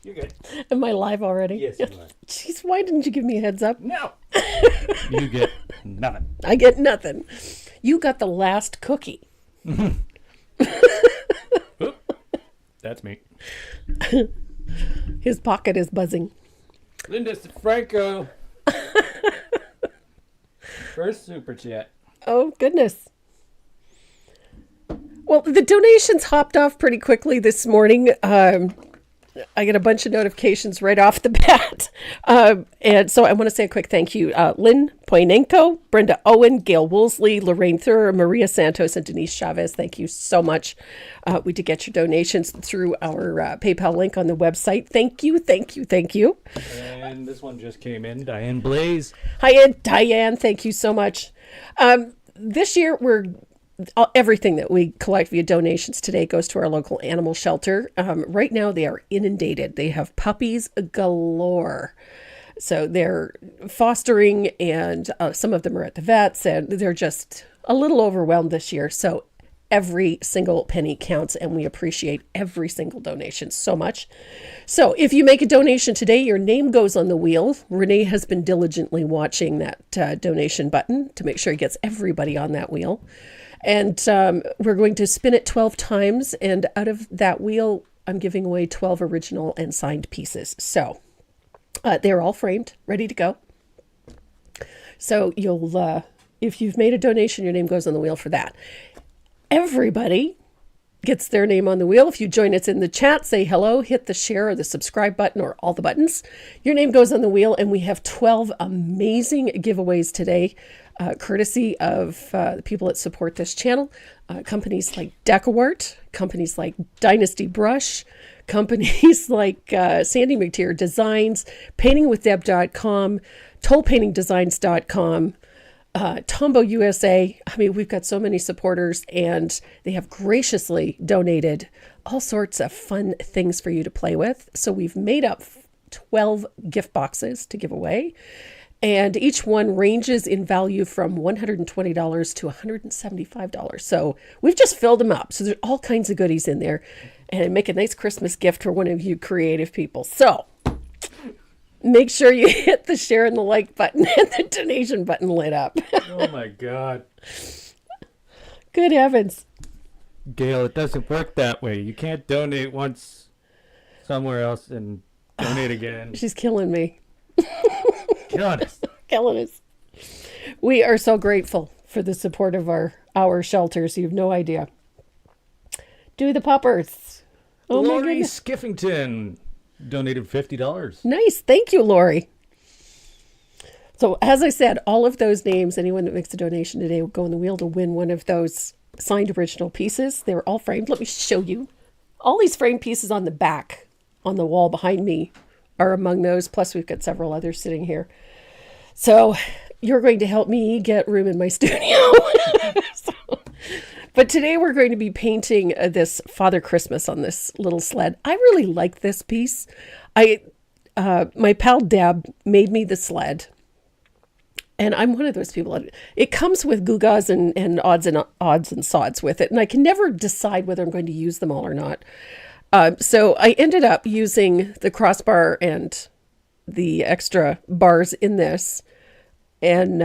You're good. Am I live already? Yes, you are. Jeez, why didn't you give me a heads up? No. You get nothing. I get nothing. You got the last cookie. Oop. That's me. His pocket is buzzing. Linda Franco. First super chat. Oh, goodness. Well, the donations hopped off pretty quickly this morning. I get a bunch of notifications right off the bat. And so I want to say a quick thank you. Lynn Poinenko, Brenda Owen, Gail Woolsey, Lorraine Thur, Maria Santos, and Denise Chavez. Thank you so much. We did get your donations through our PayPal link on the website. Thank you, thank you, thank you. And this one just came in. Diane Blaze. Hi, Diane. Thank you so much. This year, everything that we collect via donations today goes to our local animal shelter. Right now, they are inundated. They have puppies galore. So they're fostering, and some of them are at the vets, and they're just a little overwhelmed this year. So every single penny counts, and we appreciate every single donation so much. So if you make a donation today, your name goes on the wheel. Renee has been diligently watching that donation button to make sure he gets everybody on that wheel. And we're going to spin it 12 times. And out of that wheel, I'm giving away 12 original and signed pieces. So they're all framed, ready to go. So you'll, if you've made a donation, your name goes on the wheel for that. Everybody gets their name on the wheel. If you join us in the chat, say hello, hit the share or the subscribe button or all the buttons. Your name goes on the wheel, and we have 12 amazing giveaways today, courtesy of the people that support this channel. Companies like DecoArt, companies like Dynasty Brush, companies like Sandy McTeer Designs, paintingwithdeb.com, tollpaintingdesigns.com, Tombow USA. I mean, we've got so many supporters, and they have graciously donated all sorts of fun things for you to play with. So we've made up 12 gift boxes to give away, and each one ranges in value from $120 to $175. So we've just filled them up. So there's all kinds of goodies in there, and make a nice Christmas gift for one of you creative people. So make sure you hit the share and the like button and the donation button lit up. Oh my God. Good heavens. Gail, it doesn't work that way. You can't donate once somewhere else and donate again. She's killing me. Killing us. Killing us. We are so grateful for the support of our shelters. You have no idea. Do the puppers. Oh my Lori goodness. Skiffington donated $50. Nice. Thank you, Lori. So as I said, all of those names, anyone that makes a donation today will go on the wheel to win one of those signed original pieces. They were all framed. Let me show you. All these framed pieces on the back, on the wall behind me, are among those. Plus we've got several others sitting here. So you're going to help me get room in my studio. But today we're going to be painting this Father Christmas on this little sled. I really like this piece. My pal Deb made me the sled. And I'm one of those people. It comes with gewgaws and odds and sods with it. And I can never decide whether I'm going to use them all or not. So I ended up using the crossbar and the extra bars in this, and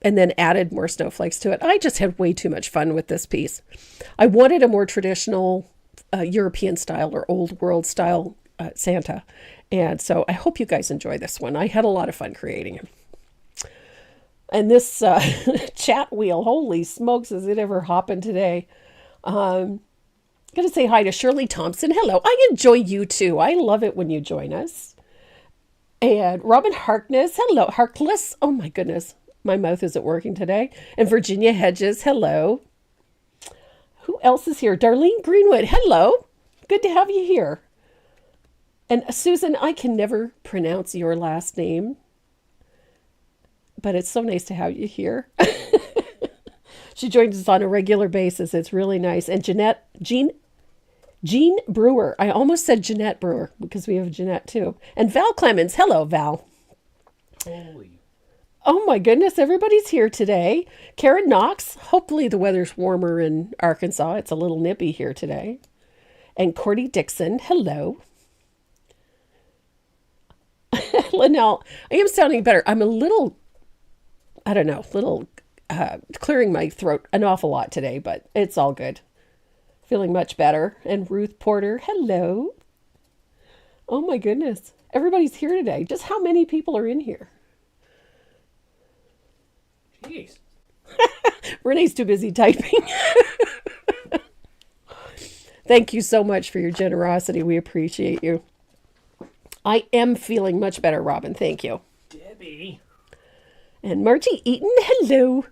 then added more snowflakes to it. I just had way too much fun with this piece. I wanted a more traditional European style or old world style Santa. And so I hope you guys enjoy this one. I had a lot of fun creating it. And this chat wheel, holy smokes, is it ever hopping today? Going to say hi to Shirley Thompson. Hello. I enjoy you too. I love it when you join us. And Robin Harkness. Hello. Harkless. Oh my goodness. My mouth isn't working today. And Virginia Hedges. Hello. Who else is here? Darlene Greenwood. Hello. Good to have you here. And Susan, I can never pronounce your last name, but it's so nice to have you here. She joins us on a regular basis. It's really nice. And Jean Brewer. I almost said Jeanette Brewer because we have Jeanette too. And Val Clemens. Hello, Val. Holy. Oh my goodness, everybody's here today. Karen Knox. Hopefully the weather's warmer in Arkansas. It's a little nippy here today. And Cordy Dixon. Hello. Linnell, I am sounding better. I'm a little, I don't know, clearing my throat an awful lot today, but it's all good. Feeling much better. And Ruth Porter, hello. Oh my goodness. Everybody's here today. Just how many people are in here? Jeez. Renee's too busy typing. Thank you so much for your generosity. We appreciate you. I am feeling much better, Robin. Thank you. Debbie. And Margie Eaton, hello.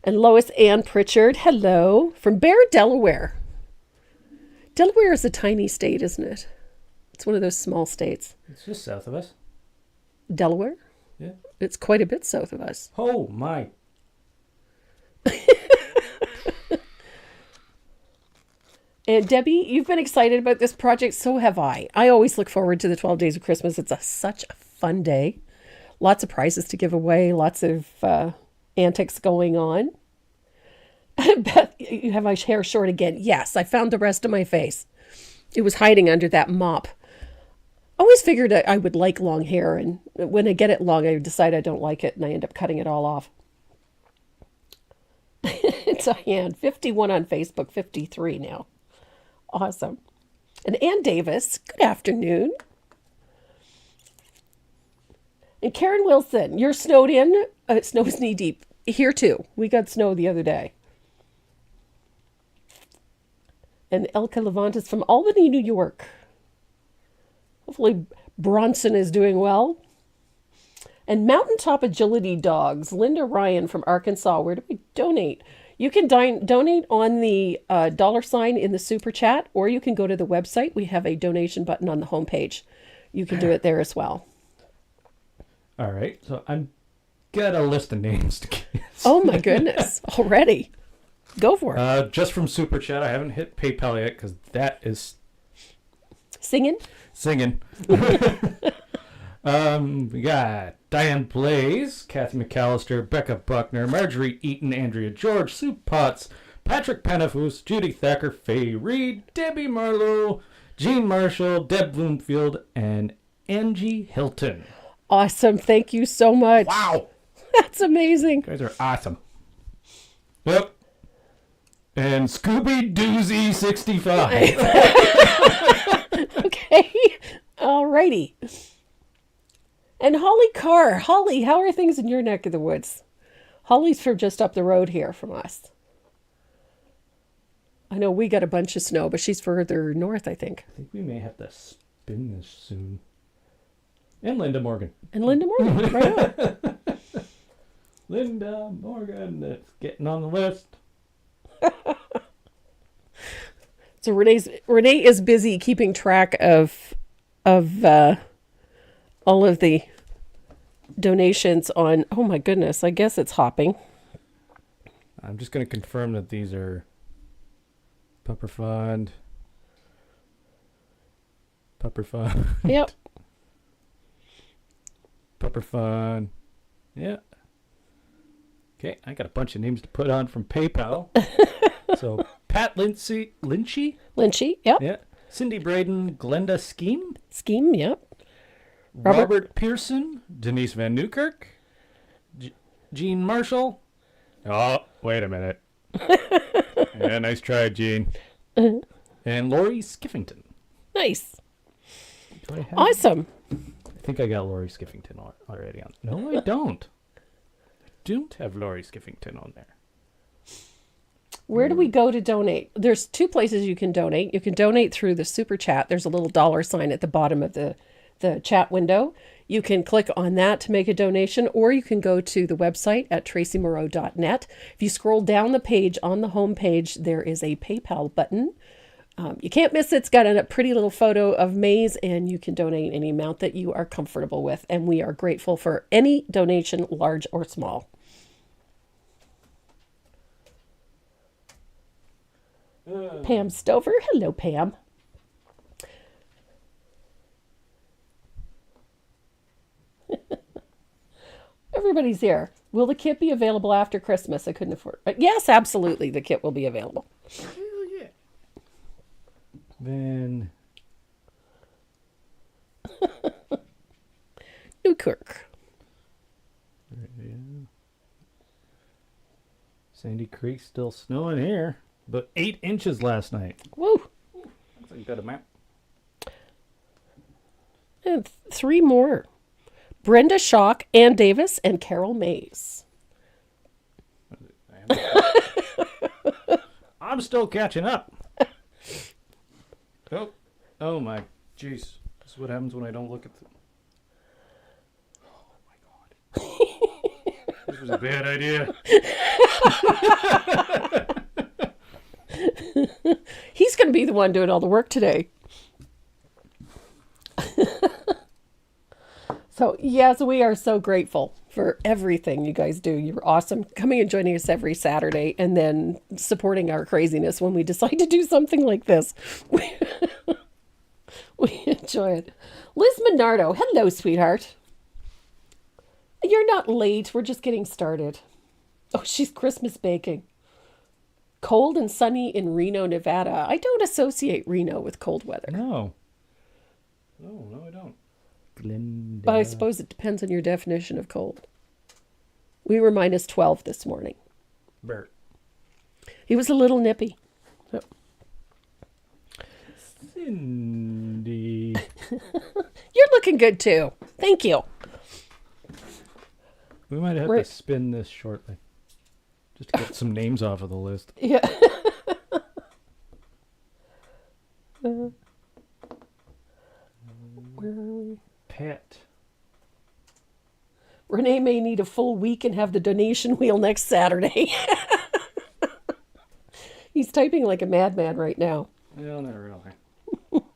And Lois Ann Pritchard, hello. From Bear, Delaware. Delaware is a tiny state, isn't it? It's one of those small states. It's just south of us. Delaware? Yeah. It's quite a bit south of us. Oh, my. And Debbie, you've been excited about this project. So have I. I always look forward to the 12 Days of Christmas. It's such a fun day. Lots of prizes to give away. Lots of antics going on. Beth, you have my hair short again. Yes, I found the rest of my face. It was hiding under that mop. I always figured I would like long hair. And when I get it long, I decide I don't like it. And I end up cutting it all off. Diane, 51 on Facebook, 53 now. Awesome. And Ann Davis, good afternoon. And Karen Wilson, you're snowed in. Snow is knee deep. Here too. We got snow the other day. And Elka Levantis from Albany, New York. Hopefully Bronson is doing well. And Mountaintop Agility Dogs, Linda Ryan from Arkansas. Where do we donate? You can donate on the $sign in the super chat, or you can go to the website. We have a donation button on the homepage. You can do it there as well. All right. So I'm got a list of names to guess. Oh my goodness. Already. Go for it. Just from super chat. I haven't hit PayPal yet because that is Singing. We got Diane Blaze, Kathy McAllister, Becca Buckner, Marjorie Eaton, Andrea George, Sue Potts, Patrick Penafus, Judy Thacker, Faye Reed, Debbie Marlowe, Jean Marshall, Deb Bloomfield, and Angie Hilton. Awesome. Thank you so much. Wow. That's amazing. You guys are awesome. Yep. And Scooby Doozy 65. Okay. Alrighty. And Holly Carr. Holly, how are things in your neck of the woods? Holly's from just up the road here from us. I know we got a bunch of snow, but she's further north, I think. I think we may have to spin this soon. And Linda Morgan. Right on. Linda Morgan, that's getting on the list. So Renee is busy keeping track of all of the donations on. Oh my goodness! I guess it's hopping. I'm just going to confirm that these are Pupper Fund. Yep. Pupper Fund. Yeah. Okay, I got a bunch of names to put on from PayPal. So Pat Lynchy. Yep. Yeah. Cindy Braden, Glenda Scheme. Yep. Robert Pearson, Denise Van Newkirk, Jean Marshall. Oh, wait a minute. Yeah, nice try, Jean. And Lori Skiffington. Nice. Do I have... Awesome. I think I got Lori Skiffington already on. No, I don't. I don't have Lori Skiffington on there. Where do we go to donate? There's two places you can donate. You can donate through the super chat. There's a little $sign at the bottom of the chat window. You can click on that to make a donation, or you can go to the website at tracymoreau.net. If you scroll down the page on the home page, there is a PayPal button. You can't miss it. It's got a pretty little photo of maize, and you can donate any amount that you are comfortable with. And we are grateful for any donation, large or small. Pam Stover. Hello, Pam. Everybody's here. Will the kit be available after Christmas? I couldn't afford it. Yes, absolutely. The kit will be available. Hell yeah. Then Newkirk. Sandy Creek still snowing here, but 8 inches last night. Woo! That's a good amount. And 3 more. Brenda Schock, Ann Davis, and Carol Mays. I'm still catching up. Oh my, jeez. This is what happens when I don't look at the... Oh my God. This was a bad idea. He's going to be the one doing all the work today. So, yes, we are so grateful for everything you guys do. You're awesome. Coming and joining us every Saturday and then supporting our craziness when we decide to do something like this. We enjoy it. Liz Minardo, hello, sweetheart. You're not late. We're just getting started. Oh, she's Christmas baking. Cold and sunny in Reno, Nevada. I don't associate Reno with cold weather. No, I don't. Glendale. But I suppose it depends on your definition of cold. We were minus 12 this morning. Bert. He was a little nippy. So. Cindy. You're looking good too. Thank you. We might have to spin this shortly. Just to get some names off of the list. Yeah. Where are we? Pet. Renee may need a full week and have the donation wheel next Saturday. He's typing like a madman right now. Well, not really.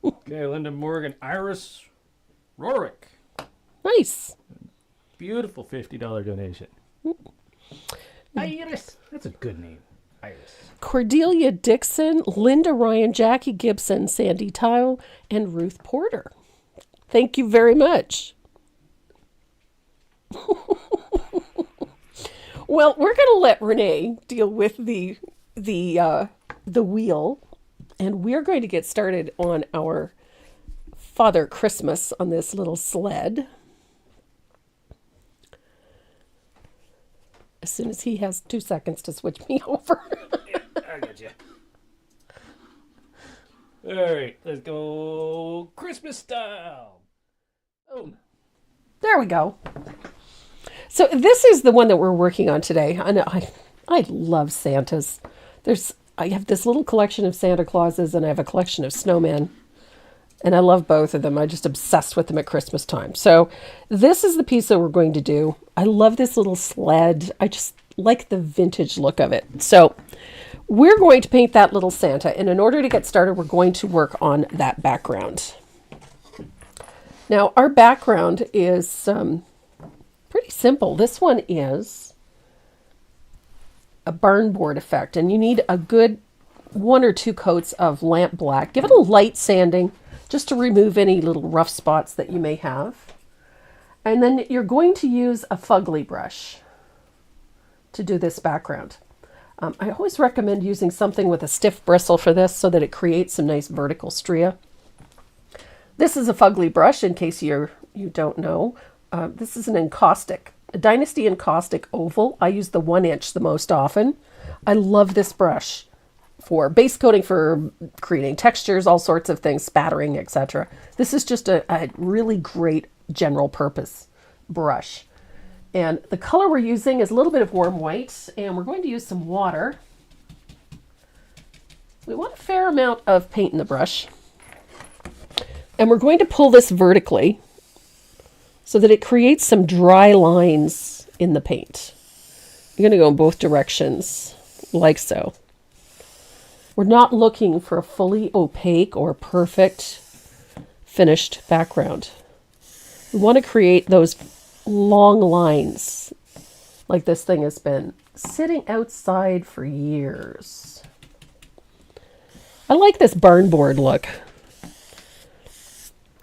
Okay, Linda Morgan. Iris Rorick. Nice. Beautiful $50 donation. Iris. That's a good name. Iris. Cordelia Dixon, Linda Ryan, Jackie Gibson, Sandy Tile, and Ruth Porter. Thank you very much. Well, we're going to let Renee deal with the wheel, and we're going to get started on our Father Christmas on this little sled. As soon as he has 2 seconds to switch me over. Yeah, I got you. All right, let's go Christmas style. Oh, there we go. So this is the one that we're working on today. And I love Santas. I have this little collection of Santa Clauses and I have a collection of snowmen. And I love both of them. I'm just obsessed with them at Christmas time. So this is the piece that we're going to do. I love this little sled. I just like the vintage look of it. So we're going to paint that little Santa. And in order to get started, we're going to work on that background. Now, our background is pretty simple. This one is a barn board effect. And you need a good 1 or 2 coats of lamp black. Give it a light sanding just to remove any little rough spots that you may have. And then you're going to use a fugly brush to do this background. I always recommend using something with a stiff bristle for this so that it creates some nice vertical stria. This is a fugly brush, in case you don't know. This is an encaustic, a Dynasty encaustic oval. I use the 1 inch the most often. I love this brush for base coating, for creating textures, all sorts of things, spattering, etc. This is just a really great general purpose brush. And the color we're using is a little bit of warm white, and we're going to use some water. We want a fair amount of paint in the brush. And we're going to pull this vertically so that it creates some dry lines in the paint. You're going to go in both directions, like so. We're not looking for a fully opaque or perfect finished background. We want to create those long lines like this thing has been sitting outside for years. I like this barn board look.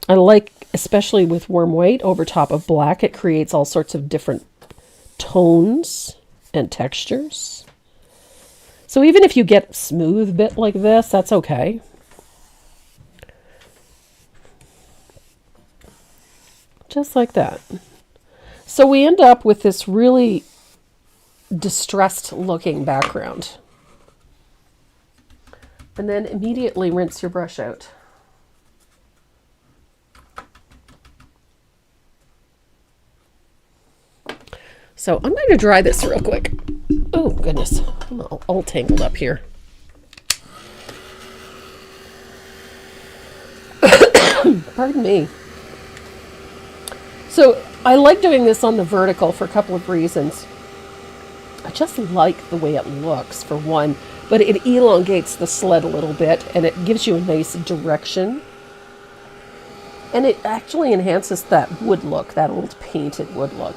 I like, especially with warm white over top of black, it creates all sorts of different tones and textures. So even if you get a smooth bit like this, that's okay. Just like that. So we end up with this really distressed looking background. And then immediately rinse your brush out. So I'm going to dry this real quick. Oh, goodness. I'm all tangled up here. Pardon me. So I like doing this on the vertical for a couple of reasons. I just like the way it looks, for one, but it elongates the sled a little bit and it gives you a nice direction. And it actually enhances that wood look, that old painted wood look.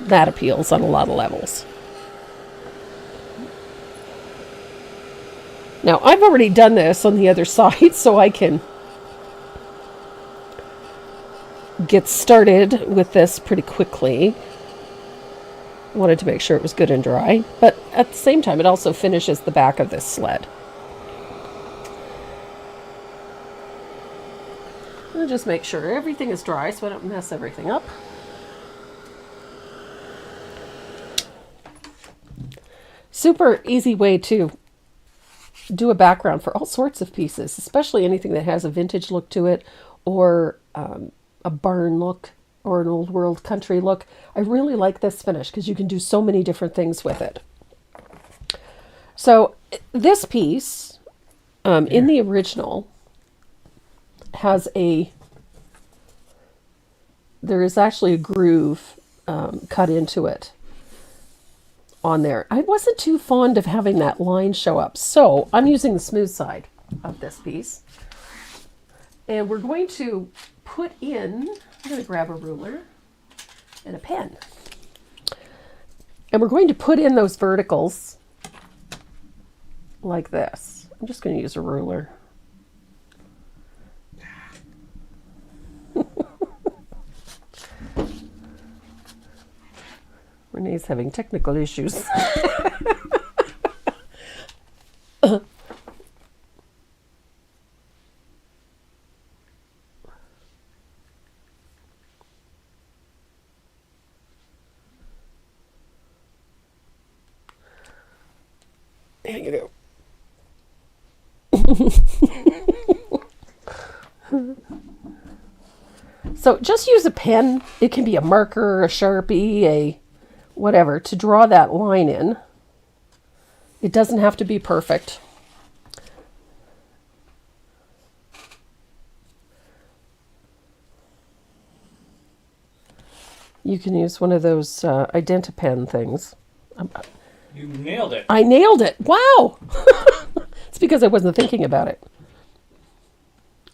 That appeals on a lot of levels. Now, I've already done this on the other side, so I can get started with this pretty quickly. Wanted to make sure it was good and dry, but at the same time, it also finishes the back of this sled. I'll just make sure everything is dry so I don't mess everything up. Super easy way to do a background for all sorts of pieces, especially anything that has a vintage look to it, or a barn look, or an old world country look. I really like this finish because you can do so many different things with it. So this piece, in the original, has there is actually a groove cut into it on there. I wasn't too fond of having that line show up, so I'm using the smooth side of this piece. And we're going to put in, I'm going to grab a ruler and a pen. And we're going to put in those verticals like this. I'm just going to use a ruler. Renee's having technical issues. There you go. So just use a pen. It can be a marker, a Sharpie, a whatever, to draw that line in. It doesn't have to be perfect. You can use one of those Identi-Pen things. You nailed it. I nailed it. Wow. It's because I wasn't thinking about it.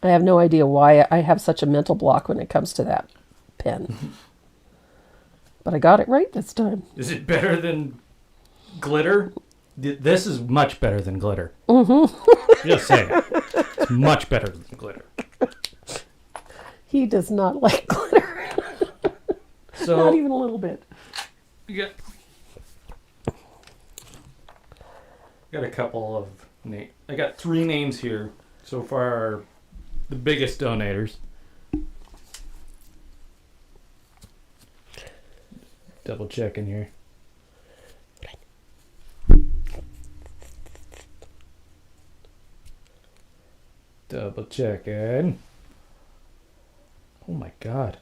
I have no idea why I have such a mental block when it comes to that pen. But I got it right this time. Is it better than glitter? This is much better than glitter. Mm-hmm. Just saying. It's much better than glitter. He does not like glitter. So, not even a little bit. You got a couple of names. I got 3 names here so far. The biggest donators. Double checking here. Double checking. Oh my God.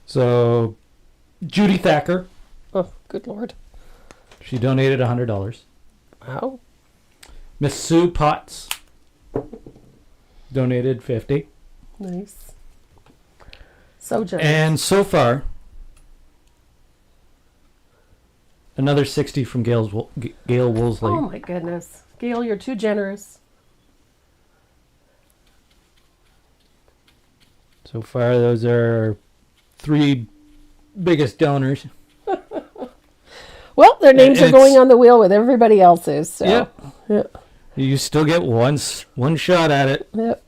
So, Judy Thacker. Oh, good Lord. She donated $100. Wow. Miss Sue Potts donated $50. Nice. So generous. And so far, another $60 from Gail Woolsley. Oh my goodness. Gail, you're too generous. So far, those are 3 biggest donors. Well, their names are going on the wheel with everybody else's. So. Yep. Yeah. You still get one shot at it. Yep.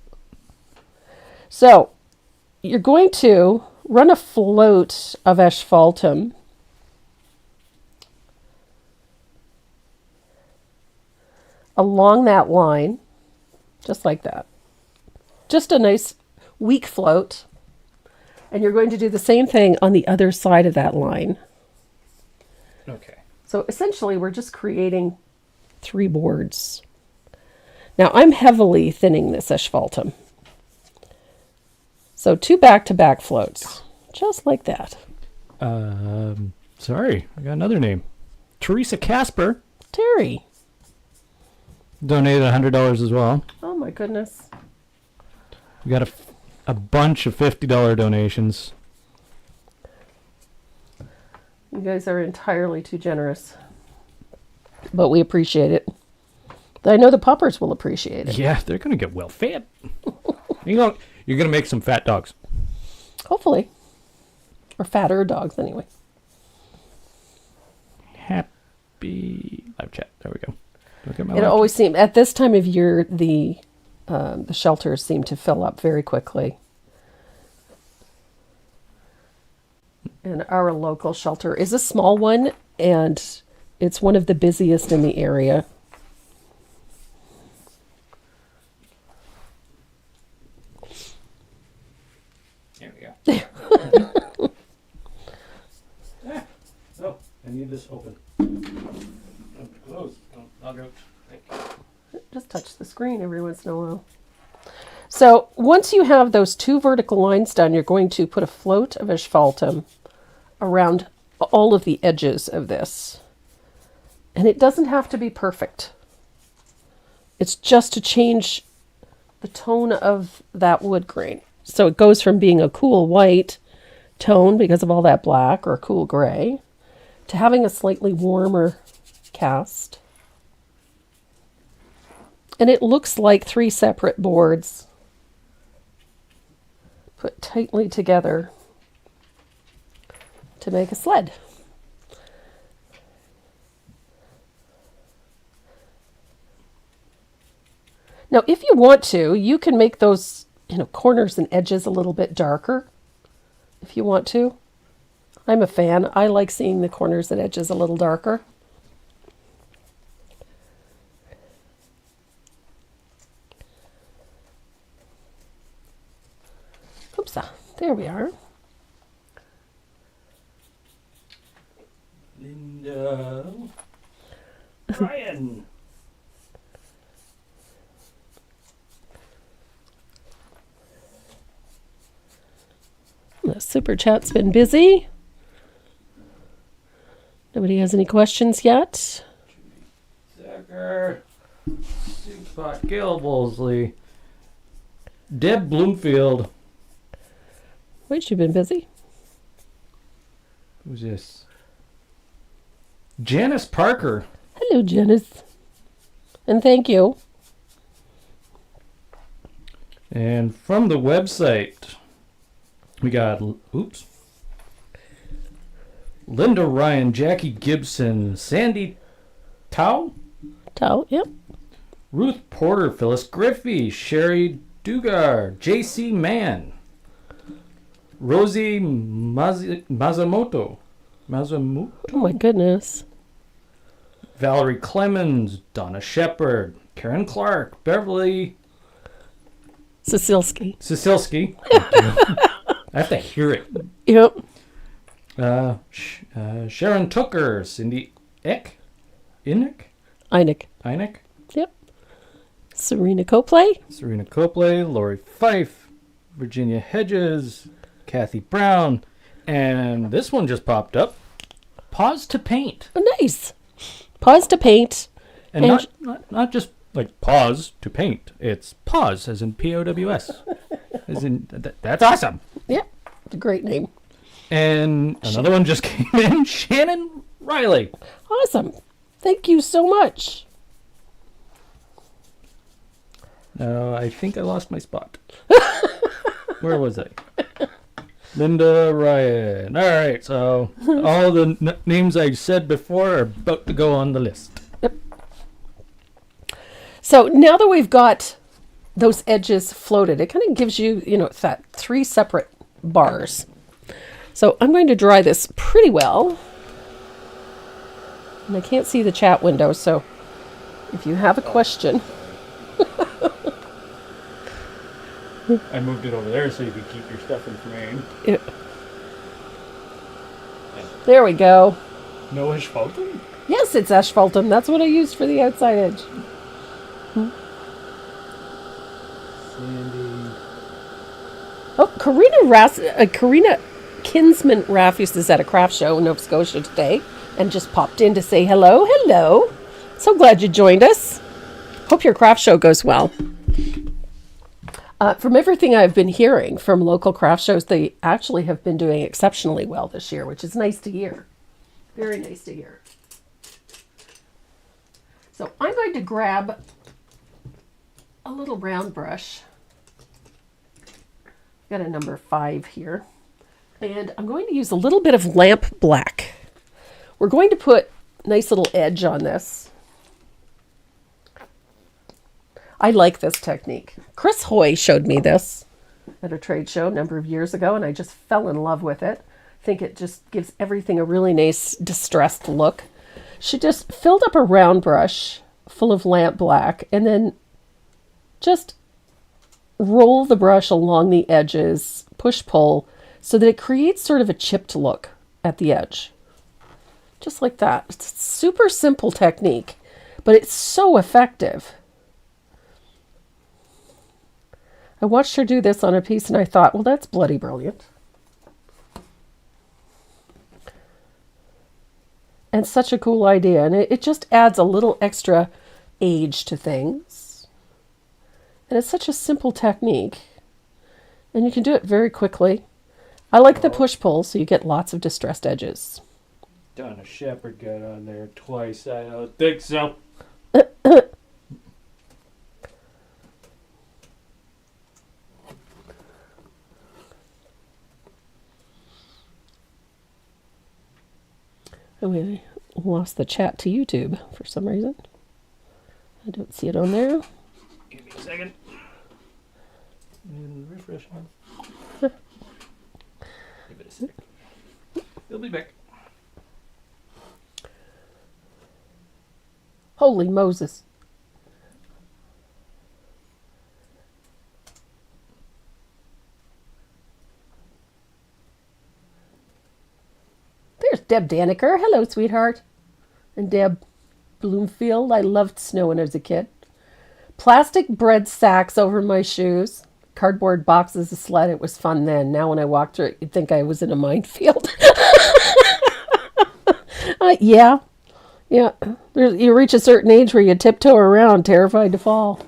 So, you're going to run a float of asphaltum along that line. just like that. Just a nice weak float. And you're going to do the same thing on the other side of that line. Okay. So essentially, we're just creating 3 boards. Now, I'm heavily thinning this asphaltum. So 2 back-to-back floats, just like that. Sorry, I got another name. Teresa Casper Terry. donated $100 as well. Oh, my goodness. We got a bunch of $50 donations. You guys are entirely too generous. But we appreciate it. I know the puppers will appreciate it. Yeah, they're going to get well fed. You're going to make some fat dogs. Hopefully. Or fatter dogs, anyway. Happy live chat. There we go. Look at my It live always seems, at this time of year, the shelters seem to fill up very quickly. And our local shelter is a small one, and it's one of the busiest in the area. There we go. Oh, I need this open. Close. I'll go. Just touch the screen every once in a while. So once you have those 2 vertical lines done, you're going to put a float of asphaltum around all of the edges of this. And it doesn't have to be perfect. It's just to change the tone of that wood grain. So it goes from being a cool white tone because of all that black, or a cool gray, to having a slightly warmer cast. And it looks like 3 separate boards put tightly together to make a sled. Now, if you want to, you can make those, corners and edges a little bit darker if you want to. I'm a fan. I like seeing the corners and edges a little darker. Oops, there we are. Linda. Brian. The super chat's been busy. Nobody has any questions yet. Zucker. Spot Gail Wolseley. Deb Bloomfield. Wait, you've been busy? Who's this? Janice Parker. Hello, Janice. And thank you. And from the website, we got, Linda Ryan, Jackie Gibson, Sandy Tao, Yep. Ruth Porter, Phyllis Griffey, Sherry Dugar, J.C. Mann, Rosie Mazamoto, Oh my goodness. Valerie Clemens, Donna Shepard, Karen Clark, Beverly Cecilski. I have to hear it. Yep. Sharon Tooker, Cindy Einek. Yep. Serena Copley. Lori Fife, Virginia Hedges, Kathy Brown, and this one just popped up. Pause to paint. Oh, nice. Pause to paint. And not just like pause to paint. It's pause as in POWS. As in that's awesome. Yep. It's a great name. And another one just came in. Shannon Riley. Awesome. Thank you so much. I think I lost my spot. Where was I? Linda Ryan. All right, so all the names I said before are about to go on the list. Yep. So now that we've got those edges floated, it kind of gives you, it's that 3 separate bars. So I'm going to dry this pretty well. And I can't see the chat window, so if you have a question. I moved it over there so you could keep your stuff in frame. Yeah. There we go. No asphaltum? Yes, it's asphaltum. That's what I used for the outside edge. Sandy. Oh, Karina Kinsman Raffus is at a craft show in Nova Scotia today and just popped in to say hello. Hello. So glad you joined us. Hope your craft show goes well. From everything I've been hearing from local craft shows, they actually have been doing exceptionally well this year, which is nice to hear. Very nice to hear. So I'm going to grab a little round brush. Got a number 5 here. And I'm going to use a little bit of lamp black. We're going to put a nice little edge on this. I like this technique. Chris Hoy showed me this at a trade show a number of years ago, and I just fell in love with it. I think it just gives everything a really nice distressed look. She just filled up a round brush full of lamp black and then just roll the brush along the edges, push-pull, so that it creates sort of a chipped look at the edge. Just like that. It's a super simple technique, but it's so effective. I watched her do this on a piece and I thought, well, that's bloody brilliant. And such a cool idea. And it just adds a little extra age to things. And it's such a simple technique. And you can do it very quickly. I like the push-pull, so you get lots of distressed edges. Donna Shepherd got on there twice. I don't think so. And we lost the chat to YouTube for some reason. I don't see it on there. Give me a second. And refresh on. Give it a sec. He'll be back. Holy Moses. There's Deb Daniker. Hello, sweetheart. And Deb Bloomfield. I loved snow when I was a kid. Plastic bread sacks over my shoes. Cardboard boxes of sled. It was fun then. Now when I walk through it, you'd think I was in a minefield. Yeah. You reach a certain age where you tiptoe around, terrified to fall.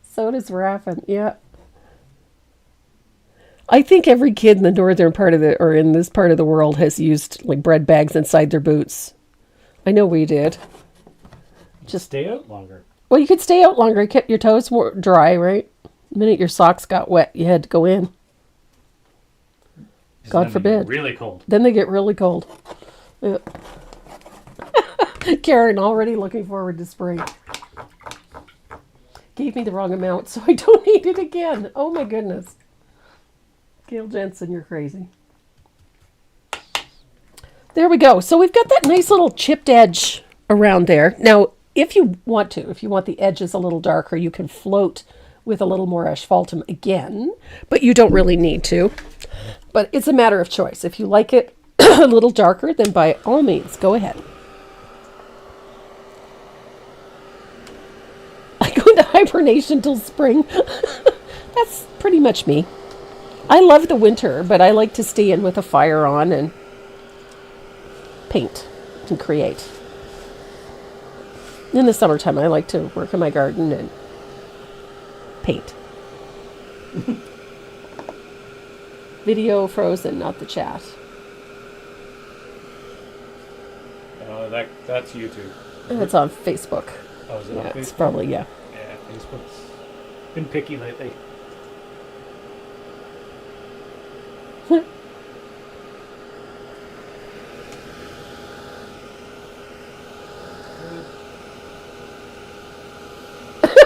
So does Raffin. Yeah. I think every kid in the northern part of or in this part of the world has used like bread bags inside their boots. I know we did. Just stay out longer. Well, you could stay out longer. It kept your toes more dry, right? The minute your socks got wet, you had to go in. God forbid. Really cold. Then they get really cold. Yeah. Karen already looking forward to spring. Gave me the wrong amount, so I don't need it again. Oh my goodness. Gail Jensen, you're crazy. There we go. So we've got that nice little chipped edge around there. Now, if you want the edges a little darker, you can float with a little more asphaltum again, but you don't really need to. But it's a matter of choice. If you like it a little darker, then by all means, go ahead. I go into hibernation till spring. That's pretty much me. I love the winter, but I like to stay in with a fire on and paint and create. In the summertime, I like to work in my garden and paint. Video frozen, not the chat. That's YouTube. And it's on Facebook. Oh, is it on Facebook? It's probably, yeah. Yeah, Facebook's been picky lately.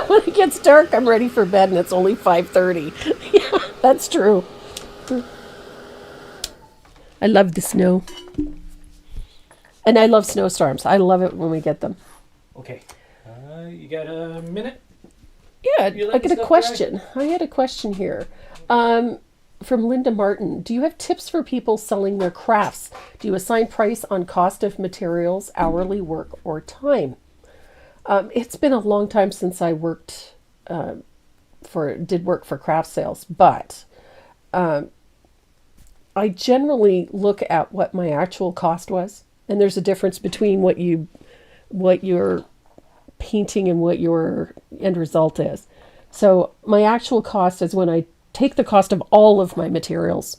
When it gets dark, I'm ready for bed, and it's only 5:30. Yeah, that's true. I love the snow. And I love snowstorms. I love it when we get them. Okay. You got a minute? Yeah, You I letting got a stuff question. I had a question here. From Linda Martin. Do you have tips for people selling their crafts? Do you assign price on cost of materials, hourly work, or time? It's been a long time since I worked did work for craft sales, but I generally look at what my actual cost was, and there's a difference between what you're painting and what your end result is. So my actual cost is when I take the cost of all of my materials,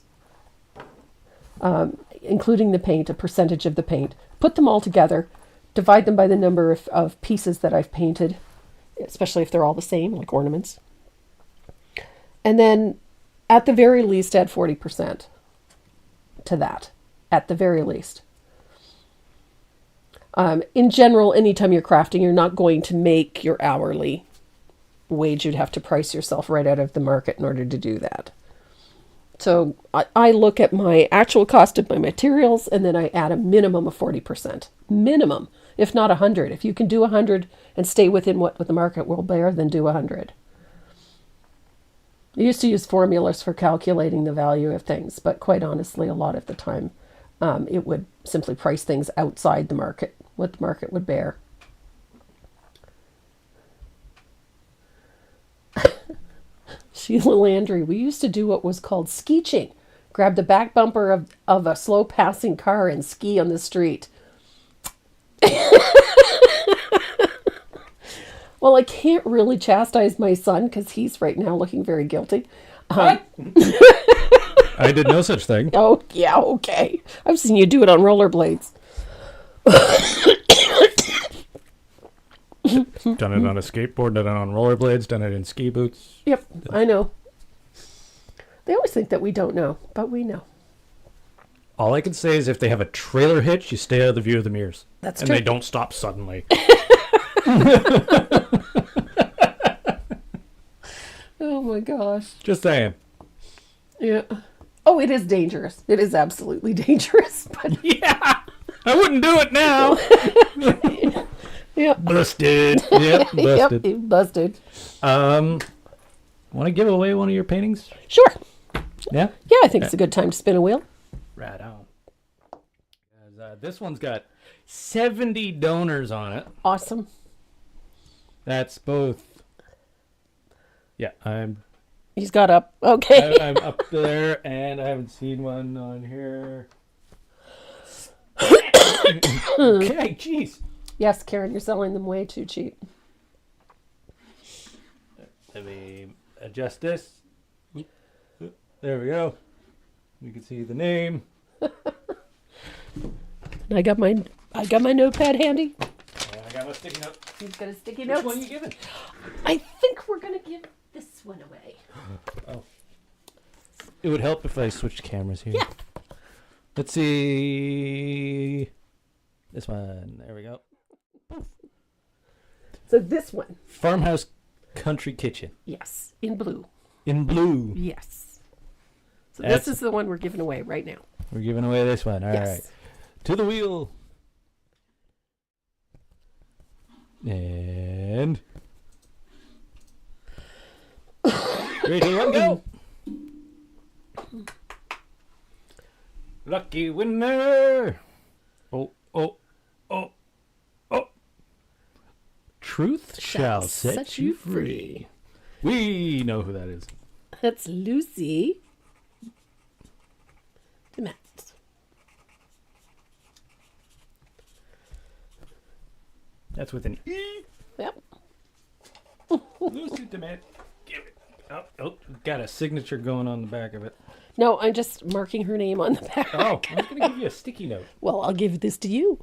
including the paint, a percentage of the paint, put them all together, divide them by the number of pieces that I've painted, especially if they're all the same, like ornaments. And then at the very least add 40% to that, at the very least. In general, anytime you're crafting, you're not going to make your hourly wage. You'd have to price yourself right out of the market in order to do that. So I look at my actual cost of my materials, and then I add a minimum of 40%. Minimum, if not 100. If you can do 100 and stay within what the market will bear, then do 100. I used to use formulas for calculating the value of things, but quite honestly, a lot of the time, it would simply price things outside the market, what the market would bear. Sheila Landry, we used to do what was called skeeching. Grab the back bumper of a slow passing car and ski on the street. Well, I can't really chastise my son because he's right now looking very guilty. What? I did no such thing. Oh, yeah, okay. I've seen you do it on rollerblades. Done it on a skateboard, done it on rollerblades, done it in ski boots. Yep, I know. They always think that we don't know, but we know. All I can say is if they have a trailer hitch, you stay out of the view of the mirrors. That's and true. And they don't stop suddenly. Oh my gosh. Just saying. Yeah. Oh, it is dangerous. It is absolutely dangerous. But yeah. I wouldn't do it now. Yep. Busted. Yep, busted. Yep, busted. Want to give away one of your paintings? Sure. Yeah? Yeah, I think it's a good time to spin a wheel. Right on. This one's got 70 donors on it. Awesome. That's both. Yeah, He's got up. Okay. I'm up there, and I haven't seen one on here. Okay, jeez. Yes, Karen, you're selling them way too cheap. Let me adjust this. There we go. You can see the name. I got my notepad handy. And I got my sticky note. He's got a sticky note. Which one are you giving? I think we're gonna give this one away. Oh. It would help if I switched cameras here. Yeah. Let's see. This one. There we go. So this one. Farmhouse Country Kitchen. Yes, in blue. In blue. Yes. So this is the one we're giving away right now. We're giving away this one. All right. To the wheel. And 3, 2, 1, go. Lucky winner. Oh. Truth shall set you free. We know who that is. That's Lucy DeMatt. That's with an E. Yep. Lucy DeMatt. Give it. Oh, got a signature going on the back of it. No, I'm just marking her name on the back. Oh, I was going to give you a sticky note. Well, I'll give this to you.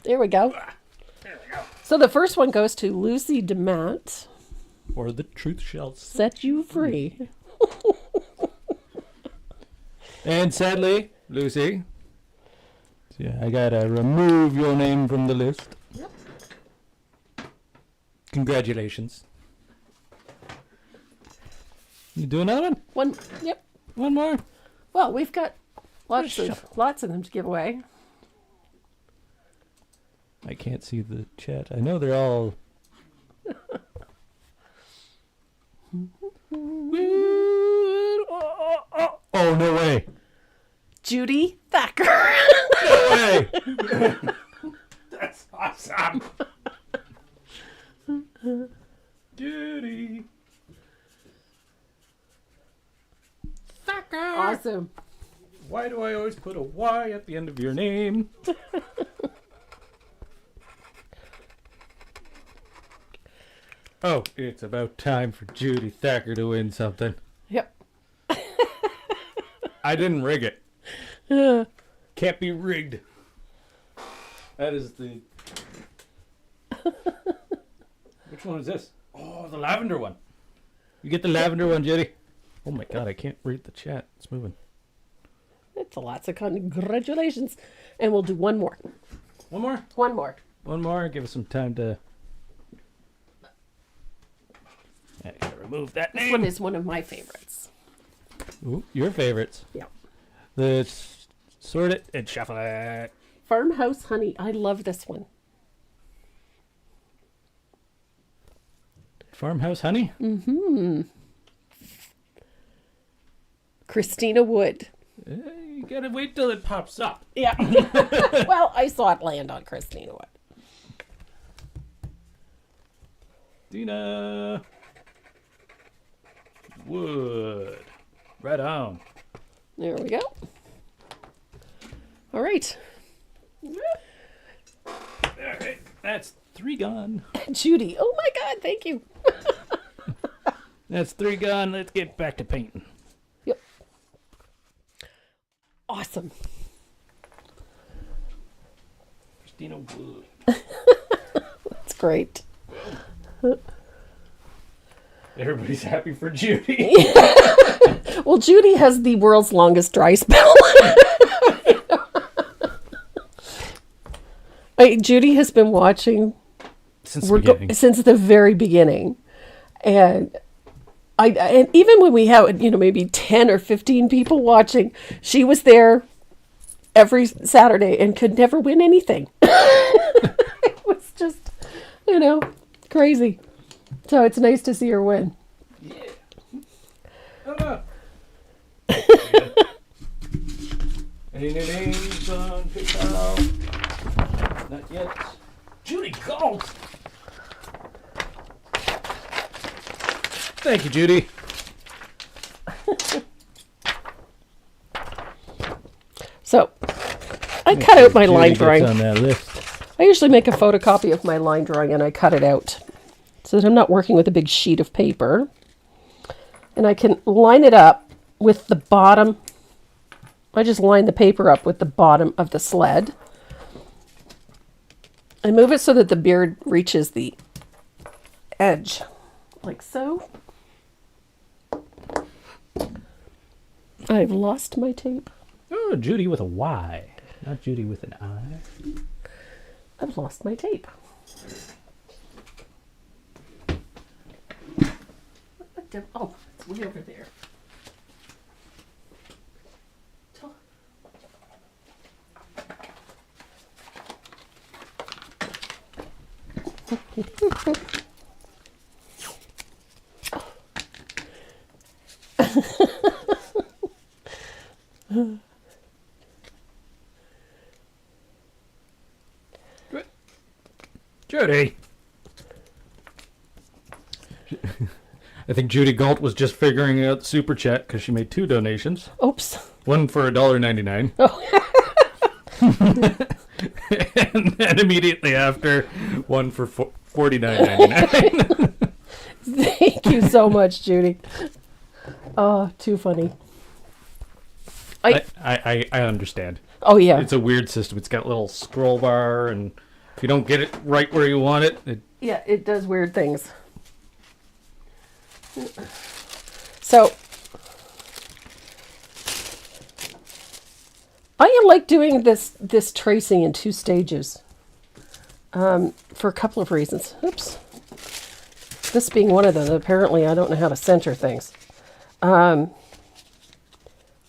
There we go. There we go. So the first one goes to Lucy DeMatt. Or the truth shall Set you free. And sadly, Lucy, I got to remove your name from the list. Yep. Congratulations. You do another one? Yep. One more? Well, we've got lots of them to give away. I can't see the chat. I know they're all Oh, no way. Judy Thacker. No way. That's awesome. Judy Thacker. Awesome. Why do I always put a Y at the end of your name? Oh, it's about time for Judy Thacker to win something. Yep. I didn't rig it. Can't be rigged. That is the... Which one is this? Oh, the lavender one. You get the lavender one, Judy. Oh my god, I can't read the chat. It's moving. It's lots of congratulations. And we'll do one more. One more? One more. One more. Give us some time to... I gotta remove that This name. one is one of my favorites. Ooh, your favorites. Yeah. Let's sort it and shuffle it. Farmhouse Honey. I love this one. Farmhouse Honey? Mm-hmm. Christina Wood. You gotta wait till it pops up. Yeah. Well, I saw it land on Christina Wood. Dina Wood. Right on. There we go. All right. All right. That's 3 gone. Judy. Oh my God. Thank you. That's 3 gone. Let's get back to painting. Yep. Awesome. Christina Wood. That's great. Everybody's happy for Judy. Well, Judy has the world's longest dry spell. Judy has been watching Since the beginning. since the very beginning, and and even when we had maybe 10 or 15 people watching, she was there every Saturday and could never win anything. It was just crazy. So it's nice to see her win. Yeah. Oh, no. Any new names on PayPal? Not yet. Judy Galt. Thank you, Judy. So I cut out my Judy line gets drawing. on that list. I usually make a photocopy of my line drawing and I cut it out so that I'm not working with a big sheet of paper. And I can line it up with the bottom. I just line the paper up with the bottom of the sled. I move it so that the beard reaches the edge, like so. I've lost my tape. Oh, Judy with a Y, not Judy with an I. I've lost my tape. Oh, it's way over there. Judy. I think Judy Galt was just figuring out Super Chat because she made 2 donations. Oops. One for $1.99. Oh. And then immediately after, one for $49.99. Thank you so much, Judy. Oh, too funny. I understand. Oh, yeah. It's a weird system. It's got a little scroll bar, and if you don't get it right where you want it, Yeah, it does weird things. So, I like doing this tracing in 2 stages for a couple of reasons. Oops. This being one of them. Apparently, I don't know how to center things. I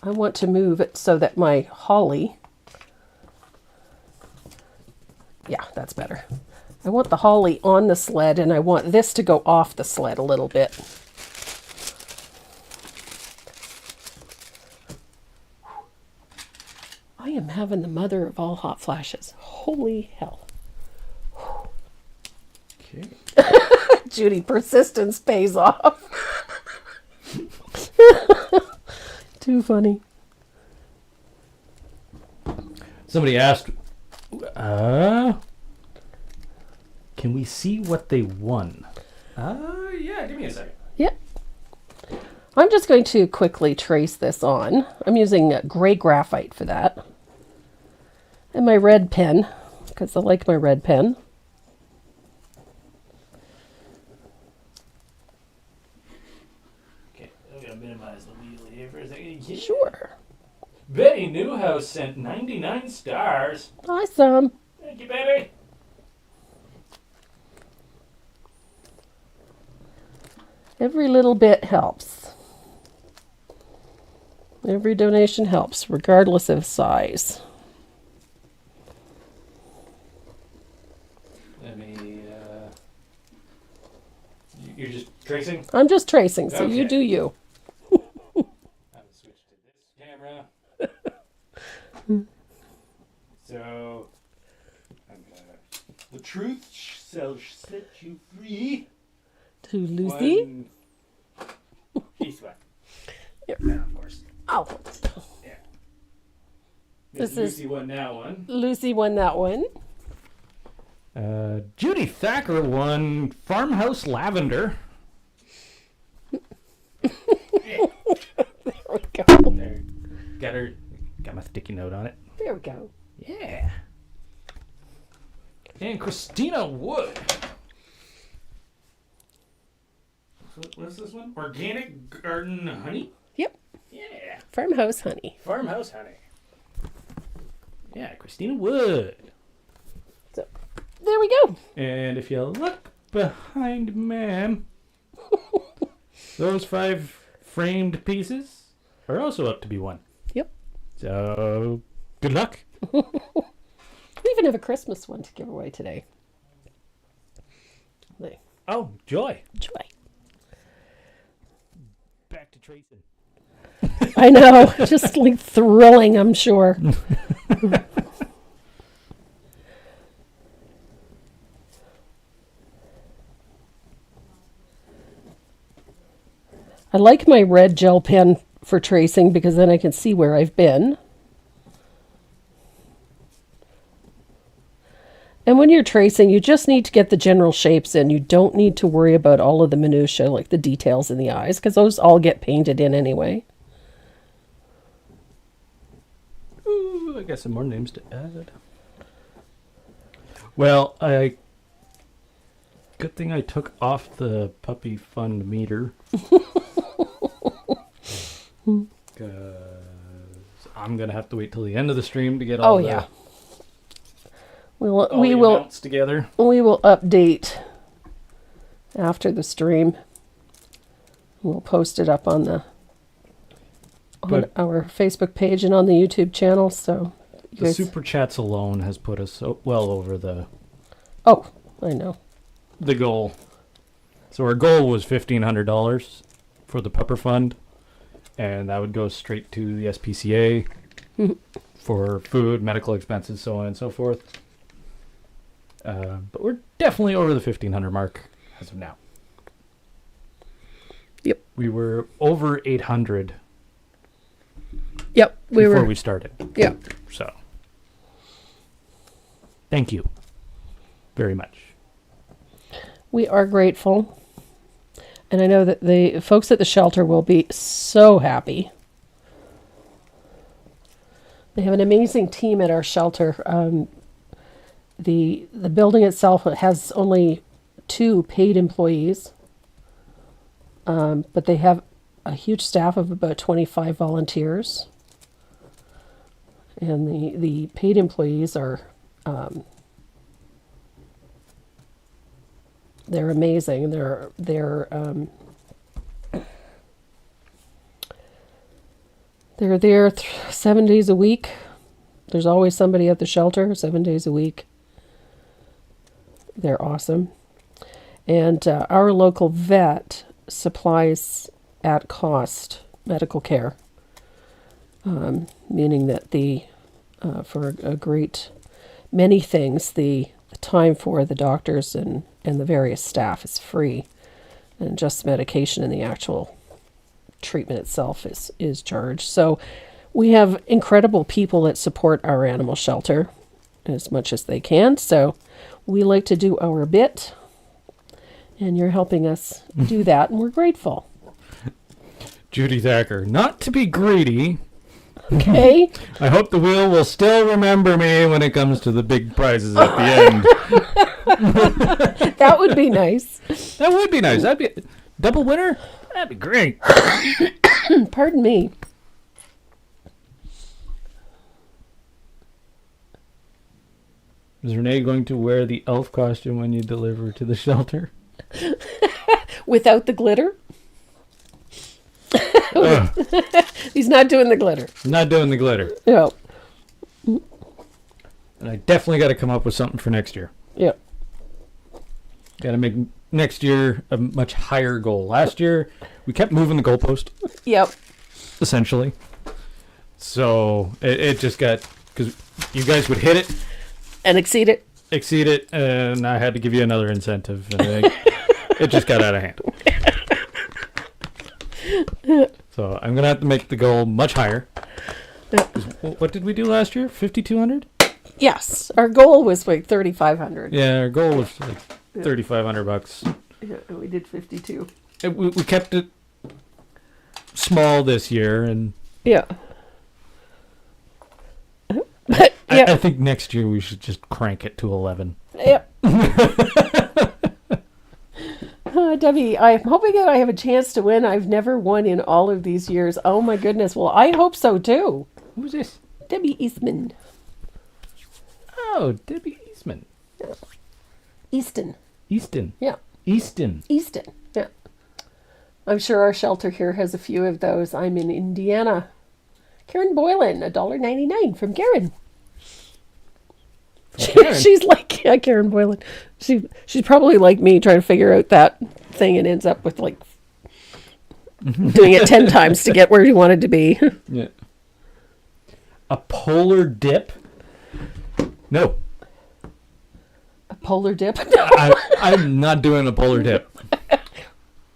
want to move it so that my holly... Yeah, that's better. I want the holly on the sled, and I want this to go off the sled a little bit. having the mother of all hot flashes. Holy hell. Okay. Judy, persistence pays off. Too funny. Somebody asked, can we see what they won? Yeah, give me a second. Yep. I'm just going to quickly trace this on. I'm using gray graphite for that. And my red pen, because I like my red pen. Okay, I'm going to minimize the wheel here for a second. Yeah. Sure. Betty Newhouse sent 99 stars. Awesome. Thank you, Betty. Every little bit helps. Every donation helps, regardless of size. Let me, you're just tracing? I'm just tracing, so you Okay. do you. I'm going to switch to this camera. So, the truth shall set you free. To Lucy. One. This one. Here. Yeah, of course. Oh, Yeah. This Miss is- Lucy won that one. Lucy won that one. Judy Thacker won Farmhouse Lavender. There we go. There. Got my sticky note on it. There we go. Yeah. And Christina Wood. What's this one? Organic Garden Honey? Yep. Yeah. Farmhouse honey. Farmhouse Honey. Yeah, Christina Wood. So there we go. And if you look behind ma'am, those 5 framed pieces are also up to be won. Yep. So, good luck. We even have a Christmas one to give away today. There. Oh, joy. Joy. Back to tracing. I know. Just like thrilling, I'm sure. I like my red gel pen for tracing because then I can see where I've been. And when you're tracing, you just need to get the general shapes in. You don't need to worry about all of the minutiae, like the details in the eyes, because those all get painted in anyway. Ooh, I got some more names to add. Well, good thing I took off the puppy fund meter. Because I'm going to have to wait till the end of the stream to get all Oh the, yeah. all We the will amounts together. update after the stream. We'll post it up on But- our Facebook page and on the YouTube channel. So you The guys, super chats alone has put us well over the I know. goal. So our goal was $1,500 for the pupper fund, and that would go straight to the SPCA for food, medical expenses, so on and so forth. But we're definitely over the 1,500 mark as of now. Yep. We were over 800 Yep. before we started. Yeah. So, thank you very much. We are grateful. And I know that the folks at the shelter will be so happy. They have an amazing team at our shelter. The building itself has only 2 paid employees, but they have a huge staff of about 25 volunteers. And the paid employees are they're amazing. They're there 7 days a week. There's always somebody at the shelter 7 days a week. They're awesome. And our local vet supplies at cost medical care, meaning that the for a great many things. The time for the doctors and the various staff is free, and just medication and the actual treatment itself is charged. So we have incredible people that support our animal shelter as much as they can. So we like to do our bit, and you're helping us do that, and we're grateful. Judy Thacker, not to be greedy. Okay. I hope the wheel will still remember me when it comes to the big prizes at the end. That would be nice. That would be nice. That'd be double winner. That'd be great. Pardon me. Is Renee going to wear the elf costume when you deliver to the shelter? Without the glitter? He's not doing the glitter. Not doing the glitter. No. And I definitely got to come up with something for next year. Yep. Got to make next year a much higher goal. Last year, we kept moving the goalpost. Yep. Essentially. So it just got, because you guys would hit it. And exceed it. Exceed it, and I had to give you another incentive. And it just got out of hand. So I'm going to have to make the goal much higher. What did we do last year? 5,200? Yes. Our goal was like 3,500. Yeah, our goal was like $3,500. Yeah, and we did 52. We kept it small this year, and Yeah. But, yeah. I think next year we should just crank it to 11. Yep. Debbie, I'm hoping that I have a chance to win. I've never won in all of these years. Oh my goodness. Well, I hope so too. Who's this? Debbie Eastman. Oh, Debbie Eastman. Yeah. Easton. Easton. Yeah. Easton. Easton. Yeah. I'm sure our shelter here has a few of those. I'm in Indiana. Karen Boylan, $1.99 from Karen. She's like, yeah, Karen Boylan. She's probably like me, trying to figure out that thing, and ends up with like doing it 10 times to get where you wanted to be. Yeah. A polar dip? No. A polar dip? No. I'm not doing a polar dip.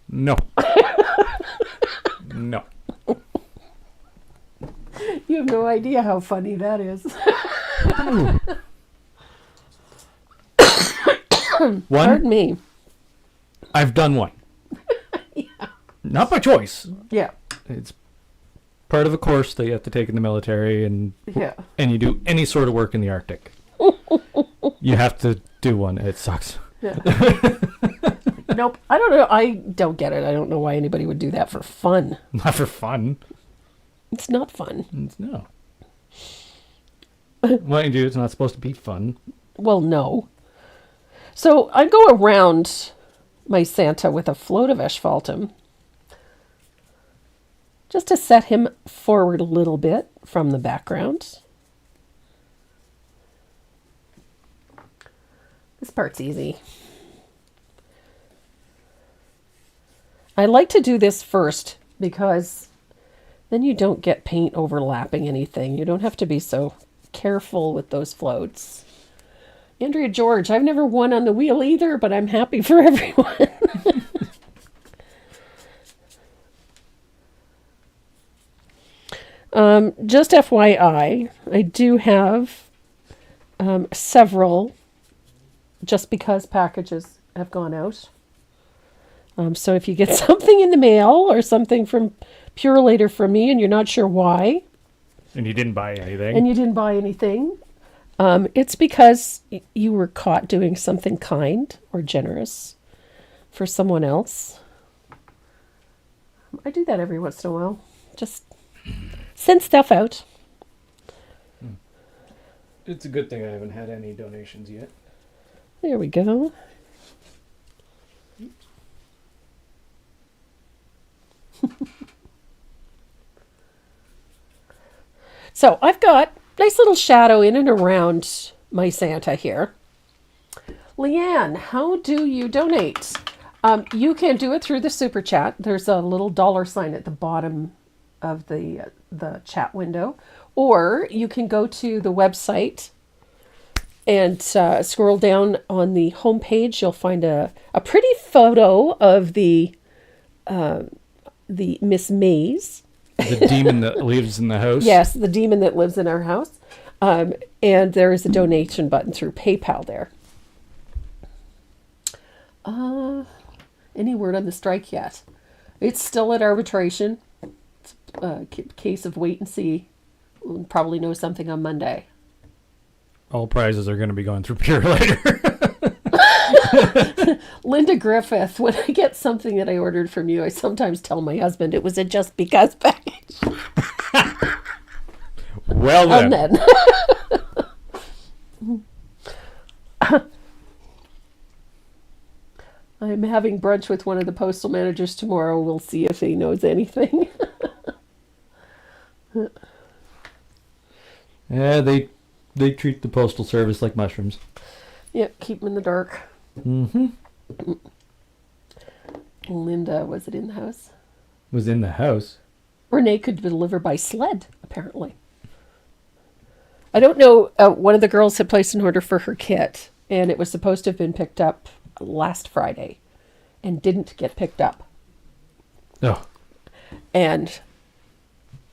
No. No. You have no idea how funny that is. One? Pardon me. I've done one. Yeah. Not by choice. Yeah. It's part of a course that you have to take in the military, and Yeah. you do any sort of work in the Arctic. You have to do one. It sucks. Yeah. Nope. I don't know. I don't get it. I don't know why anybody would do that for fun. Not for fun. It's not fun. No. What you do, it's not supposed to be fun. Well, no. So I go around my Santa with a float of asphaltum just to set him forward a little bit from the background. This part's easy. I like to do this first because then you don't get paint overlapping anything. You don't have to be so careful with those floats. Andrea George, I've never won on the wheel either, but I'm happy for everyone. Just FYI, I do have several just because packages have gone out. So if you get something in the mail or something from Purelator from me and you're not sure why, and you didn't buy anything, it's because you were caught doing something kind or generous for someone else. I do that every once in a while. Just send stuff out. It's a good thing I haven't had any donations yet. There we go. So I've got nice little shadow in and around my Santa here. Leanne, how do you donate? You can do it through the super chat. There's a little $ sign at the bottom of the chat window, or you can go to the website and scroll down on the homepage. You'll find a pretty photo of the Miss Maze. The demon that lives in the house. Yes, the demon that lives in our house. And there is a donation button through PayPal there. Any word on the strike yet? It's still at arbitration. It's a case of wait and see. We'll probably know something on Monday. All prizes are going to be going through Pure later. Linda Griffith, when I get something that I ordered from you, I sometimes tell my husband it was a just because package. Well then. I'm having brunch with one of the postal managers tomorrow. We'll see if he knows anything. Yeah, they treat the postal service like mushrooms. Yep, keep them in the dark. Mm-hmm. Linda, was it in the house? Was in the house. Renee could deliver by sled, apparently. I don't know. One of the girls had placed an order for her kit, and it was supposed to have been picked up last Friday and didn't get picked up. Oh. And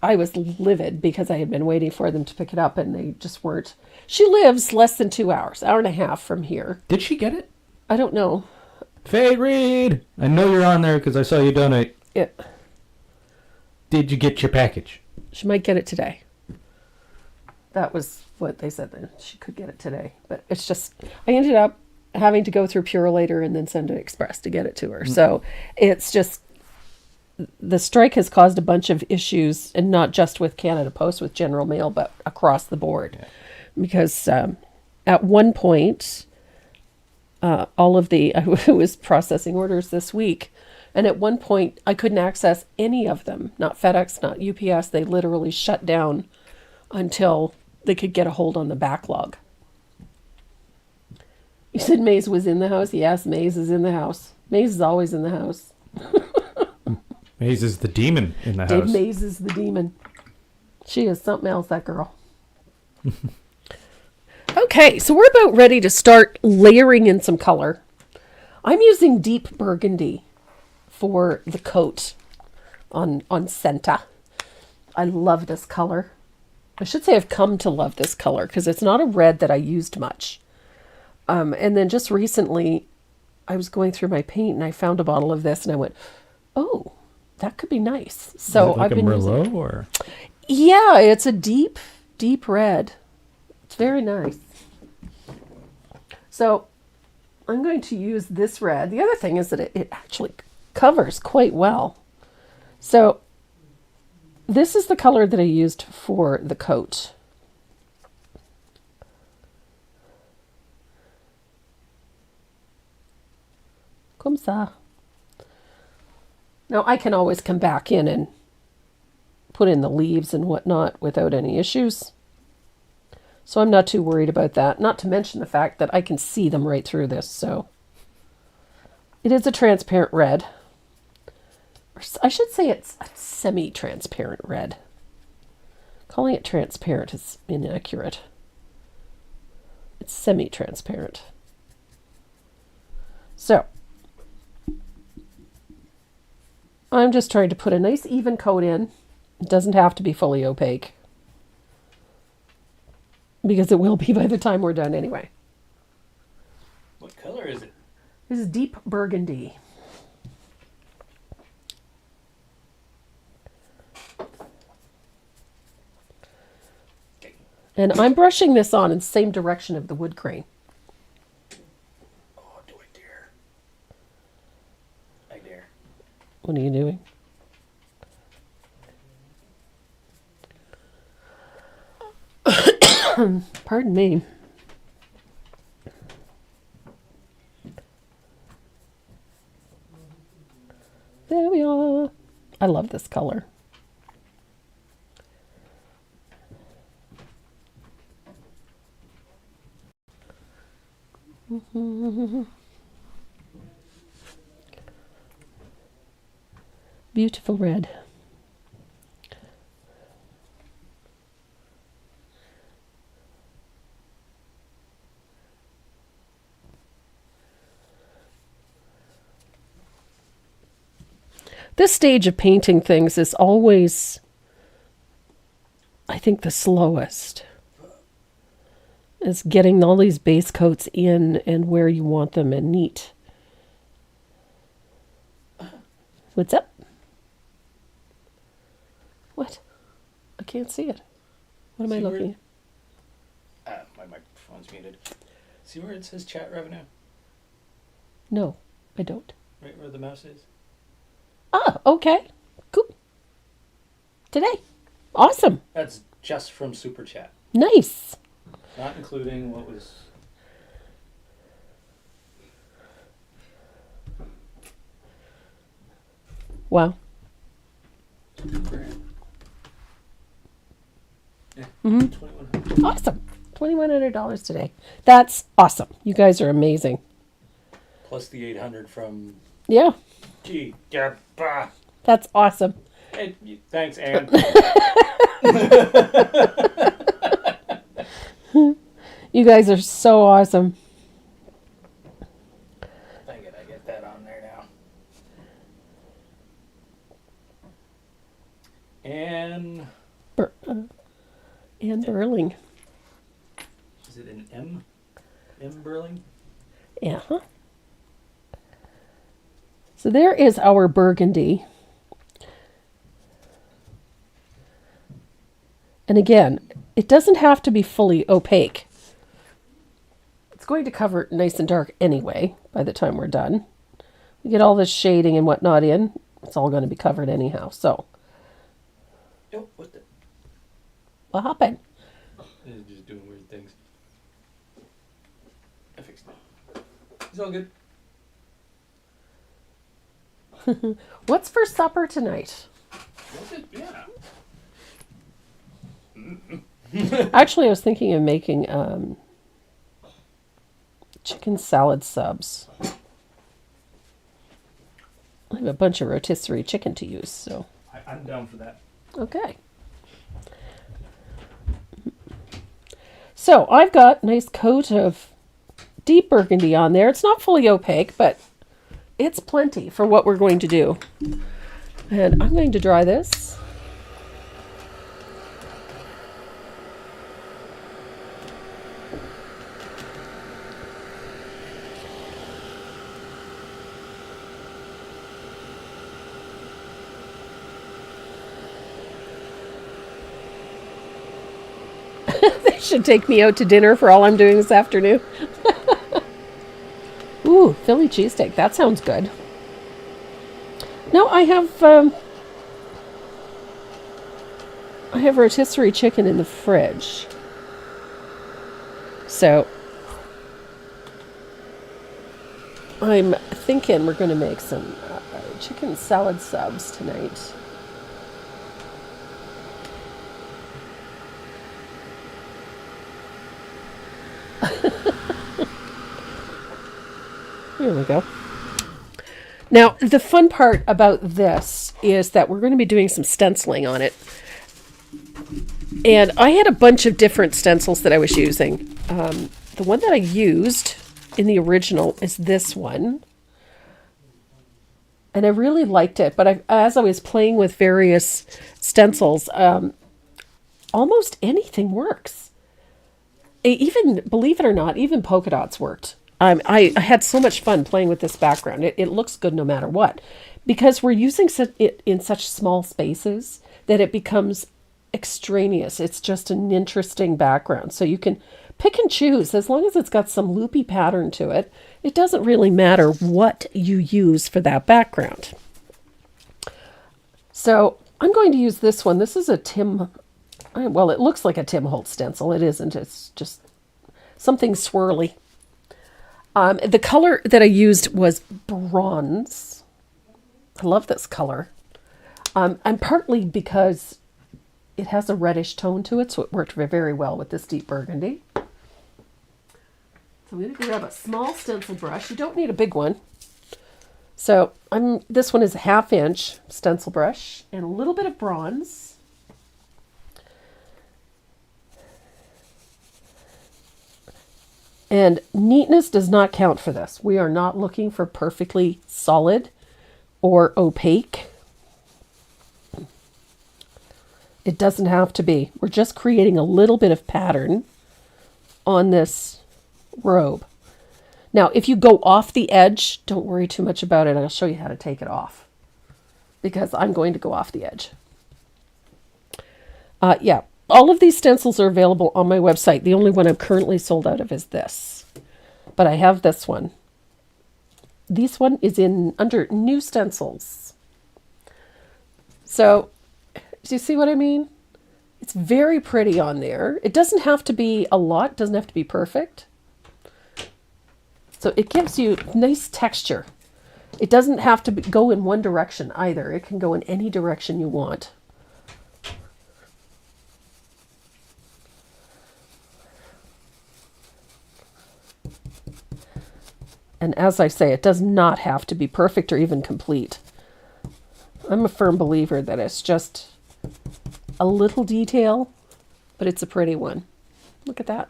I was livid because I had been waiting for them to pick it up, and they just weren't. She lives less than 2 hours, hour and a half from here. Did she get it? I don't know. Faye Reed, I know you're on there because I saw you donate. Yeah. Did you get your package? She might get it today. That was what they said, that she could get it today. But it's just, I ended up having to go through Pure later and then send an express to get it to her. So it's just, the strike has caused a bunch of issues, and not just with Canada Post, with General Mail, but across the board. Yeah. Because at one point, I was processing orders this week, and at one point I couldn't access any of them, not FedEx, not UPS. They literally shut down until they could get a hold on the backlog. You said Maze was in the house? Yes, Maze is in the house. Maze is always in the house. Maze is the demon in the Dave house. Maze is the demon. She is something else, that girl. Okay, so we're about ready to start layering in some color. I'm using deep burgundy for the coat on Senta. I love this color. I should say I've come to love this color because it's not a red that I used much. And then just recently, I was going through my paint and I found a bottle of this and I went, oh, that could be nice. So Is it like I've been a Merlot using... or? Yeah, it's a deep, deep red. It's very nice. So I'm going to use this red. The other thing is that it actually covers quite well. So this is the color that I used for the coat. Comme ça. Now I can always come back in and put in the leaves and whatnot without any issues. So I'm not too worried about that. Not to mention the fact that I can see them right through this. So it is a transparent red. Or I should say it's a semi-transparent red. Calling it transparent is inaccurate. It's semi-transparent. So I'm just trying to put a nice even coat in. It doesn't have to be fully opaque, because it will be by the time we're done anyway. What color is it? This is deep burgundy. And I'm brushing this on in the same direction of the wood grain. Oh, do I dare? I dare. What are you doing? Pardon me. There we are. I love this color. Beautiful red. This stage of painting things is always, I think, the slowest. Is getting all these base coats in and where you want them and neat. What's up? What? I can't see it. What am I looking at? My microphone's muted. See where it says chat revenue? No, I don't. Right where the mouse is? Ah, okay. Cool. Today. Awesome. That's just from Super Chat. Nice. Not including what was... Wow. Yeah, Mm-hmm. $2,100. Awesome. $2,100 today. That's awesome. You guys are amazing. Plus the $800 from... Yeah. Gee, yeah, bah. That's awesome. Hey, thanks, Ann. You guys are so awesome. I get that on there now. And... Anne Burling. Is it an M? M Burling? Yeah. So there is our burgundy. And again, it doesn't have to be fully opaque. It's going to cover it nice and dark anyway by the time we're done. We get all this shading and whatnot in. It's all going to be covered anyhow. So, Oh, what the... what happened? It's just doing weird things. I fixed it. It's all good. What's for supper tonight? Yeah. Actually, I was thinking of making chicken salad subs. I have a bunch of rotisserie chicken to use, so. I'm down for that. Okay. So I've got a nice coat of deep burgundy on there. It's not fully opaque, but it's plenty for what we're going to do. And I'm going to dry this. They should take me out to dinner for all I'm doing this afternoon. Ooh, Philly cheesesteak. That sounds good. No, I have rotisserie chicken in the fridge. So I'm thinking we're going to make some chicken salad subs tonight. There we go. Now, the fun part about this is that we're going to be doing some stenciling on it. And I had a bunch of different stencils that I was using. The one that I used in the original is this one. And I really liked it. But as I was playing with various stencils, almost anything works. Even, believe it or not, even polka dots worked. I had so much fun playing with this background. It looks good no matter what. Because we're using it in such small spaces that it becomes extraneous. It's just an interesting background. So you can pick and choose. As long as it's got some loopy pattern to it, it doesn't really matter what you use for that background. So I'm going to use this one. This is a well, it looks like a Tim Holtz stencil. It isn't. It's just something swirly. The color that I used was bronze. I love this color. And partly because it has a reddish tone to it, so it worked very well with this deep burgundy. So I'm going to grab a small stencil brush. You don't need a big one. So this one is a 1/2 inch stencil brush and a little bit of bronze. And neatness does not count for this. We are not looking for perfectly solid or opaque. It doesn't have to be. We're just creating a little bit of pattern on this robe. Now, if you go off the edge, don't worry too much about it. I'll show you how to take it off because I'm going to go off the edge. Yeah, all of these stencils are available on my website. The only one I'm currently sold out of is this, but I have this one. This one is in under new stencils. So, do you see what I mean? It's very pretty on there. It doesn't have to be a lot, doesn't have to be perfect. So it gives you nice texture. It doesn't have to go in one direction either. It can go in any direction you want. And as I say, it does not have to be perfect or even complete. I'm a firm believer that it's just a little detail, but it's a pretty one. Look at that.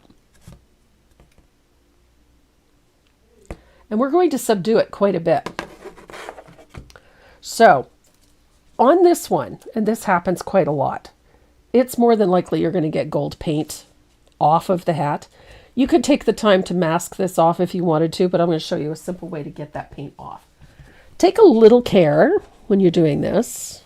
And we're going to subdue it quite a bit. So, on this one, and this happens quite a lot, it's more than likely you're going to get gold paint off of the hat. You could take the time to mask this off if you wanted to, but I'm going to show you a simple way to get that paint off. Take a little care when you're doing this.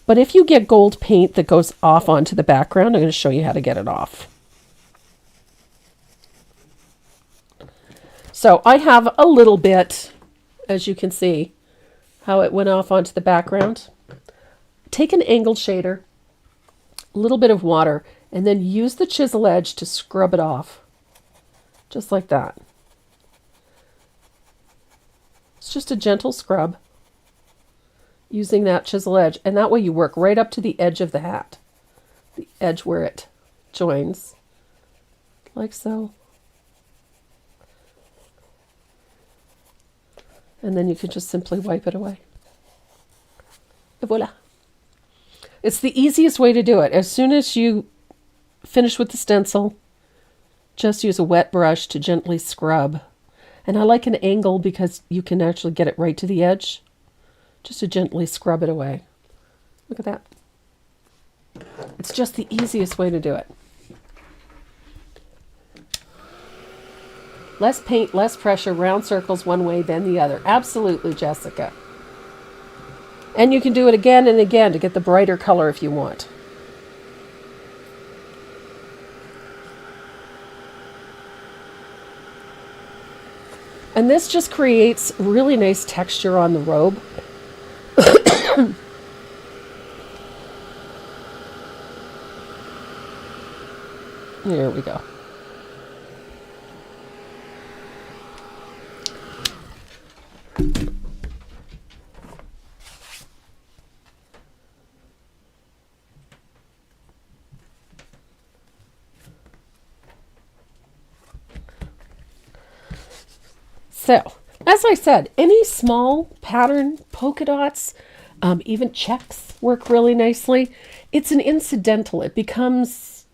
But if you get gold paint that goes off onto the background, I'm going to show you how to get it off. So I have a little bit, as you can see, how it went off onto the background. Take an angled shader, a little bit of water, and then use the chisel edge to scrub it off. Just like that. It's just a gentle scrub using that chisel edge, and that way you work right up to the edge of the hat. The edge where it joins, like so. And then you can just simply wipe it away. Et voila. It's the easiest way to do it. As soon as you finish with the stencil, just use a wet brush to gently scrub. And I like an angle because you can actually get it right to the edge. Just to gently scrub it away. Look at that. It's just the easiest way to do it. Less paint, less pressure, round circles one way, then the other. Absolutely, Jessica. And you can do it again and again to get the brighter color if you want. And this just creates really nice texture on the robe. There we go. So, as I said, any small pattern, polka dots, even checks work really nicely. It's an incidental. It becomes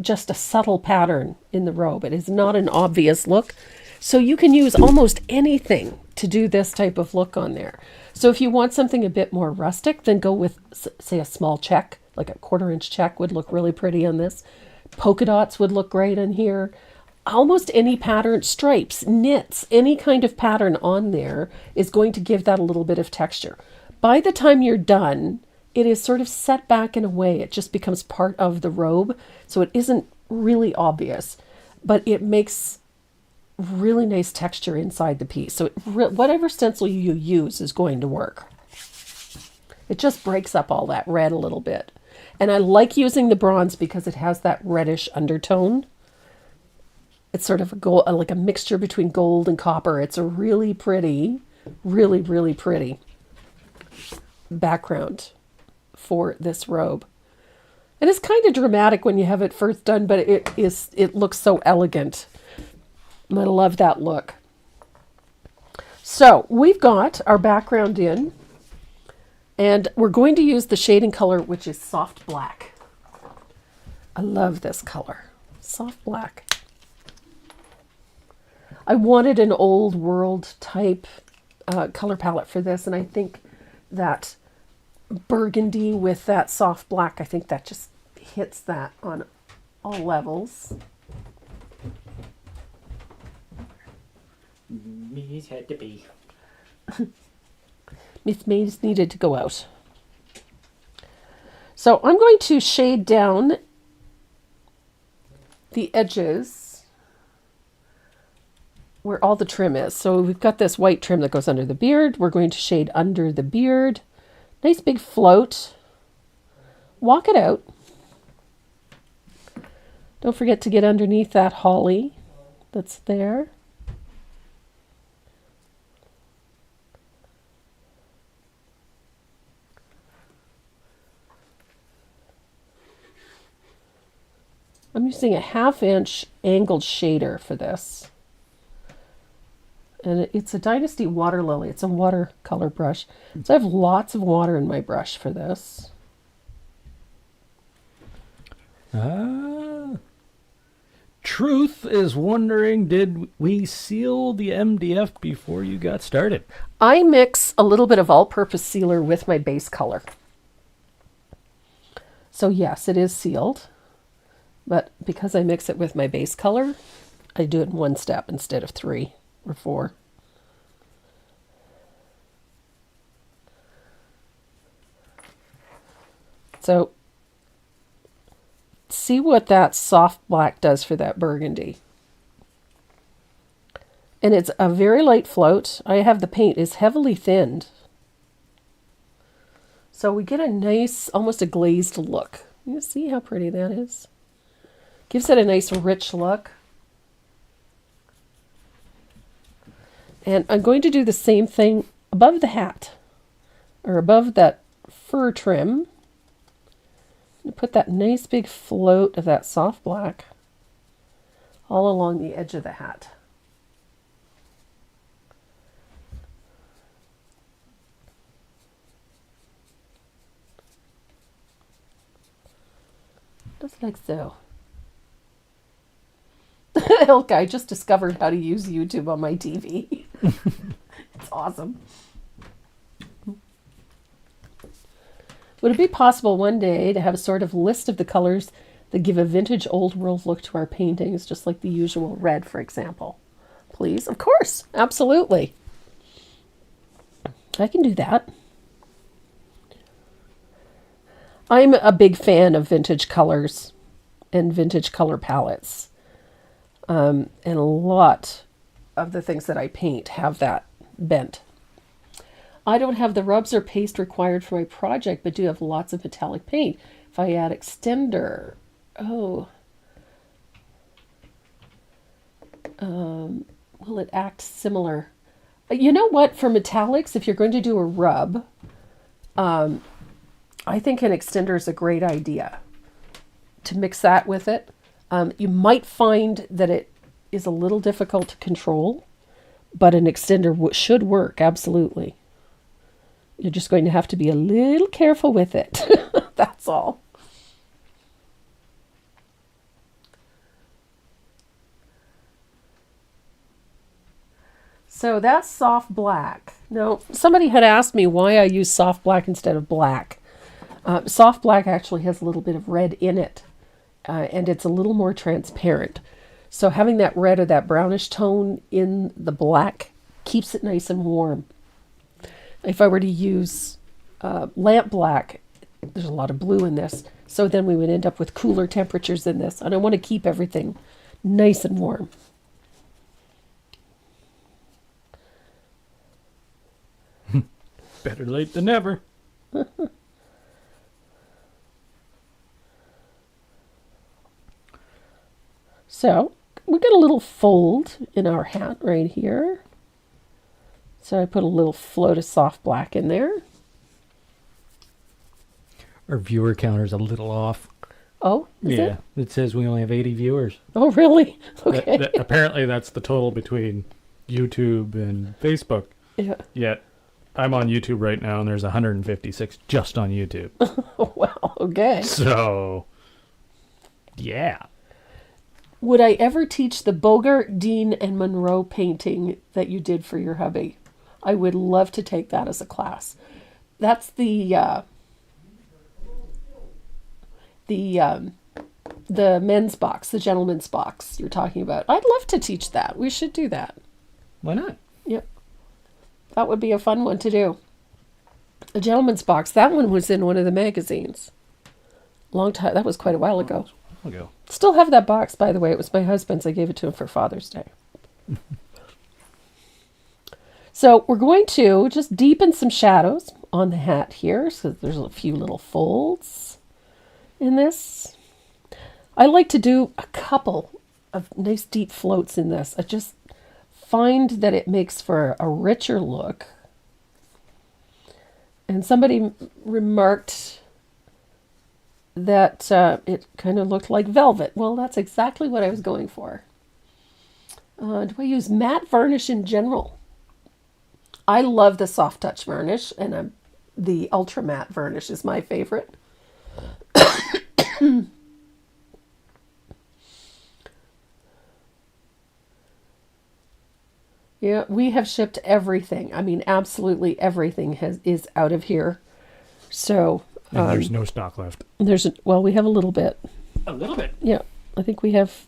just a subtle pattern in the robe. It is not an obvious look. So you can use almost anything to do this type of look on there. So if you want something a bit more rustic, then go with, say, a small check, like a 1/4 inch check would look really pretty on this. Polka dots would look great in here. Almost any pattern, stripes, knits, any kind of pattern on there is going to give that a little bit of texture. By the time you're done, it is sort of set back in a way. It just becomes part of the robe. So it isn't really obvious, but it makes really nice texture inside the piece. So whatever stencil you use is going to work. It just breaks up all that red a little bit. And I like using the bronze because it has that reddish undertone. It's sort of a gold, like a mixture between gold and copper. It's a really pretty, really, really pretty background for this robe. And it's kind of dramatic when you have it first done, but it looks so elegant. And I love that look. So we've got our background in, and we're going to use the shading color, which is soft black. I love this color, soft black. I wanted an old world type color palette for this, and I think that burgundy with that soft black. I think that just hits that on all levels. Miss had to be. Miss Mays needed to go out. So I'm going to shade down the edges where all the trim is. So we've got this white trim that goes under the beard. We're going to shade under the beard. Nice big float. Walk it out. Don't forget to get underneath that holly that's there. I'm using a 1/2-inch angled shader for this. And it's a Dynasty Water Lily. It's a watercolor brush. So I have lots of water in my brush for this. Truth is wondering, did we seal the MDF before you got started? I mix a little bit of all-purpose sealer with my base color. So yes, it is sealed. But because I mix it with my base color, I do it in one step instead of 3 or 4. So see what that soft black does for that burgundy. And it's a very light float. I have the paint is heavily thinned. So we get a nice, almost a glazed look. You see how pretty that is? Gives it a nice rich look. And I'm going to do the same thing above the hat, or above that fur trim. Put that nice big float of that soft black all along the edge of the hat. Just like so. Elke, I just discovered how to use YouTube on my TV. It's awesome. Would it be possible one day to have a sort of list of the colors that give a vintage old world look to our paintings, just like the usual red, for example? Please? Of course. Absolutely. I can do that. I'm a big fan of vintage colors and vintage color palettes. And a lot of the things that I paint have that bent. I don't have the rubs or paste required for my project, but do have lots of metallic paint. If I add extender, will it act similar? You know what? For metallics, if you're going to do a rub, I think an extender is a great idea to mix that with it. You might find that it is a little difficult to control, but an extender should work, absolutely. You're just going to have to be a little careful with it. That's all. So that's soft black. Now, somebody had asked me why I use soft black instead of black. Soft black actually has a little bit of red in it, and it's a little more transparent. So having that red or that brownish tone in the black keeps it nice and warm. If I were to use lamp black, there's a lot of blue in this, so then we would end up with cooler temperatures in this, and I want to keep everything nice and warm. Better late than never. So we got a little fold in our hat right here. So I put a little float of soft black in there. Our viewer counter's a little off. Oh, is it? It says we only have 80 viewers. Oh, really? Okay. Apparently that's the total between YouTube and Facebook. Yeah. Yet I'm on YouTube right now and there's 156 just on YouTube. Well, okay. So, yeah. Would I ever teach the Bogart, Dean, and Monroe painting that you did for your hubby? I would love to take that as a class. That's the the men's box, the gentleman's box you're talking about. I'd love to teach that. We should do that. Why not? Yep. That would be a fun one to do. A gentleman's box. That one was in one of the magazines. Long time. That was quite a while ago. Still have that box, by the way. It was my husband's. I gave it to him for Father's Day. So we're going to just deepen some shadows on the hat here. So there's a few little folds in this. I like to do a couple of nice deep floats in this. I just find that it makes for a richer look. And somebody remarked that it kind of looked like velvet. Well, that's exactly what I was going for. Do I use matte varnish in general? I love the soft touch varnish, and the ultra matte varnish is my favorite. Yeah, we have shipped everything. I mean, absolutely everything is out of here. So and there's no stock left. We have a little bit. A little bit. Yeah, I think we have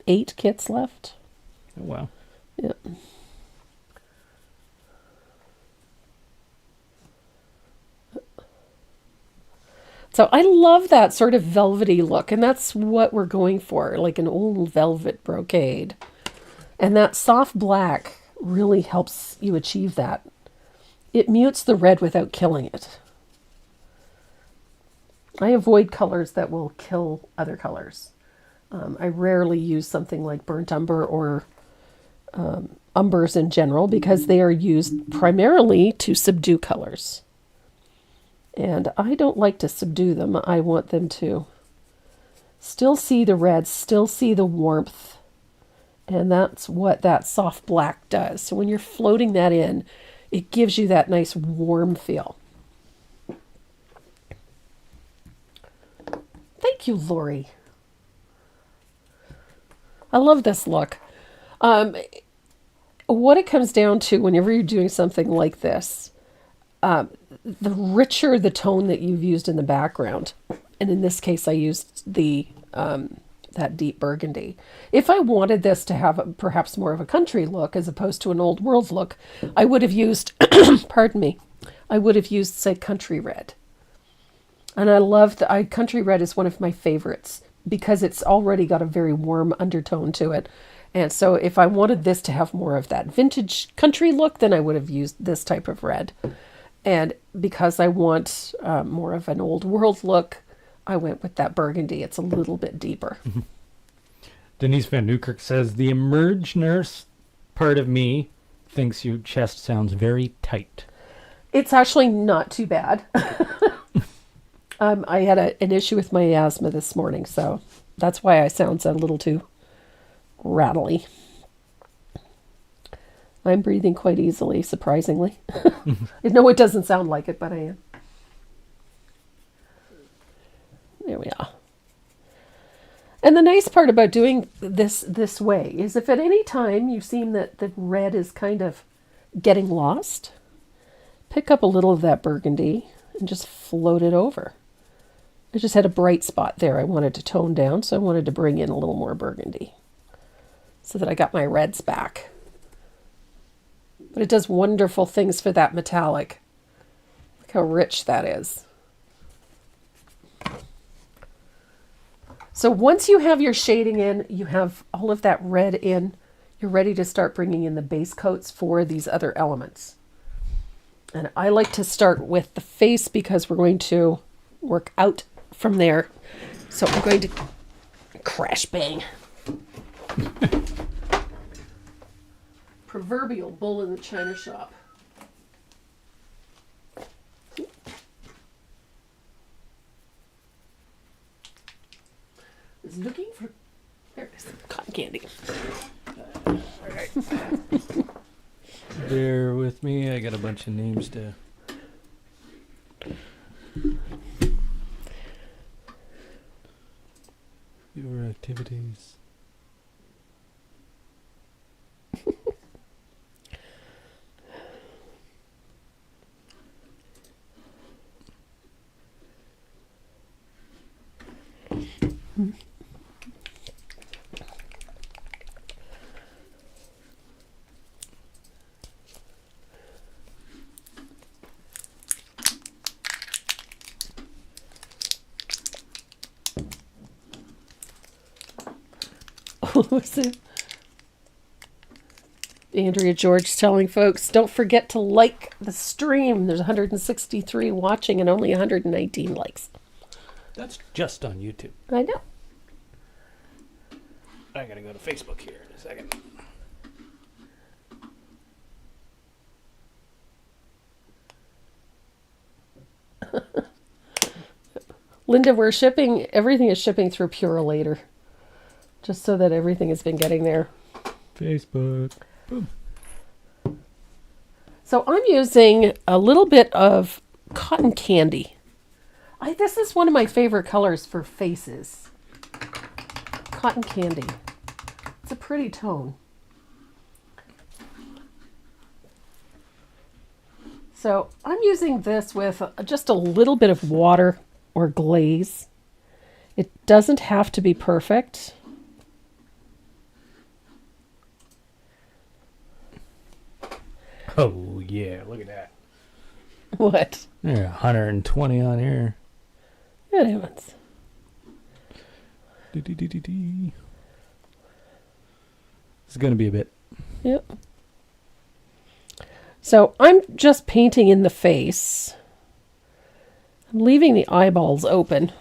8 kits left. Oh wow. Yeah. So I love that sort of velvety look, and that's what we're going for, like an old velvet brocade. And that soft black really helps you achieve that. It mutes the red without killing it. I avoid colors that will kill other colors. I rarely use something like burnt umber or umbers in general because they are used primarily to subdue colors. And I don't like to subdue them. I want them to still see the red, still see the warmth. And that's what that soft black does. So when you're floating that in, it gives you that nice warm feel. Thank you, Lori. I love this look. What it comes down to whenever you're doing something like this, the richer the tone that you've used in the background, and in this case I used the that deep burgundy. If I wanted this to have perhaps more of a country look as opposed to an old world look, I would have used, pardon me, I would have used, say, country red. And I love country red is one of my favorites because it's already got a very warm undertone to it. And so if I wanted this to have more of that vintage country look, then I would have used this type of red. And because I want more of an old world look, I went with that burgundy. It's a little bit deeper. Denise Van Newkirk says, the emerge nurse part of me thinks your chest sounds very tight. It's actually not too bad. I had an issue with my asthma this morning, so that's why I sound a little too rattly. I'm breathing quite easily, surprisingly. No, it doesn't sound like it, but I am. There we are. And the nice part about doing this way is if at any time you seem that the red is kind of getting lost, pick up a little of that burgundy and just float it over. I just had a bright spot there I wanted to tone down, so I wanted to bring in a little more burgundy so that I got my reds back. But it does wonderful things for that metallic. Look how rich that is. So once you have your shading in, you have all of that red in, you're ready to start bringing in the base coats for these other elements. And I like to start with the face because we're going to work out from there. So I'm going to crash bang. Proverbial bull in the china shop. Is looking for, there it is, cotton candy. All right. Bear with me. I got a bunch of names to. Your activities. What's it? Andrea George telling folks, don't forget to like the stream. There's 163 watching and only 119 likes. That's just on YouTube. I know. I gotta go to Facebook here in a second. Linda, we're shipping, everything is shipping through Purolator. Just so that everything has been getting there. Facebook. Boom. So I'm using a little bit of cotton candy. This is one of my favorite colors for faces. Cotton candy. It's a pretty tone. So I'm using this with just a little bit of water or glaze. It doesn't have to be perfect. Oh, yeah, look at that. What? There, 120 on here. Good heavens. It's going to be a bit. Yep. So I'm just painting in the face. I'm leaving the eyeballs open.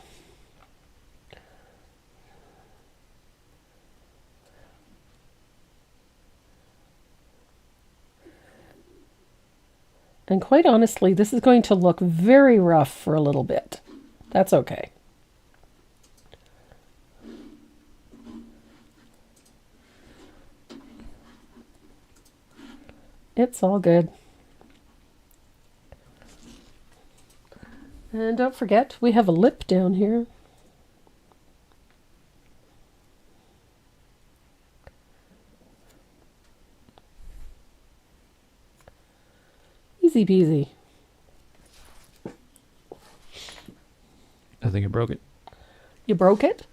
And quite honestly, this is going to look very rough for a little bit. That's okay. It's all good. And don't forget, we have a lip down here. Easy peasy. I think I broke it. You broke it?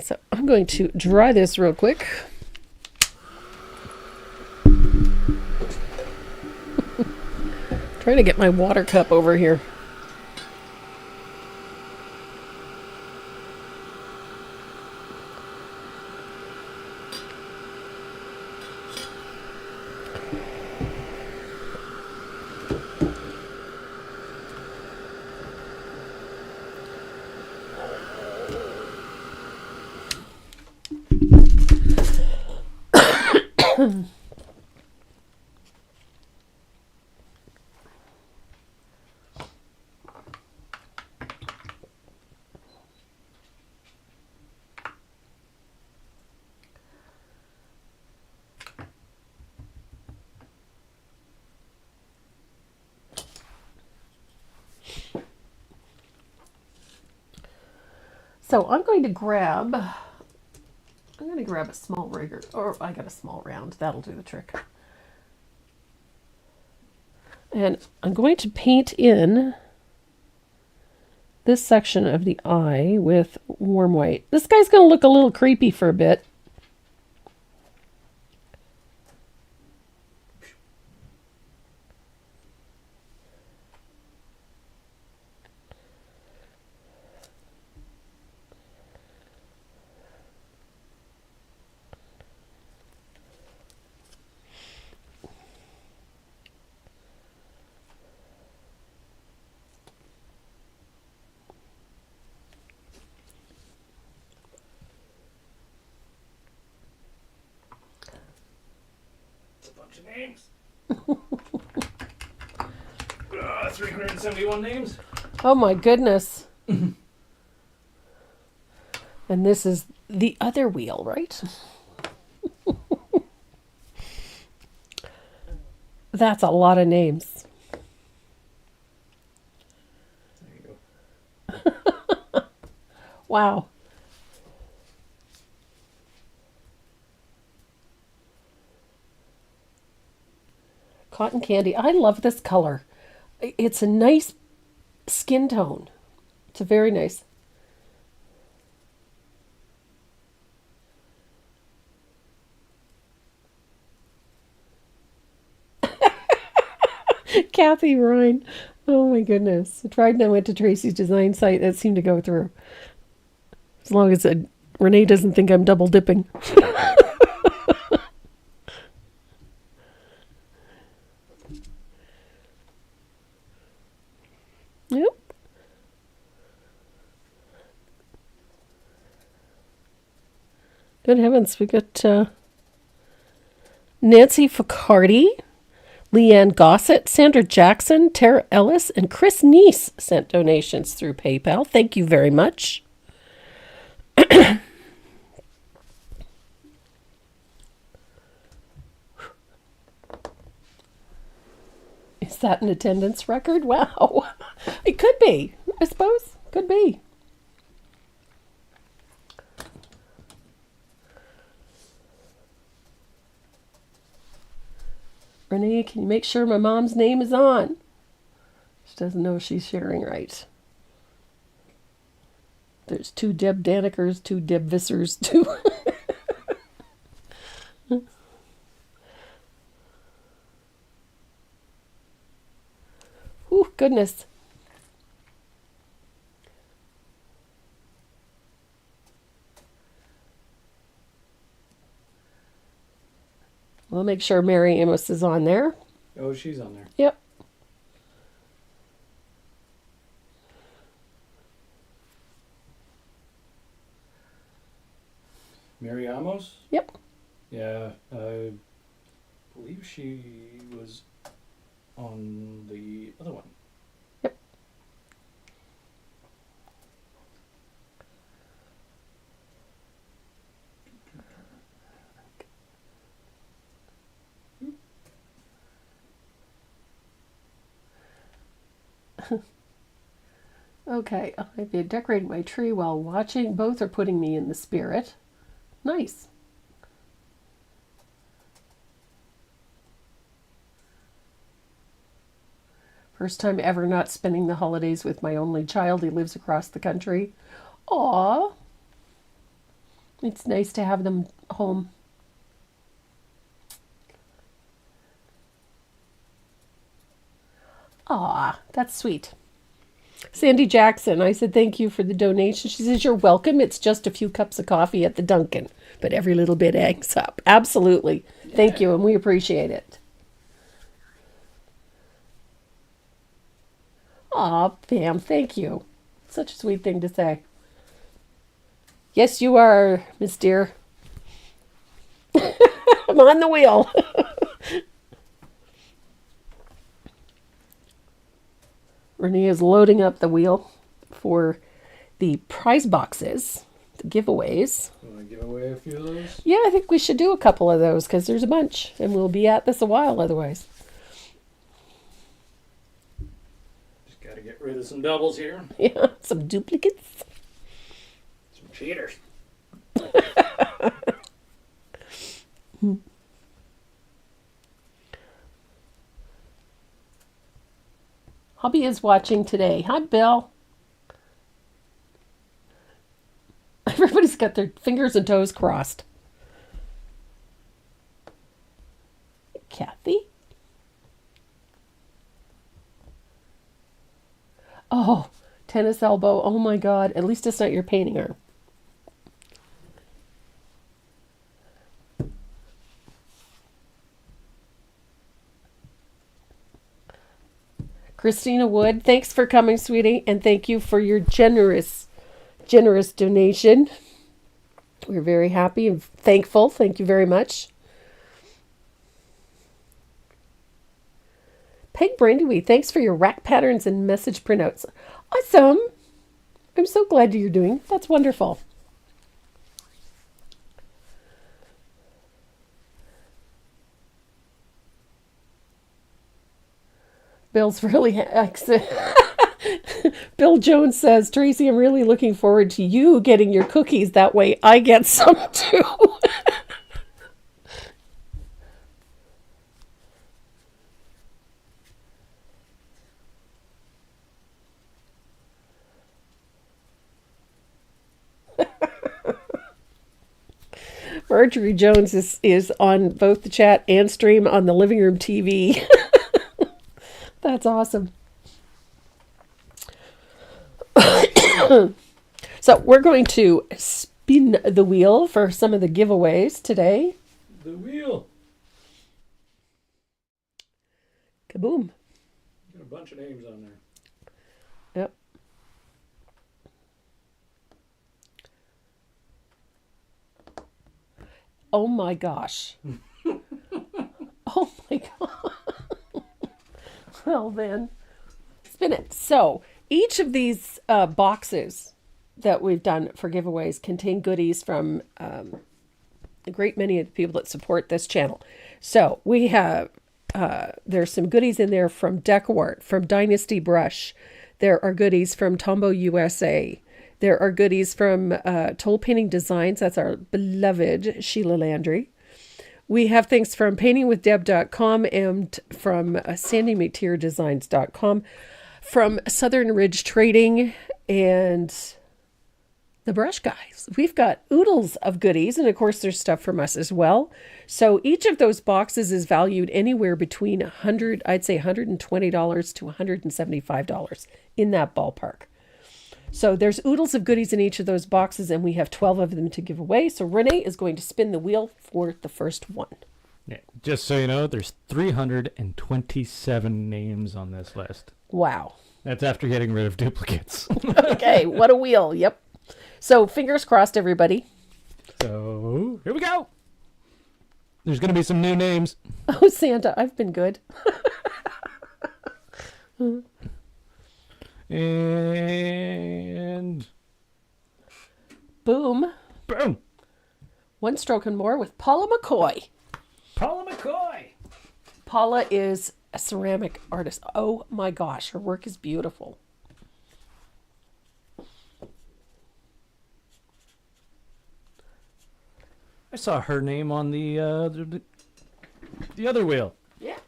So I'm going to dry this real quick. Trying to get my water cup over here. So I'm going to grab a small rigger, or I got a small round. That'll do the trick. And I'm going to paint in this section of the eye with warm white. This guy's going to look a little creepy for a bit. Names. 371 names. Oh my goodness. And this is the other wheel, right? That's a lot of names. There you go. Wow. Cotton candy. I love this color. It's a nice skin tone. It's a very nice. Kathy Ryan. Oh my goodness. I tried and I went to Tracy's design site. That seemed to go through. As long as Renee doesn't think I'm double dipping. Yep. Good heavens. We got Nancy Ficardi, Leanne Gossett, Sandra Jackson, Tara Ellis, and Chris Neese sent donations through PayPal. Thank you very much. Is that an attendance record? Wow. It could be, I suppose. Could be. Renee, can you make sure my mom's name is on? She doesn't know if she's sharing right. There's 2 Deb Danekers, 2 Deb Vissers, 2... Oh, goodness. We'll make sure Mary Amos is on there. Oh, she's on there. Yep. Mary Amos? Yep. Yeah, I believe she was on the other one. Yep. Okay, I've been decorating my tree while watching. Both are putting me in the spirit. Nice. First time ever not spending the holidays with my only child. He lives across the country. Aw. It's nice to have them home. Aw, that's sweet. Sandy Jackson, I said thank you for the donation. She says, you're welcome. It's just a few cups of coffee at the Dunkin', but every little bit adds up. Absolutely. Thank you, and we appreciate it. Aw, Pam, thank you. Such a sweet thing to say. Yes, you are, Miss Dear. I'm on the wheel. Renee is loading up the wheel for the prize boxes, the giveaways. You want to give away a few of those? Yeah, I think we should do a couple of those because there's a bunch and we'll be at this a while otherwise. Just got to get rid of some doubles here. Yeah, some duplicates. Some cheaters. Hubby is watching today. Hi, Bill. Everybody's got their fingers and toes crossed. Kathy? Oh, tennis elbow. Oh my God. At least it's not your painting arm. Christina Wood, thanks for coming, sweetie, and thank you for your generous donation. We're very happy and thankful. Thank you very much. Peg Brandywee, thanks for your rack patterns and message printouts. Awesome. I'm so glad you're doing. That's wonderful. Bill's really Bill Jones says, Tracy, I'm really looking forward to you getting your cookies. That way I get some too. Marjorie Jones is on both the chat and stream on the living room TV. That's awesome. So we're going to spin the wheel for some of the giveaways today. The wheel. Kaboom. Got a bunch of names on there. Yep. Oh my gosh. Oh my god. Well then, spin it. So each of these boxes that we've done for giveaways contain goodies from a great many of the people that support this channel. So we have, there's some goodies in there from Decawart, from Dynasty Brush. There are goodies from Tombow USA. There are goodies from Toll Painting Designs. That's our beloved Sheila Landry. We have things from paintingwithdeb.com and from sandymctierdesigns.com, from Southern Ridge Trading and the Brush Guys. We've got oodles of goodies, and of course there's stuff from us as well. So each of those boxes is valued anywhere between $100, I'd say $120 to $175 in that ballpark. So there's oodles of goodies in each of those boxes, and we have 12 of them to give away. So Renee is going to spin the wheel for the first one. Yeah, just so you know, there's 327 names on this list. Wow. That's after getting rid of duplicates. Okay, what a wheel. Yep. So fingers crossed, everybody. So here we go. There's going to be some new names. Oh, Santa, I've been good. And boom. boom. One stroke and more with Paula McCoy. Paula McCoy. Paula is a ceramic artist. Oh my gosh, her work is beautiful. I saw her name on the other wheel. Yeah.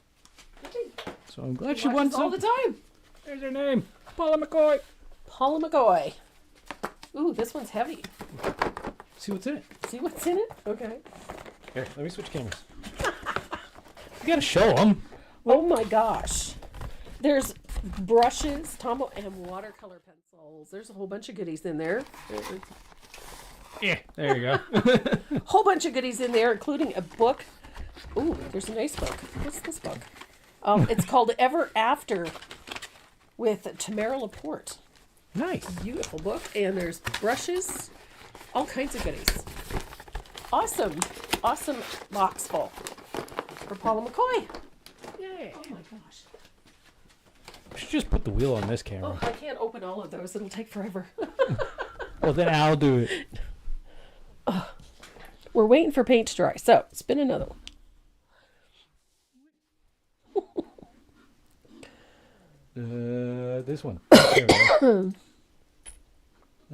So I'm glad she won all the time. There's her name. Paula McCoy. Paula McCoy. Ooh, this one's heavy. See what's in it. See what's in it? Okay. Here, let me switch cameras. You gotta show them. Oh my gosh. There's brushes, Tombow, and watercolor pencils. There's a whole bunch of goodies in there. Yeah, there you go. Whole bunch of goodies in there, including a book. Ooh, there's a nice book. What's this book? It's called Ever After with Tamara Laporte. Nice. Beautiful book. And there's brushes, all kinds of goodies. Awesome. Awesome box full for Paula McCoy. Yay. Oh my gosh. We should just put the wheel on this camera. Oh, I can't open all of those. It'll take forever. Well, then I'll do it. We're waiting for paint to dry. So, spin another one. This one. There we go.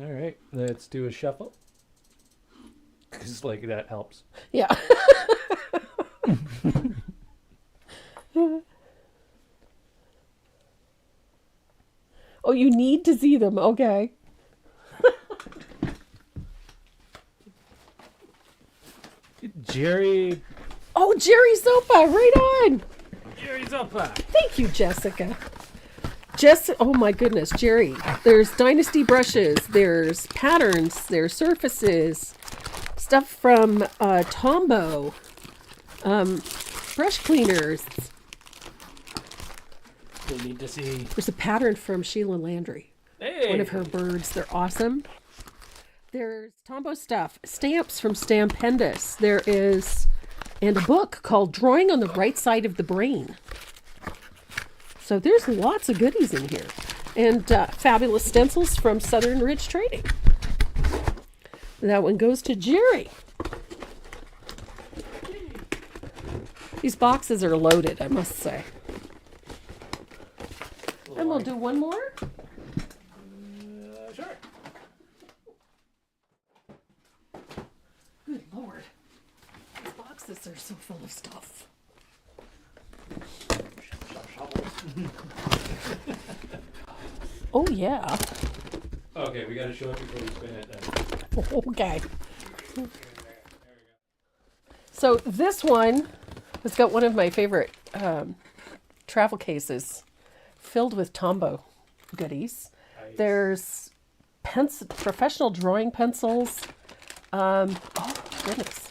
All right, let's do a shuffle. Because, like, that helps. Yeah. Oh, you need to see them. Okay. Jerry. Oh, Jerry Zopa, right on. Jerry Zopa. Thank you, Jessica. Oh my goodness, Jerry. There's Dynasty brushes, there's patterns, there's surfaces, stuff from Tombow, brush cleaners. We need to see. There's a pattern from Sheila Landry. Hey. One of her birds. They're awesome. There's Tombow stuff, stamps from Stampendous. There is, and a book called Drawing on the Right Side of the Brain. So there's lots of goodies in here. And fabulous stencils from Southern Ridge Trading. That one goes to Jerry. These boxes are loaded, I must say. And we'll do one more. Sure. Good Lord. These boxes are so full of stuff. Oh, yeah. Okay, we gotta show it before we spin it then. Okay. So this one has got one of my favorite travel cases filled with Tombow goodies. Nice. There's professional drawing pencils. Oh, goodness.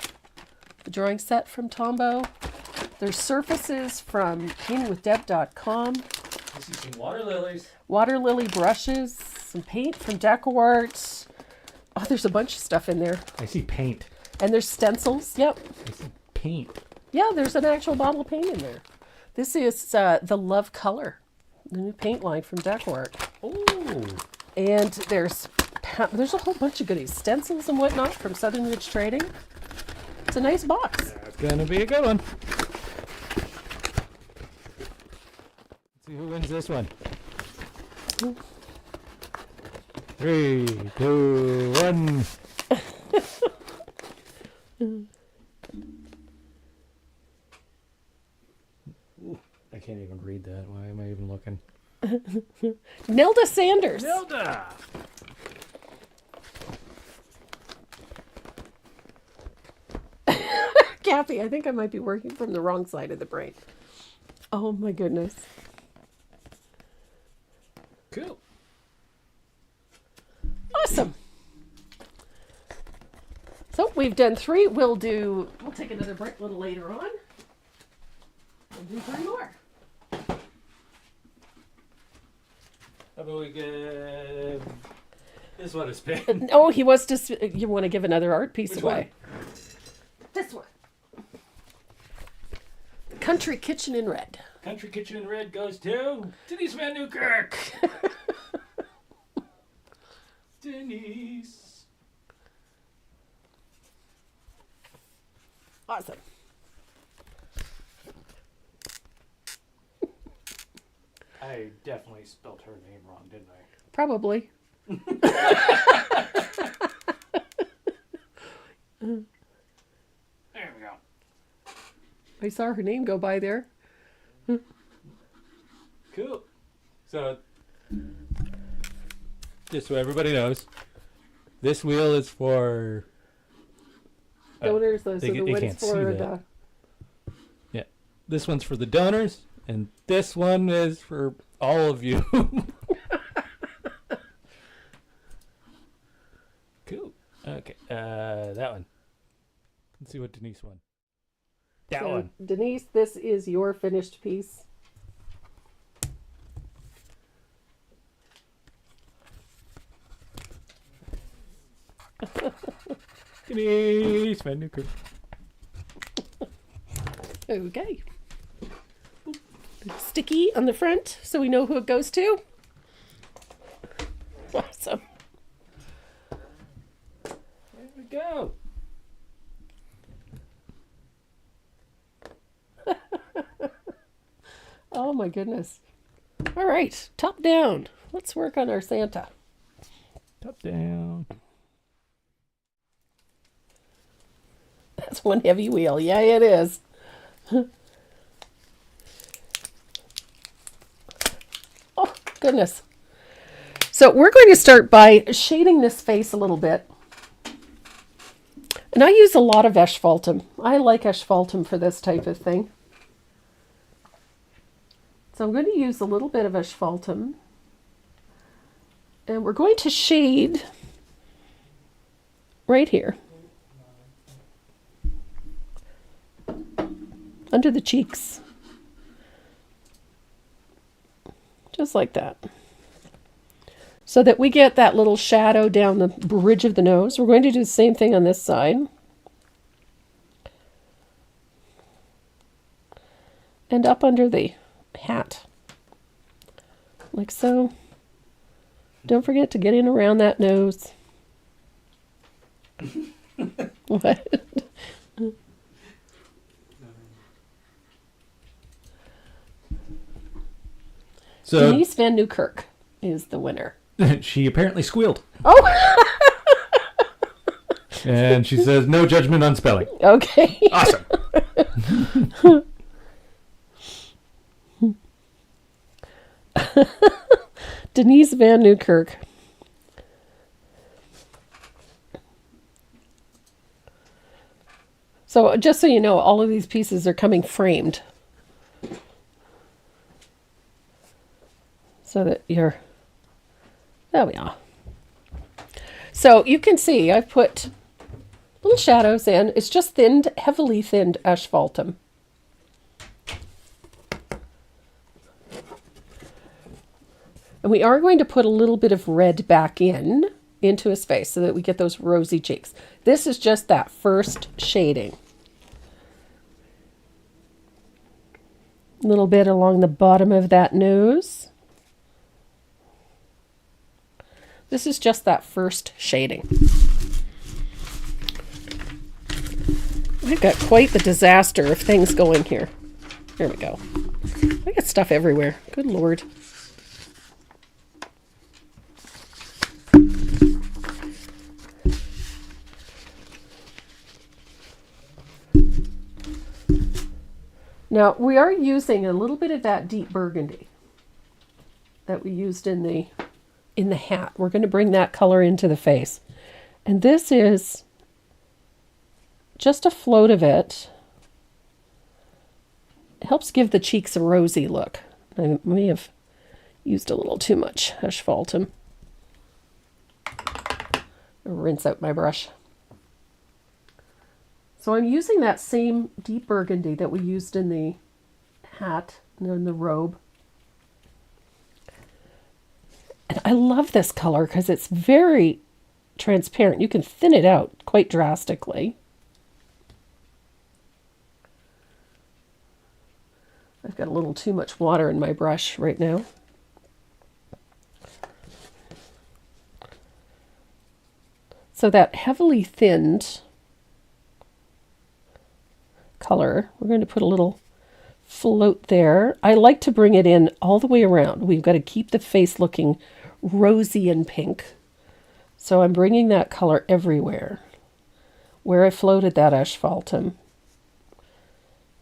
The drawing set from Tombow. There's surfaces from paintingwithdeb.com. I see some water lilies. Water lily brushes. Some paint from DecoArt. Oh, there's a bunch of stuff in there. I see paint. And there's stencils. Yep. I see paint. Yeah, there's an actual bottle of paint in there. This is the Love Color, the new paint line from DecoArt. Oh. And there's a whole bunch of goodies, stencils and whatnot from Southern Ridge Trading. It's a nice box. That's gonna be a good one. Let's see who wins this one. 3, 2, 1. Ooh, I can't even read that. Why am I even looking? Nelda Sanders. Zelda! Kathy, I think I might be working from the wrong side of the brain. Oh my goodness. Cool. Awesome. So we've done 3. We'll take another break a little later on. We'll do 3 more. How about we give this one a spin? Oh, he wants to. You want to give another art piece Which away? This one. Country Kitchen in Red. Country Kitchen in Red goes to Denise Van Newkirk. Denise. Awesome. I definitely spelled her name wrong, didn't I? Probably. There we go. I saw her name go by there. Cool. So, just so everybody knows, this wheel is for Donors, those they are the can't ones see for that. Yeah, this one's for the donors, and this one is for all of you. Cool. Okay, that one. Let's see what Denise won. That So, one. Denise, this is your finished piece. Denise Van Newkirk. Okay. Sticky on the front so we know who it goes to. Awesome. There we go. Oh my goodness. All right, top down. Let's work on our Santa. Top down. That's one heavy wheel. Yeah, it is. Oh, goodness. So we're going to start by shading this face a little bit. And I use a lot of asphaltum. I like asphaltum for this type of thing. So I'm going to use a little bit of asphaltum. And we're going to shade right here. Under the cheeks. Just like that. So that we get that little shadow down the bridge of the nose. We're going to do the same thing on this side. And up under the hat. Like so. Don't forget to get in around that nose. What? So Denise Van Newkirk is the winner. she apparently squealed. Oh, And she says, no judgment on spelling. okay. Awesome. Denise Van Newkirk. So just so you know, all of these pieces are coming framed. so that there we are. So you can see I've put little shadows in. It's just thinned, heavily thinned asphaltum. And we are going to put a little bit of red back into his face so that we get those rosy cheeks. This is just that first shading. A little bit along the bottom of that nose. This is just that first shading. We've got quite the disaster of things going here. Here we go. I got stuff everywhere. Good Lord. Now, we are using a little bit of that deep burgundy that we used in the hat. We're going to bring that color into the face. And this is just a float of it. It helps give the cheeks a rosy look. I may have used a little too much asphaltum. Rinse out my brush. So I'm using that same deep burgundy that we used in the hat and in the robe. And I love this color because it's very transparent. You can thin it out quite drastically. I've got a little too much water in my brush right now. So that heavily thinned color, we're going to put a little float there. I like to bring it in all the way around. We've got to keep the face looking rosy and pink. So I'm bringing that color everywhere where I floated that asphaltum.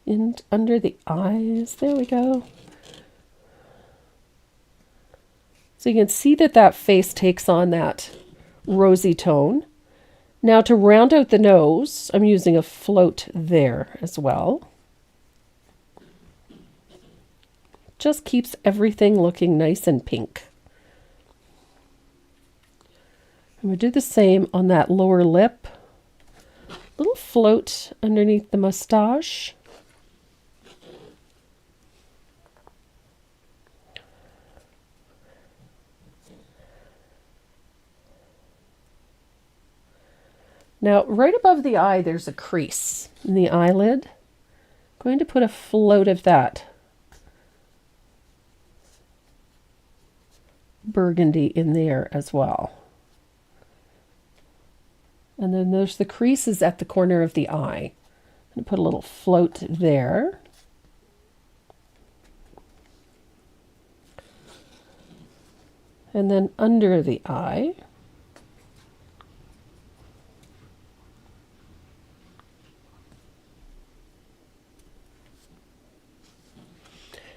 In under the eyes, there we go. So you can see that that face takes on that rosy tone. Now to round out the nose, I'm using a float there as well. Just keeps everything looking nice and pink. I'm going to do the same on that lower lip. Little float underneath the mustache. Now, right above the eye, there's a crease in the eyelid. I'm going to put a float of that burgundy in there as well. And then there's the creases at the corner of the eye. I'm going to put a little float there. And then under the eye.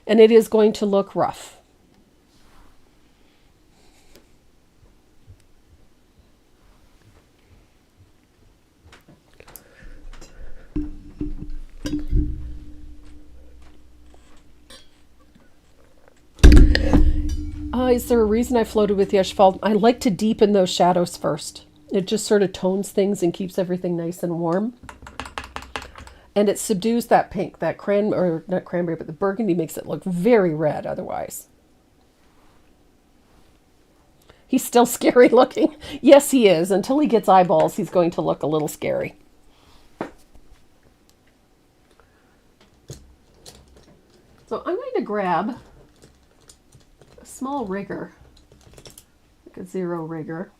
And it is going to look rough. Is there a reason I floated with the asphalt? I like to deepen those shadows first. It just sort of tones things and keeps everything nice and warm. And it subdues that pink, that or not cranberry, but the burgundy makes it look very red otherwise. He's still scary looking. Yes, he is. Until he gets eyeballs, he's going to look a little scary. So I'm going to grab a small rigger, like a 0 rigger.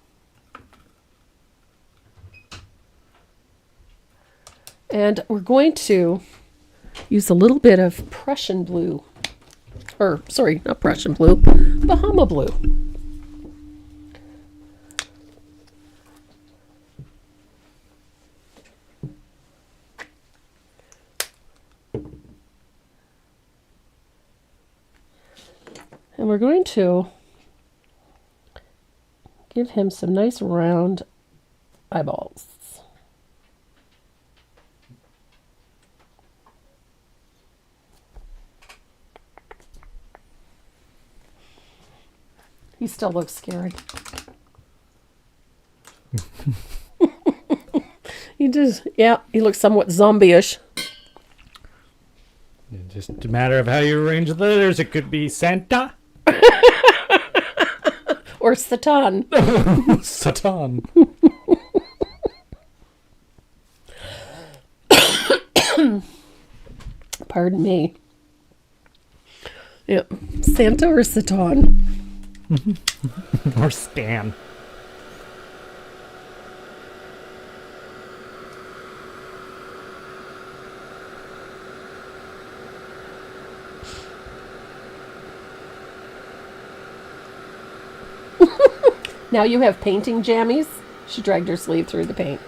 And we're going to use a little bit of Prussian blue, or sorry, not Prussian blue, Bahama blue. And we're going to give him some nice round eyeballs. He still looks scary. He does. Yeah, he looks somewhat zombie-ish. It's just a matter of how you arrange the letters. It could be Santa. Or Satan. Satan. Pardon me. Yep. Santa or Satan. Or Stan. Now you have painting jammies. She dragged her sleeve through the paint.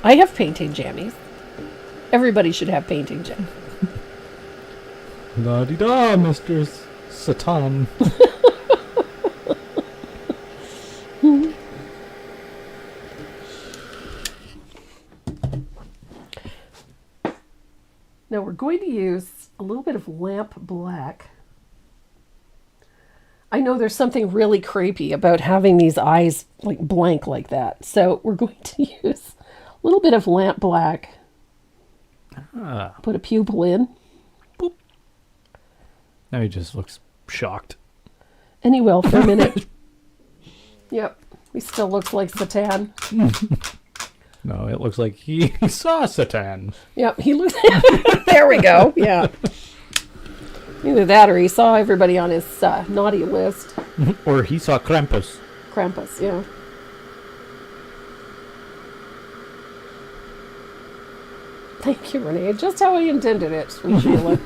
I have painting jammies. Everybody should have painting jammies. La-di-da, Mr. Satan. Now we're going to use a little bit of lamp black. I know there's something really creepy about having these eyes like blank like that. So we're going to use a little bit of lamp black. Put a pupil in. Boop. Now he just looks shocked. And he will for a minute. Yep. He still looks like Satan. No, it looks like he saw Satan. Yep. He looks. There we go. Yeah. Either that or he saw everybody on his naughty list. Or he saw Krampus. Krampus, yeah. Thank you, Renee. Just how I intended it, sweet Sheila.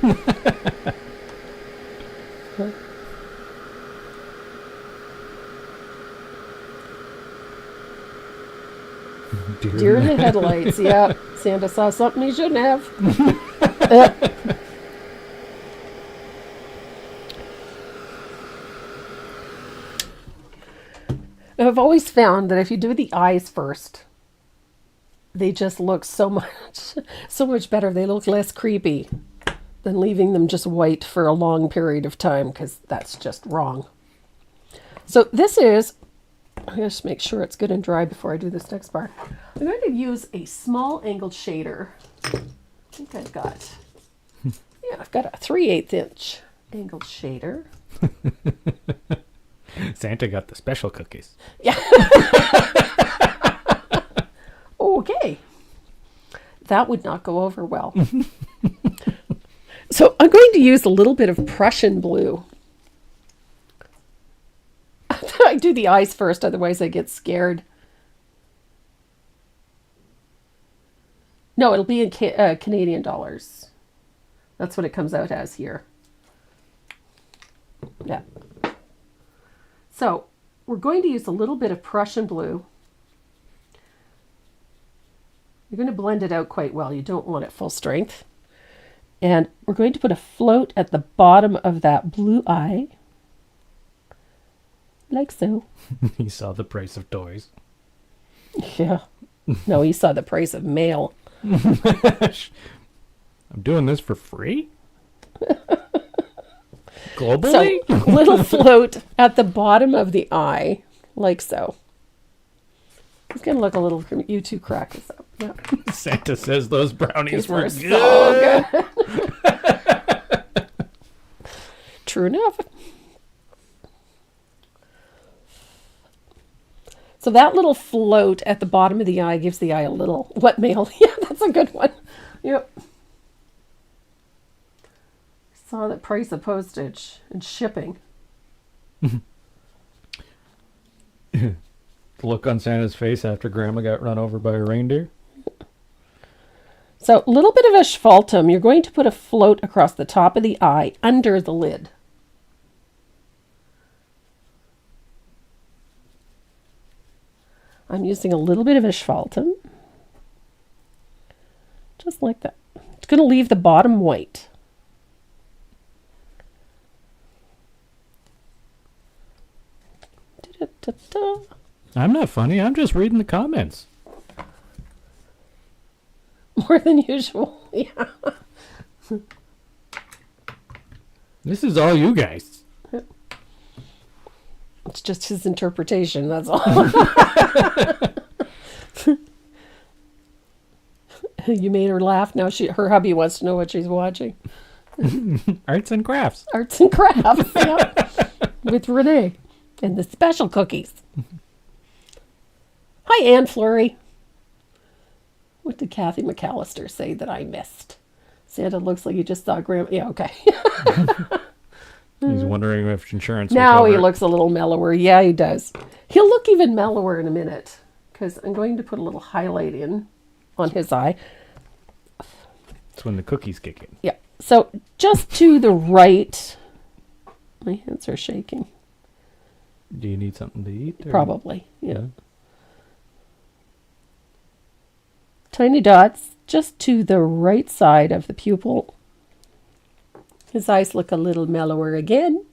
Deer in the headlights, yeah. Santa saw something he shouldn't have. I've always found that if you do the eyes first, they just look so much better. They look less creepy than leaving them just white for a long period of time, because that's just wrong. So this is, I'm going to make sure it's good and dry before I do this next part. I'm going to use a small angled shader. I think I've got, I've got a 3/8 inch angled shader. Santa got the special cookies. Yeah. Okay. That would not go over well. So I'm going to use a little bit of Prussian blue. I do the eyes first, otherwise I get scared. No, it'll be in Canadian dollars. That's what it comes out as here. Yeah. So we're going to use a little bit of Prussian blue. You're going to blend it out quite well. You don't want it full strength. And we're going to put a float at the bottom of that blue eye. Like so. He saw the price of toys. Yeah. No, he saw the price of mail. I'm doing this for free? Globally? So, little float at the bottom of the eye, like so. It's going to look a little, you two crack this up. Yeah. Santa says those brownies were good. So good. True enough. So that little float at the bottom of the eye gives the eye a little wet mail. Yeah, that's a good one. Yep. Saw the price of postage and shipping. The look on Santa's face after Grandma got run over by a reindeer. So a little bit of asphaltum. You're going to put a float across the top of the eye under the lid. I'm using a little bit of asphaltum. Just like that. It's going to leave the bottom white. Da-da-da-da. I'm not funny. I'm just reading the comments. More than usual. Yeah. This is all you guys. It's just his interpretation, that's all. You made her laugh. Now her hubby wants to know what she's watching. Arts and crafts. Arts and crafts, yeah. With Renee and the special cookies. Hi, Anne Fleury. What did Kathy McAllister say that I missed? Santa looks like he just saw Grandma. Yeah, okay. He's wondering if insurance will Now cover he it. looks a little mellower. Yeah, he does. He'll look even mellower in a minute because I'm going to put a little highlight in on his eye. It's when the cookies kick in. Yeah. So just to the right. My hands are shaking. Do you need something to eat? Or? Probably. Yeah. Tiny dots just to the right side of the pupil. His eyes look a little mellower again.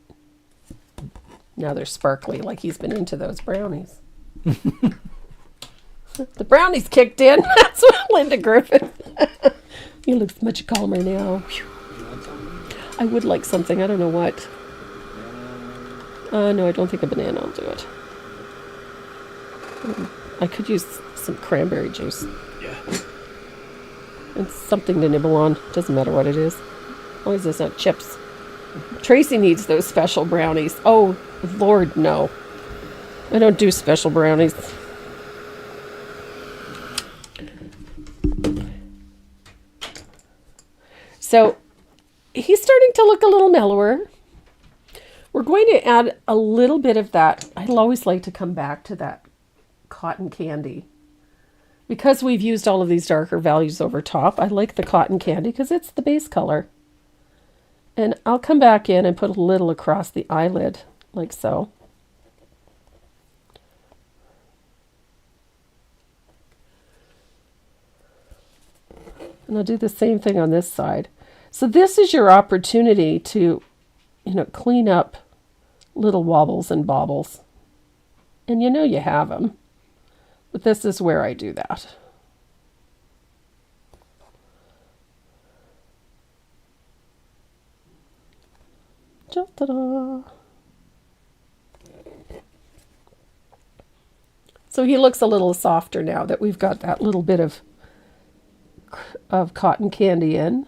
Now they're sparkly, like he's been into those brownies. The brownies kicked in. That's what Linda Griffin. He looks much calmer now. I would like something. I don't know what. No, I don't think a banana will do it. I could use some cranberry juice. Yeah. And something to nibble on. Doesn't matter what it is. As long as it's not chips. Tracy needs those special brownies. Oh, Lord, no. I don't do special brownies. So, he's starting to look a little mellower. We're going to add a little bit of that. I'd always like to come back to that cotton candy. Because we've used all of these darker values over top, I like the cotton candy because it's the base color. And I'll come back in and put a little across the eyelid, like so. And I'll do the same thing on this side. So this is your opportunity to, clean up little wobbles and bobbles. And you know you have them. But this is where I do that. Ta-da. So he looks a little softer now that we've got that little bit of cotton candy in.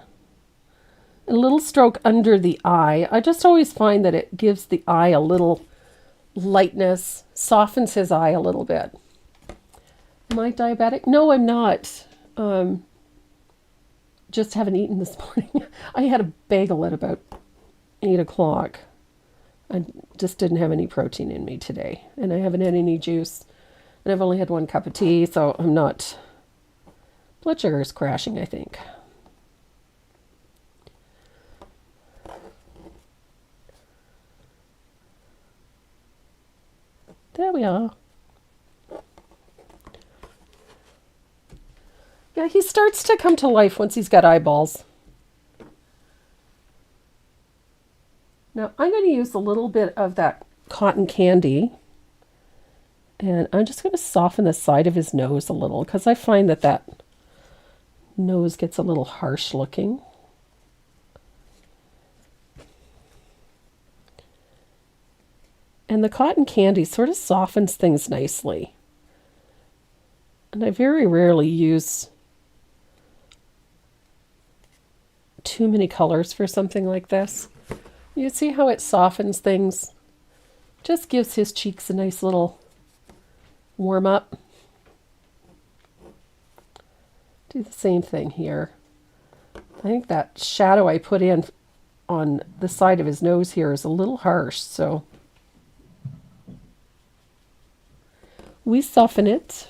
A little stroke under the eye. I just always find that it gives the eye a little lightness, softens his eye a little bit. Am I diabetic? No, I'm not. Just haven't eaten this morning. I had a bagel at about 8 o'clock. I just didn't have any protein in me today. And I haven't had any juice. And I've only had 1 cup of tea, so I'm not... Blood sugar is crashing, I think. There we are. Yeah, he starts to come to life once he's got eyeballs. Now, I'm going to use a little bit of that cotton candy. And I'm just going to soften the side of his nose a little because I find that nose gets a little harsh looking. And the cotton candy sort of softens things nicely. And I very rarely use too many colors for something like this. You see how it softens things? Just gives his cheeks a nice little warm up. Do the same thing here. I think that shadow I put in on the side of his nose here is a little harsh, so we soften it.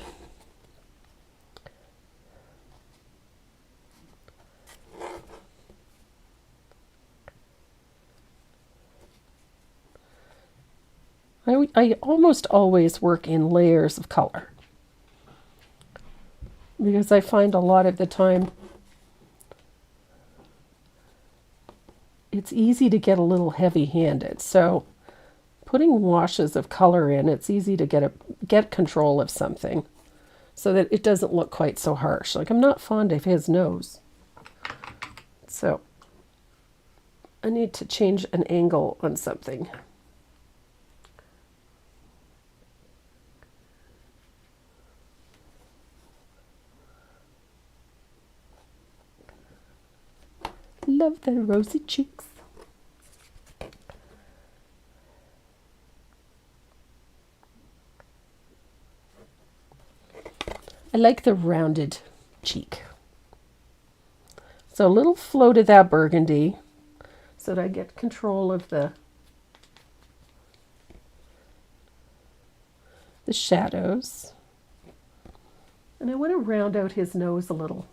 I almost always work in layers of color because I find a lot of the time it's easy to get a little heavy-handed. So putting washes of color in, it's easy to get control of something so that it doesn't look quite so harsh. Like, I'm not fond of his nose. So I need to change an angle on something. Love the rosy cheeks. I like the rounded cheek. So a little float of that burgundy so that I get control of the shadows. And I want to round out his nose a little.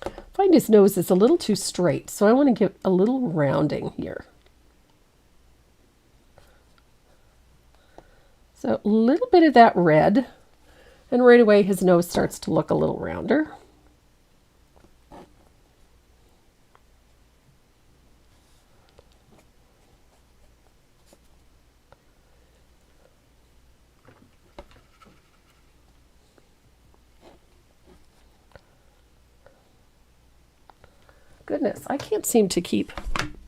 I find his nose is a little too straight, so I want to give a little rounding here. So a little bit of that red, and right away his nose starts to look a little rounder. Goodness, I can't seem to keep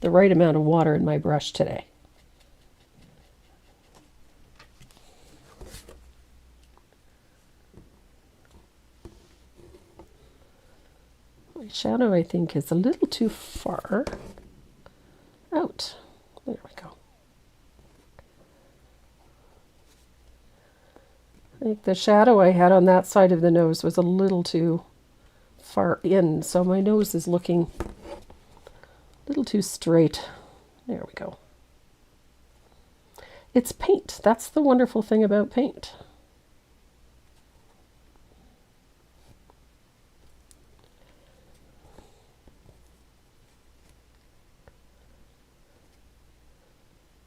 the right amount of water in my brush today. My shadow, I think, is a little too far out. There we go. I think the shadow I had on that side of the nose was a little too far in, so my nose is looking a little too straight. There we go. It's paint. That's the wonderful thing about paint.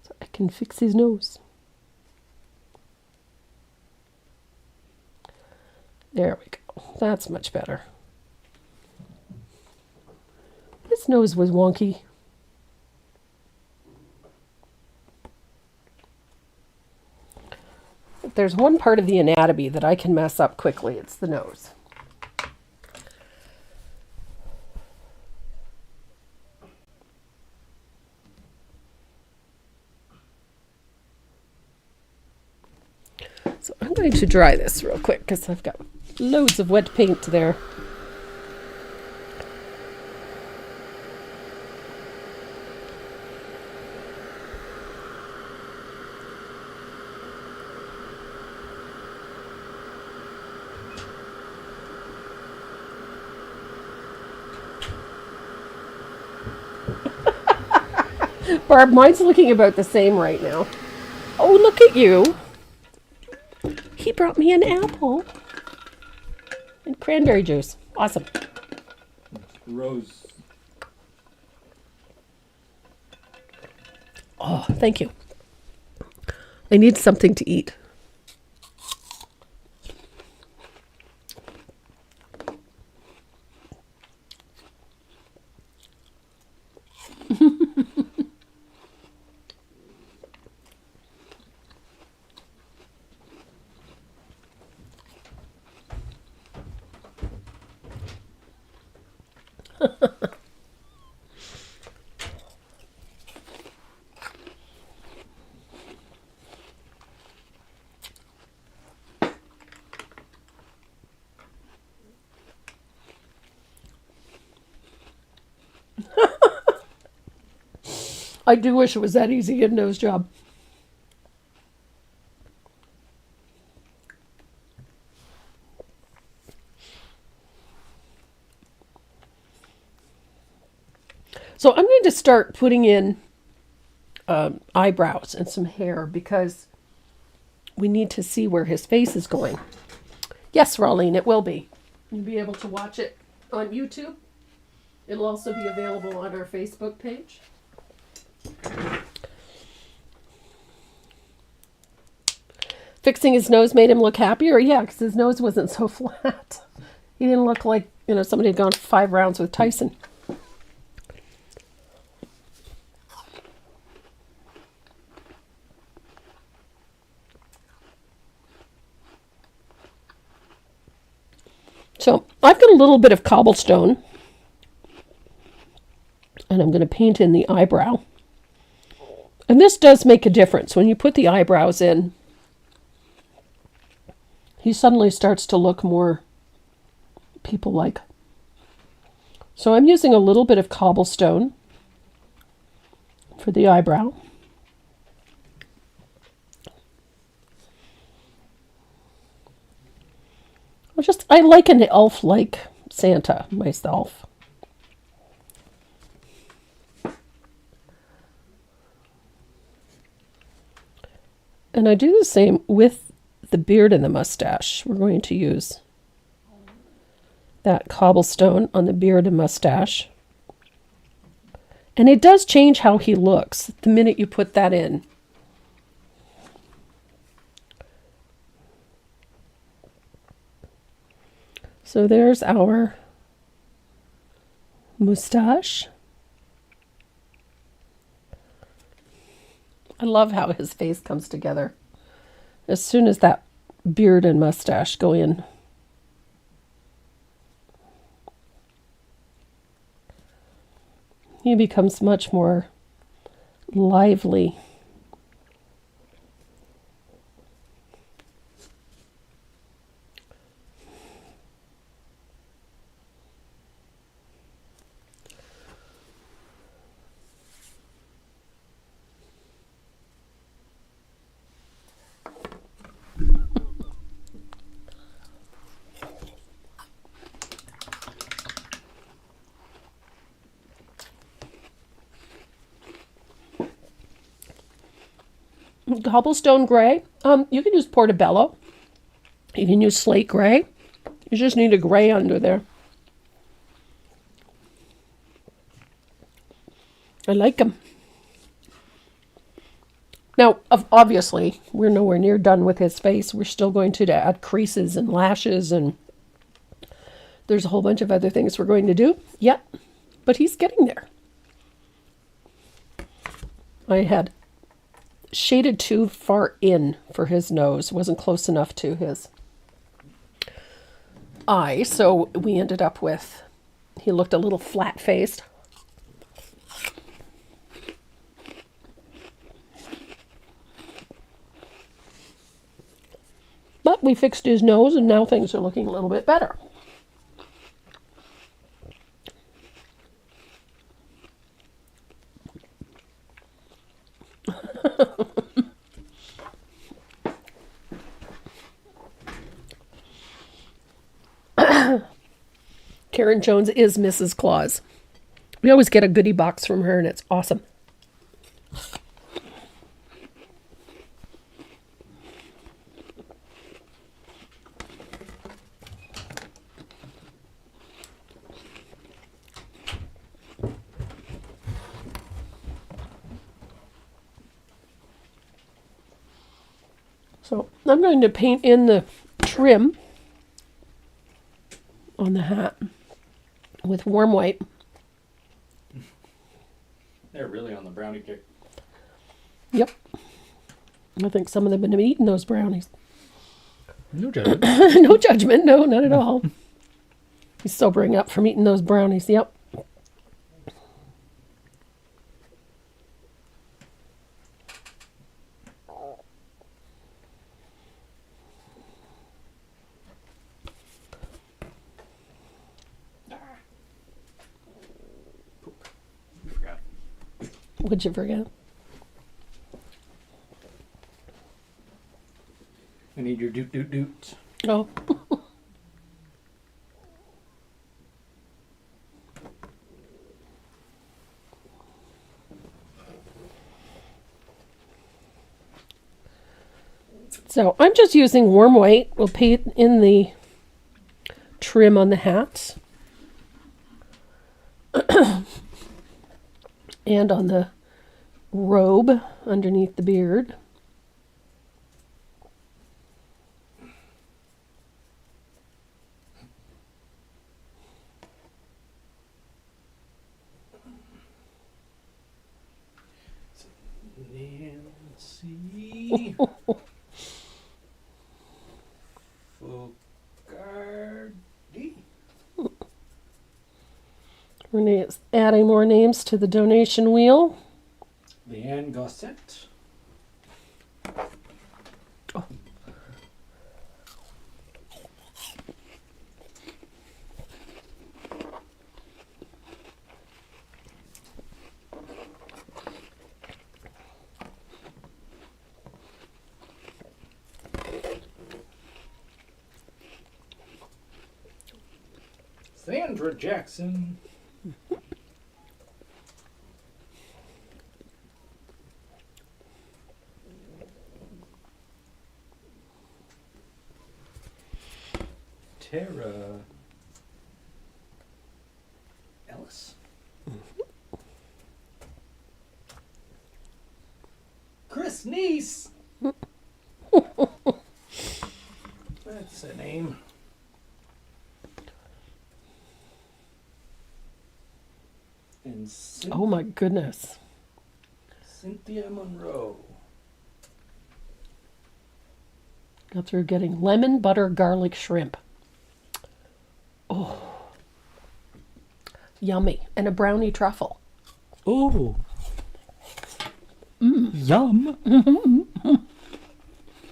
So I can fix his nose. There we go. That's much better. His nose was wonky. If there's one part of the anatomy that I can mess up quickly, it's the nose. So I'm going to dry this real quick because I've got loads of wet paint there. Barb, mine's looking about the same right now. Oh, look at you. He brought me an apple and cranberry juice. Awesome. Rose. Oh, thank you. I need something to eat. I do wish it was that easy to get a nose job. So I'm going to start putting in eyebrows and some hair because we need to see where his face is going. Yes, Raulene, it will be. You'll be able to watch it on YouTube. It'll also be available on our Facebook page. Fixing his nose made him look happier? Yeah, because his nose wasn't so flat. He didn't look like, somebody had gone 5 rounds with Tyson. So I've got a little bit of cobblestone. And I'm going to paint in the eyebrow. And this does make a difference. When you put the eyebrows in, he suddenly starts to look more people-like. So I'm using a little bit of cobblestone for the eyebrow. I like an elf-like Santa myself. And I do the same with the beard and the mustache. We're going to use that cobblestone on the beard and mustache. And it does change how he looks the minute you put that in. So there's our mustache. I love how his face comes together as soon as that beard and mustache go in. He becomes much more lively. Cobblestone gray. You can use portobello. You can use slate gray. You just need a gray under there. I like them. Now, obviously, we're nowhere near done with his face. We're still going to add creases and lashes, and there's a whole bunch of other things we're going to do. Yep, but he's getting there. I had shaded too far in for his nose. Wasn't close enough to his eye, so we ended up with, he looked a little flat-faced. But we fixed his nose, and now things are looking a little bit better. Karen Jones is Mrs. Claus. We always get a goodie box from her, and it's awesome. So I'm going to paint in the trim on the hat with warm white. They're really on the brownie kick. Yep. I think some of them have been eating those brownies. No judgment. No judgment. No, not at all. He's sobering up from eating those brownies. Yep. What'd you forget? I need your doot doot doot. Oh. So I'm just using warm white. We'll paint in the trim on the hats. And on the robe underneath the beard. Nancy Fogarty. Renee is adding more names to the donation wheel. Leanne Gossett. Oh. Sandra Jackson. Tara Ellis. Chris Neese. That's a name. And Oh my goodness. Cynthia Monroe. Got through getting lemon, butter, garlic, shrimp. Oh. Yummy. And a brownie truffle. Oh. Yum.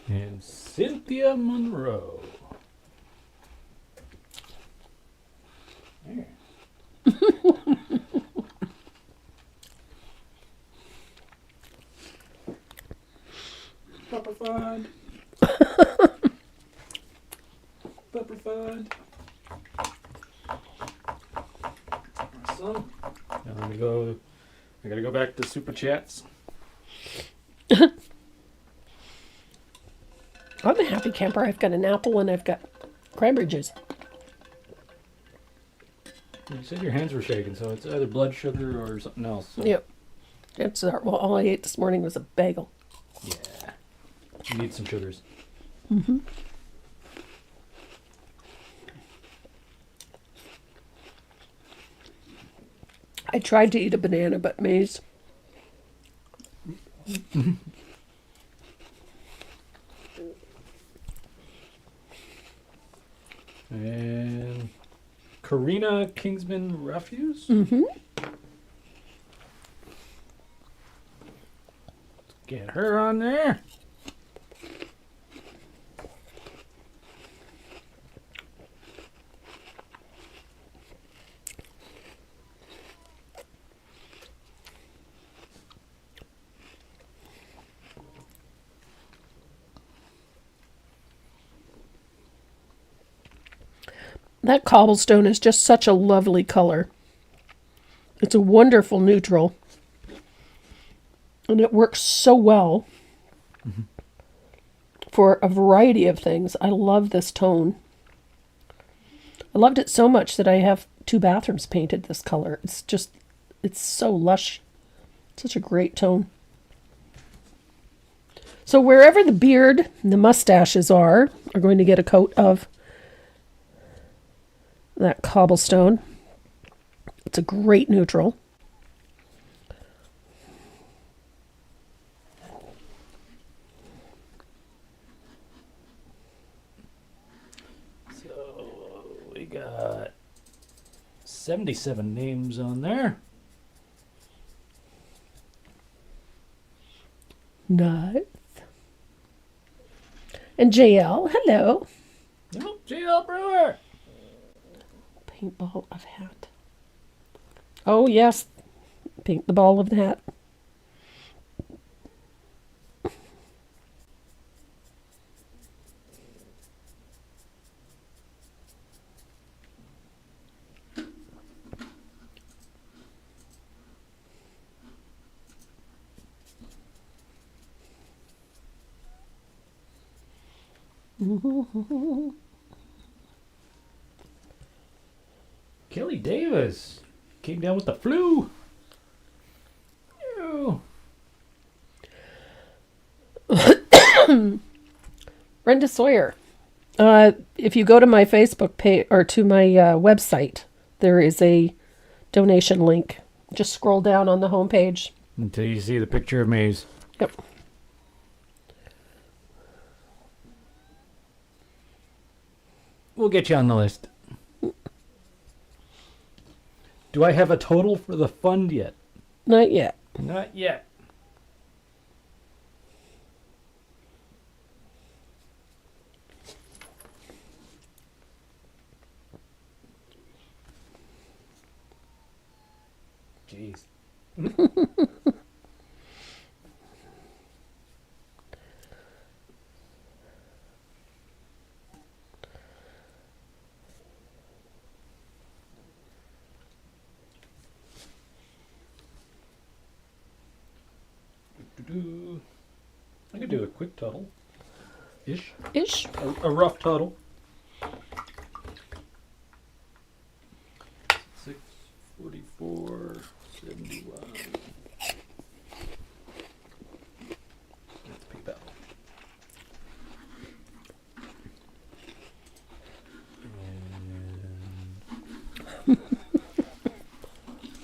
And Cynthia Monroe. There. Pepperfied. Pepperfied. Awesome. Now let me go. I gotta go back to super chats. I'm a happy camper. I've got an apple and I've got cranberry juice. You said your hands were shaking, so it's either blood sugar or something else. So. Yep. It's well, all I ate this morning was a bagel. Yeah. You need some sugars. Mm-hmm. I tried to eat a banana, but Maze. And Karina Kingsman Refuse. Mm-hmm. Get her on there. That cobblestone is just such a lovely color. It's a wonderful neutral. And it works so well for a variety of things. I love this tone. I loved it so much that I have 2 bathrooms painted this color. It's so lush. Such a great tone. So wherever the beard and the mustaches are going to get a coat of that cobblestone. It's a great neutral. So we got 77 names on there. Nice. And JL, hello. Oh, JL Brewer. Paintball of hat. Oh, yes. Paint the ball of the hat. Kelly Davis came down with the flu. Ew. Brenda Sawyer. If you go to my Facebook page or to my website, there is a donation link. Just scroll down on the homepage. Until you see the picture of Maze. Yep. We'll get you on the list. Do I have a total for the fund yet? Not yet. Not yet. Jeez. I could do a quick total. Ish. A rough total. 644, 71. That's PayPal.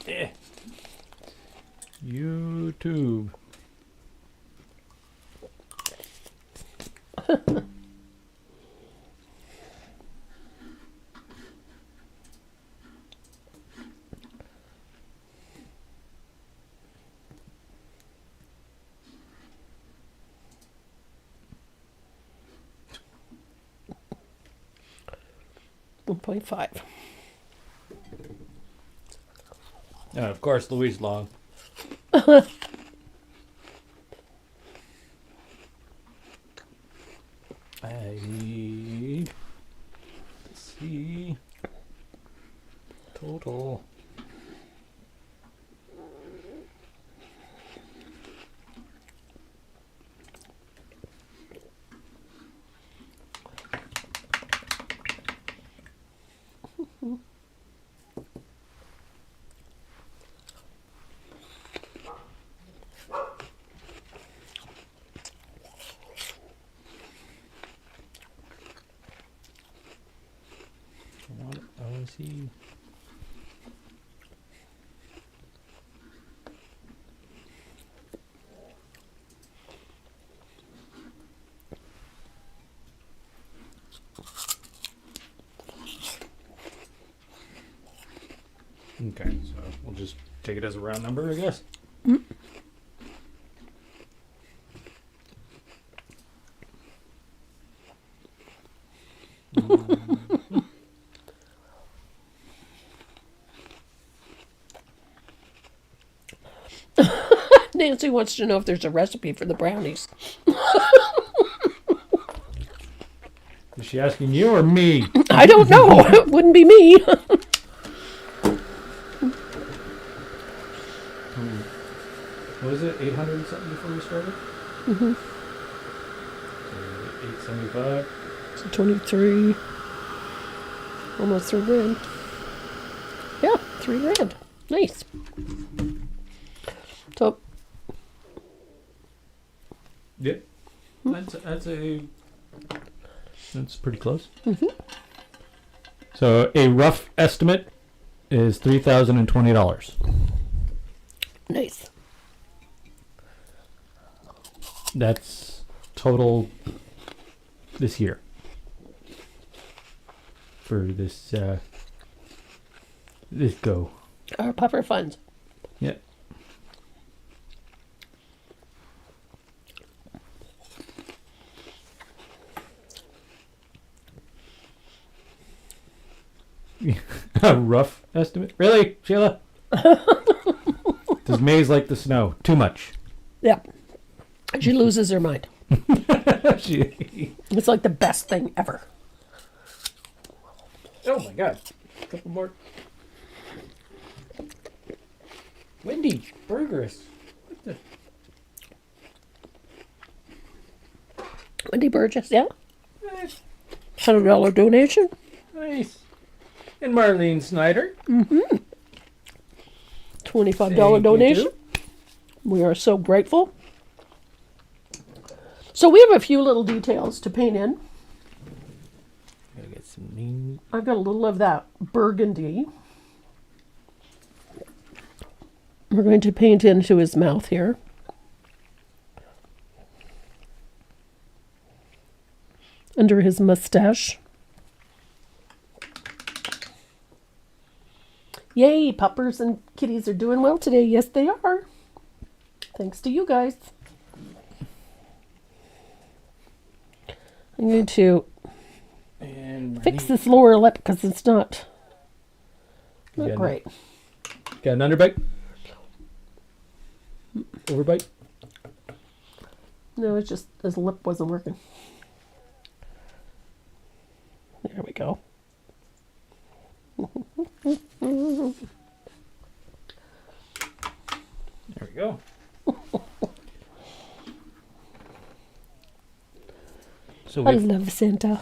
And YouTube. $1.5. And of course, Louise Long. Let's see. Total. See. Okay, so we'll just take it as a round number, I guess. Mm. Nancy wants to know if there's a recipe for the brownies. Is she asking you or me? I don't know. It wouldn't be me. What was it? 800 something before we started? Mm-hmm. 875. So 23. Almost $3,000. Yeah, $3,000. Nice. So. Yep. That's pretty close. Mm-hmm. So a rough estimate is $3,020. Nice. That's total this year for this this go. Our puffer funds. Yep. A rough estimate? Really, Sheila? Does Maze like the snow? Too much. Yeah. She loses her mind. It's like the best thing ever. Oh my god. A couple more. Wendy Burgers. What the? Wendy Burgess, yeah? Nice. $100 donation. Nice. And Marlene Snyder. Mm-hmm. $25 Thank you, donation. too. We are so grateful. So we have a few little details to paint in. Gotta get some mean. I've got a little of that burgundy. We're going to paint into his mouth here. Under his mustache. Yay, puppers and kitties are doing well today. Yes, they are. Thanks to you guys. I'm going to fix this lower lip because it's not great. Got an underbite? Overbite? No, it's just his lip wasn't working. There we go. There we go. So I love Santa.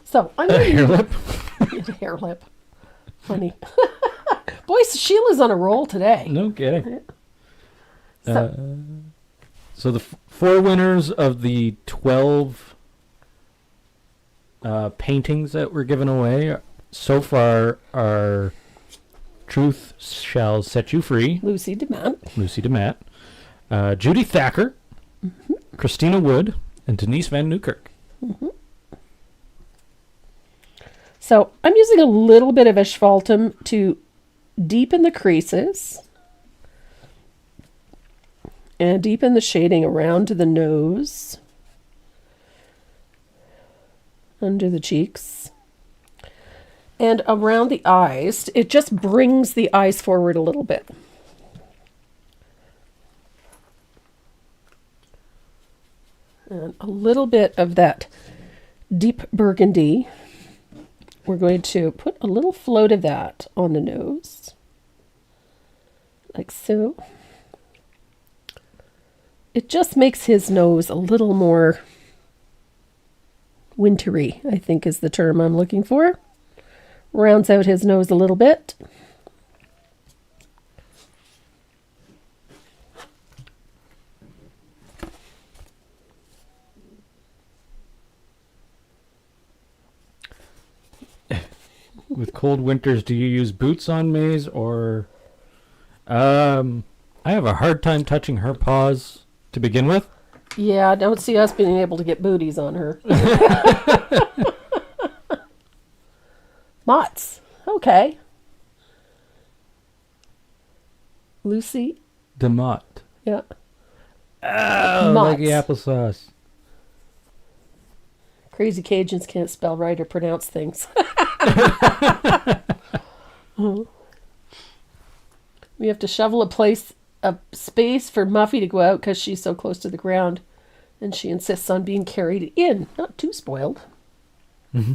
So I'm going hair lip. hair lip. Funny. Boy, Sheila's on a roll today. No kidding. So the four winners of the 12 paintings that were given away so far are Truth Shall Set You Free, Lucy DeMatt, Judy Thacker, Christina Wood, and Denise Van Newkirk. So I'm using a little bit of asphaltum to deepen the creases and deepen the shading around the nose, under the cheeks, and around the eyes. It just brings the eyes forward a little bit. And a little bit of that deep burgundy. We're going to put a little float of that on the nose, like so. It just makes his nose a little more wintry, I think is the term I'm looking for. Rounds out his nose a little bit. With cold winters, do you use boots on Maze or... I have a hard time touching her paws to begin with. Yeah, I don't see us being able to get booties on her. Mott's. Okay. Lucy. DeMott. Yeah. Oh, like the applesauce. Crazy Cajuns can't spell right or pronounce things. We have to shovel a space for Muffy to go out because she's so close to the ground, and she insists on being carried in. Not too spoiled. Mm-hmm.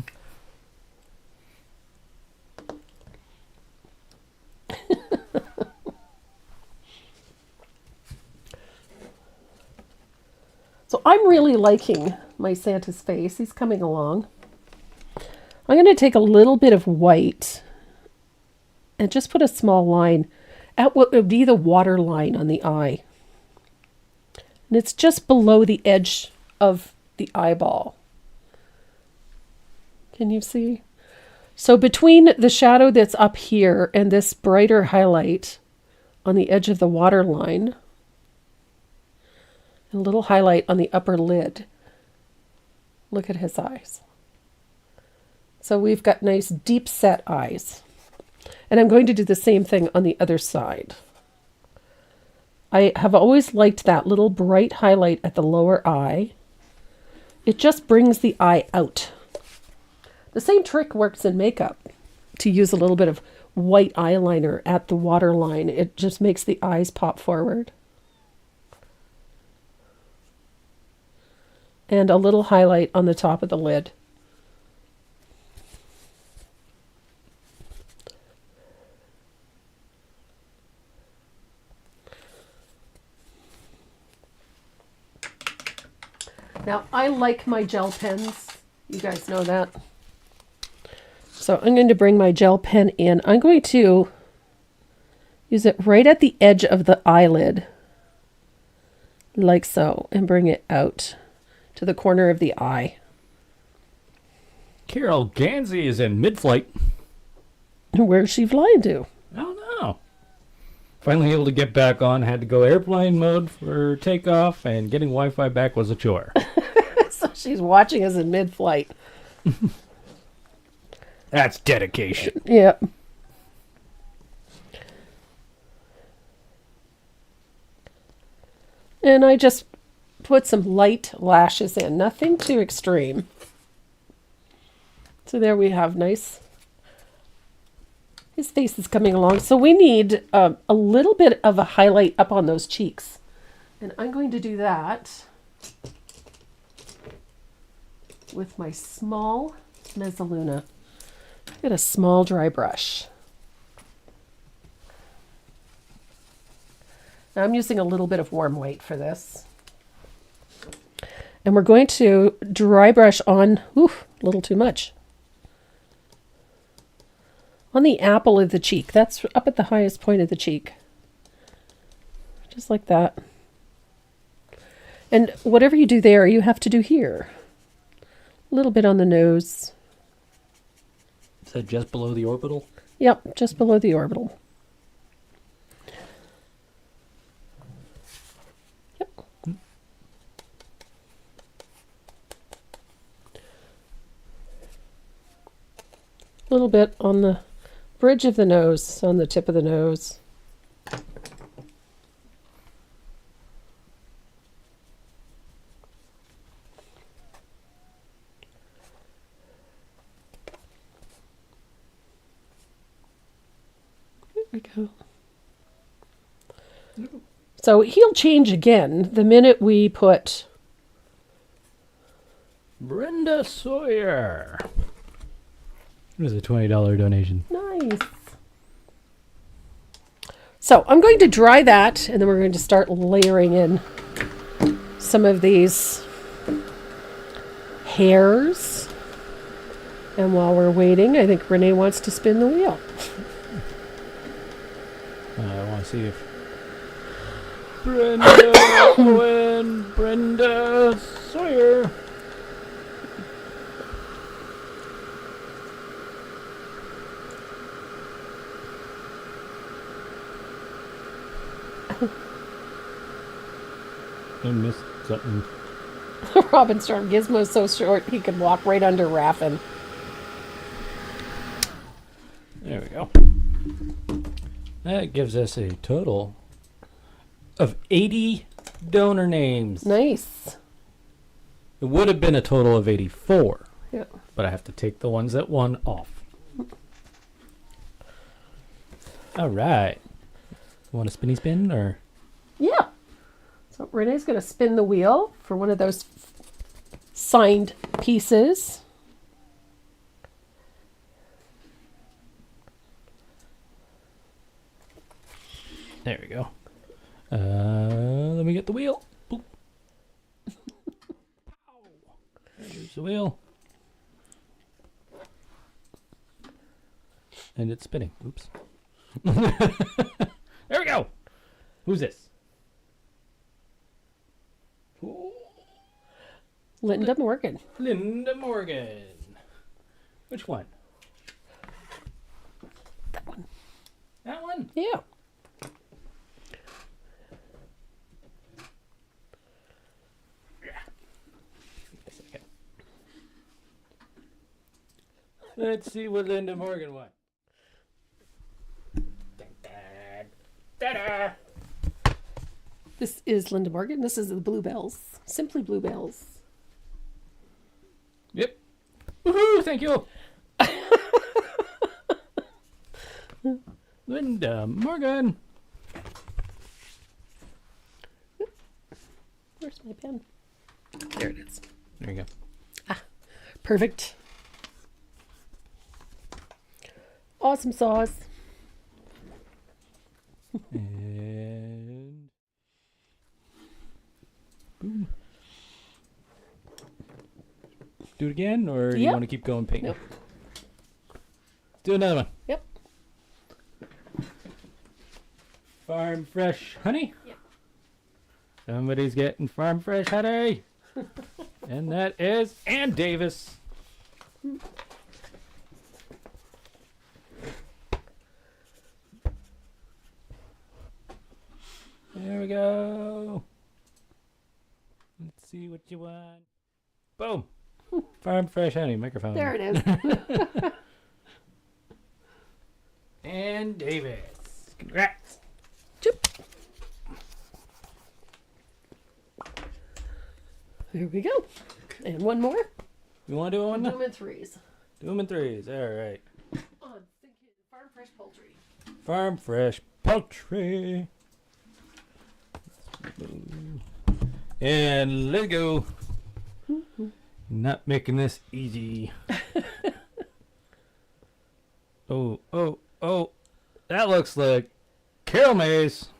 So I'm really liking my Santa's face. He's coming along. I'm going to take a little bit of white and just put a small line at what would be the water line on the eye. And it's just below the edge of the eyeball. Can you see? So between the shadow that's up here and this brighter highlight on the edge of the water line, a little highlight on the upper lid. Look at his eyes. So we've got nice deep set eyes. And I'm going to do the same thing on the other side. I have always liked that little bright highlight at the lower eye. It just brings the eye out. The same trick works in makeup. To use a little bit of white eyeliner at the waterline, it just makes the eyes pop forward. And a little highlight on the top of the lid. Now, I like my gel pens. You guys know that. So I'm going to bring my gel pen in. I'm going to use it right at the edge of the eyelid, like so, and bring it out to the corner of the eye. Carol Gansey is in mid-flight. Where's she flying to? I don't know. Finally able to get back on. Had to go airplane mode for takeoff, and getting Wi-Fi back was a chore. So she's watching us in mid-flight. That's dedication. Yeah. And I just put some light lashes in, nothing too extreme. So there we have nice. His face is coming along. So we need a little bit of a highlight up on those cheeks. And I'm going to do that with my small Mezzaluna. Get a small dry brush. Now I'm using a little bit of warm white for this. And we're going to dry brush on, a little too much. On the apple of the cheek. That's up at the highest point of the cheek. Just like that. And whatever you do there, you have to do here. A little bit on the nose. Is that just below the orbital? Yep, just below the orbital. Yep. A little bit on the bridge of the nose, on the tip of the nose. There we go. So he'll change again the minute we put Brenda Sawyer. It was a $20 donation. Nice. So I'm going to dry that, and then we're going to start layering in some of these hairs. And while we're waiting, I think Renee wants to spin the wheel. I want to see if Brenda Owen, Brenda Sawyer. I missed something. Robin Storm Gizmo's so short he could walk right under Raffin. There we go. That gives us a total of 80 donor names. Nice. It would have been a total of 84, Yeah. but I have to take the ones that won off. All right. Want a spinny spin or? Yeah. So Renee's going to spin the wheel for one of those signed pieces. There we go. Let me get the wheel. Boop. There's the wheel. And it's spinning. Oops. There we go. Who's this? Ooh, Linda Morgan. Linda Morgan. Which one? That one. That one? Yeah. Let's see what Linda Morgan won. Ta-da! This is Linda Morgan. This is the Bluebells. Simply Bluebells. Yep. Woohoo! Thank you. Linda Morgan. Where's my pen? There it is. There you go. Perfect. Awesome sauce. And boom. Do it again, or do you Yep. want to keep going painting? Nope. Do another one. Yep. Farm fresh honey. Yep. Somebody's getting farm fresh honey. And that is Ann Davis. There we go. Let's see what you want. Boom. Farm fresh honey microphone. There it is. And Davis. Congrats. Chip. There we go. And one more. You want to do one Do now? them in threes. Do them in threes. All right. Oh, I'm thinking farm fresh poultry. Farm fresh poultry. And let it go. Not making this easy. Oh. That looks like Carol Mays.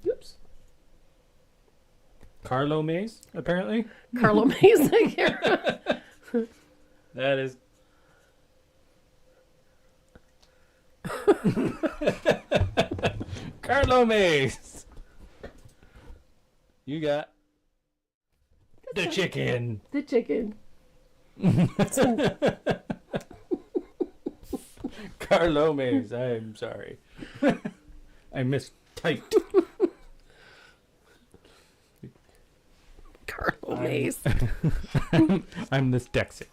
Oops. Carlo Mays, apparently. Carlo Mays here. That is. Carlo Mays. You got the chicken. The chicken. Carlo Mays. I'm sorry. I mistyped. Carlo Mays. I'm dyslexic.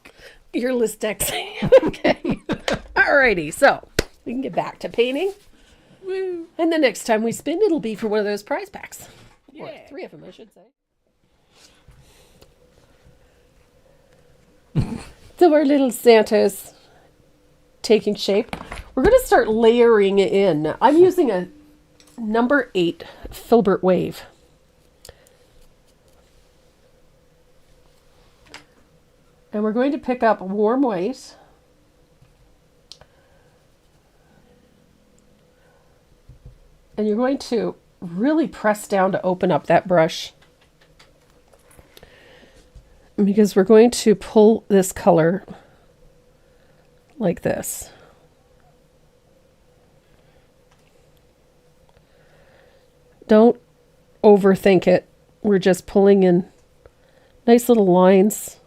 You're dyslexic. Okay. Alrighty, so we can get back to painting. Woo. And the next time we spin, it'll be for one of those prize packs. Or Yeah. 3 of them, I should say. So our little Santa's taking shape. We're going to start layering in. I'm using a number 8 filbert wave. And we're going to pick up warm white. And you're going to really press down to open up that brush. Because we're going to pull this color like this. Don't overthink it. We're just pulling in nice little lines.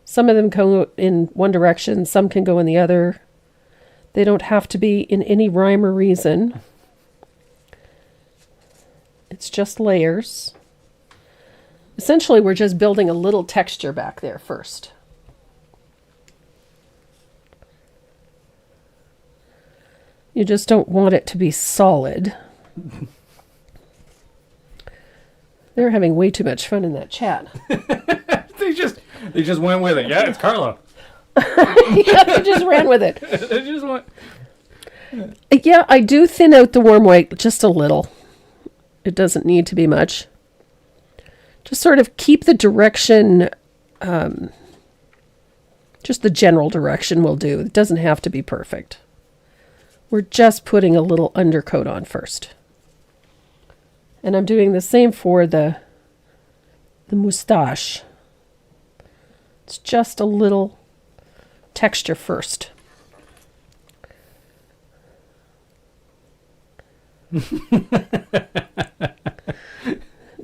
Some of them go in one direction, some can go in the other. They don't have to be in any rhyme or reason. It's just layers. Essentially, we're just building a little texture back there first. You just don't want it to be solid. They're having way too much fun in that chat. They just went with it. Yeah, it's Carlo. Yeah, they just ran with it. They just went. Yeah, I do thin out the warm white just a little. It doesn't need to be much. Just sort of keep the direction, just the general direction will do. It doesn't have to be perfect. We're just putting a little undercoat on first. And I'm doing the same for the moustache. It's just a little texture first.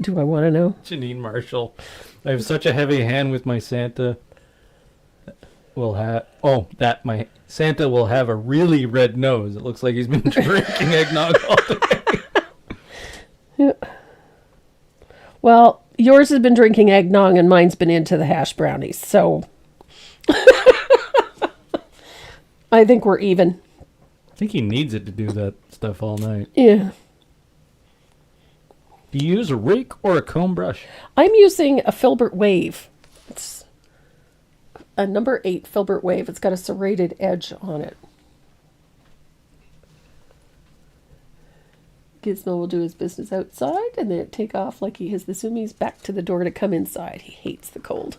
Do I want to know? Janine Marshall. I have such a heavy hand with my Santa. My Santa will have a really red nose. It looks like he's been drinking eggnog all day. Yeah. Well, yours has been drinking eggnog and mine's been into the hash brownies, so I think we're even. I think he needs it to do that stuff all night. Yeah. Do you use a rake or a comb brush? I'm using a filbert wave. It's a number 8 filbert wave. It's got a serrated edge on it. Gizmo will do his business outside and then take off like he has the zoomies back to the door to come inside. He hates the cold.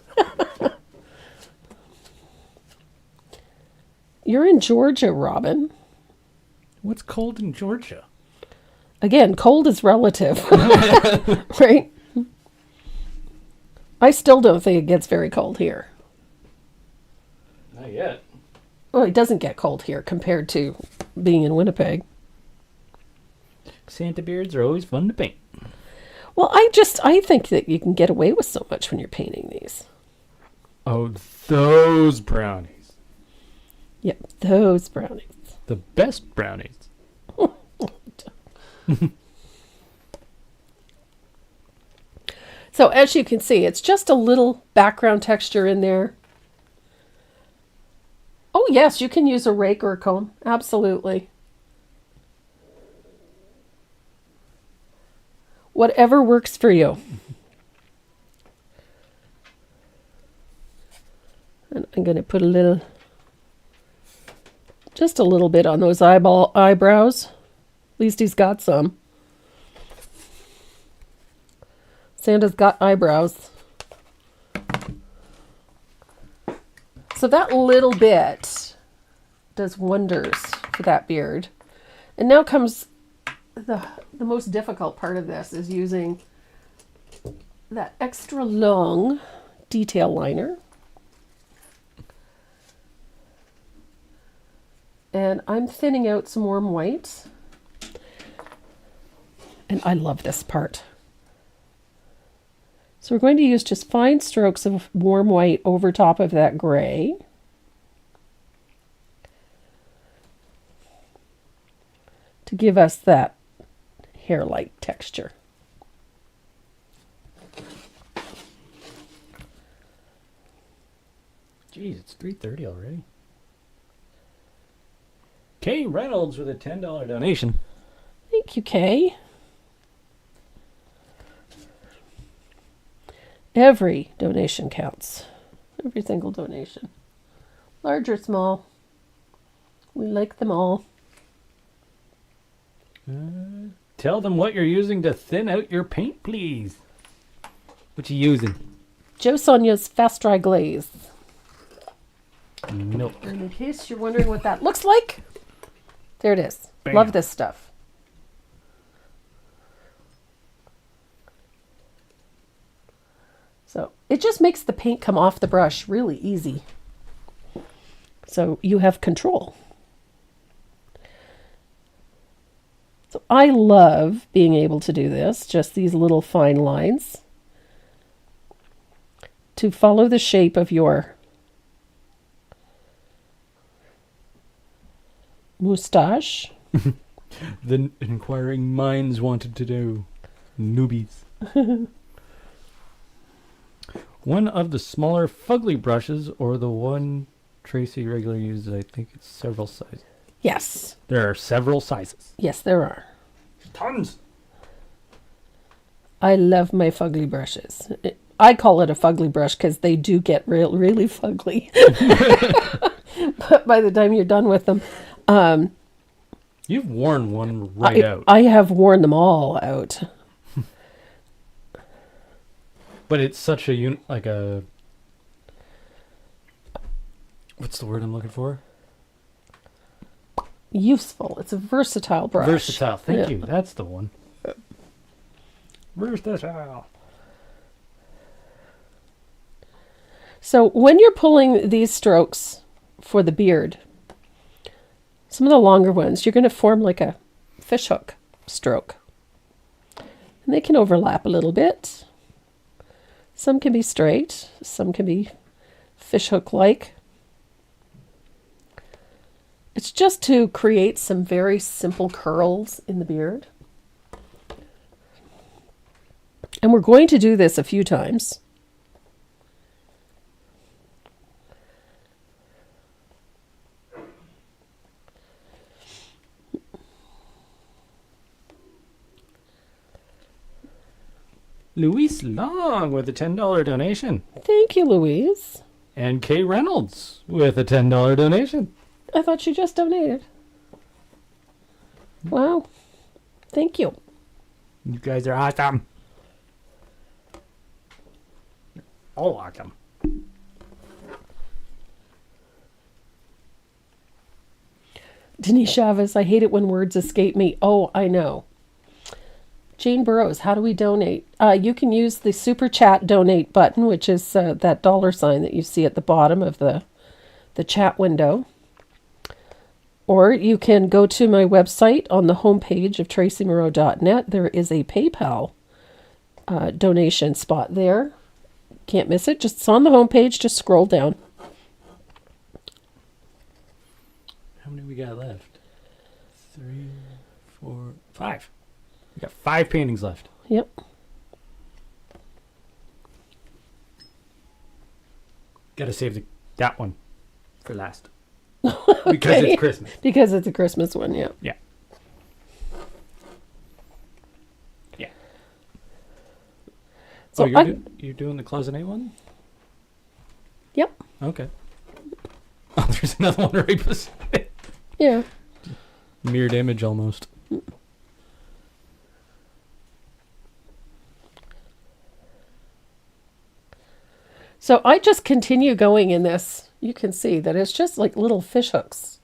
You're in Georgia, Robin. What's cold in Georgia? Again, cold is relative, right? I still don't think it gets very cold here. Not yet. Well, it doesn't get cold here compared to being in Winnipeg. Santa beards are always fun to paint. Well, I think that you can get away with so much when you're painting these. Oh, those brownies. Yep, those brownies. The best brownies. So as you can see, it's just a little background texture in there. Oh yes, you can use a rake or a comb. Absolutely. Whatever works for you. And I'm going to put just a little bit on those eyebrows. At least he's got some. Santa's got eyebrows. So that little bit does wonders for that beard. And now comes the most difficult part of this, is using that extra long detail liner. And I'm thinning out some warm white. And I love this part. So we're going to use just fine strokes of warm white over top of that gray. To give us that hair-like texture. Jeez, it's 3:30 already. Kay Reynolds with a $10 donation. Thank you, Kay. Every donation counts. Every single donation. Large or small. We like them all. Tell them what you're using to thin out your paint, please. What you using? Joe Sonia's Fast Dry Glaze. Milk. And in case you're wondering what that looks like, there it is. Bam. Love this stuff. So it just makes the paint come off the brush really easy. So you have control. So I love being able to do this, just these little fine lines to follow the shape of your moustache. The inquiring minds wanted to know. Newbies. One of the smaller fugly brushes, or the one Tracy regularly uses, I think it's several sizes. Yes. There are several sizes. Yes, there are. Tons. I love my fugly brushes. I call it a fugly brush because they do get really fugly. But by the time you're done with them, you've worn one right out. I have worn them all out. But it's such a what's the word I'm looking for? Useful. It's a versatile brush. Versatile. Thank you. That's the one. Versatile. So when you're pulling these strokes for the beard, some of the longer ones, you're going to form like a fishhook stroke. And they can overlap a little bit. Some can be straight, some can be fishhook-like. It's just to create some very simple curls in the beard. And we're going to do this a few times. Louise Long with a $10 donation. Thank you, Louise. And Kay Reynolds with a $10 donation. I thought you just donated. Wow. Thank you. You guys are awesome. All awesome. Denise Chavez, I hate it when words escape me. Oh, I know. Jane Burrows, how do we donate? You can use the Super Chat donate button, which is that $sign that you see at the bottom of the chat window. Or you can go to my website on the homepage of tracymoreau.net. There is a PayPal donation spot there. Can't miss it. It's on the homepage. Just scroll down. How many we got left? 3, 4, 5. We got 5 paintings left. Yep. Gotta save that one for last. Because Okay. it's Christmas. Because it's a Christmas one, yeah. Yeah. Yeah. So you're doing the cloisonne one? Yep. Okay. Oh, there's another one right beside it. Yeah. Mirrored image almost. So I just continue going in this. You can see that it's just like little fish hooks.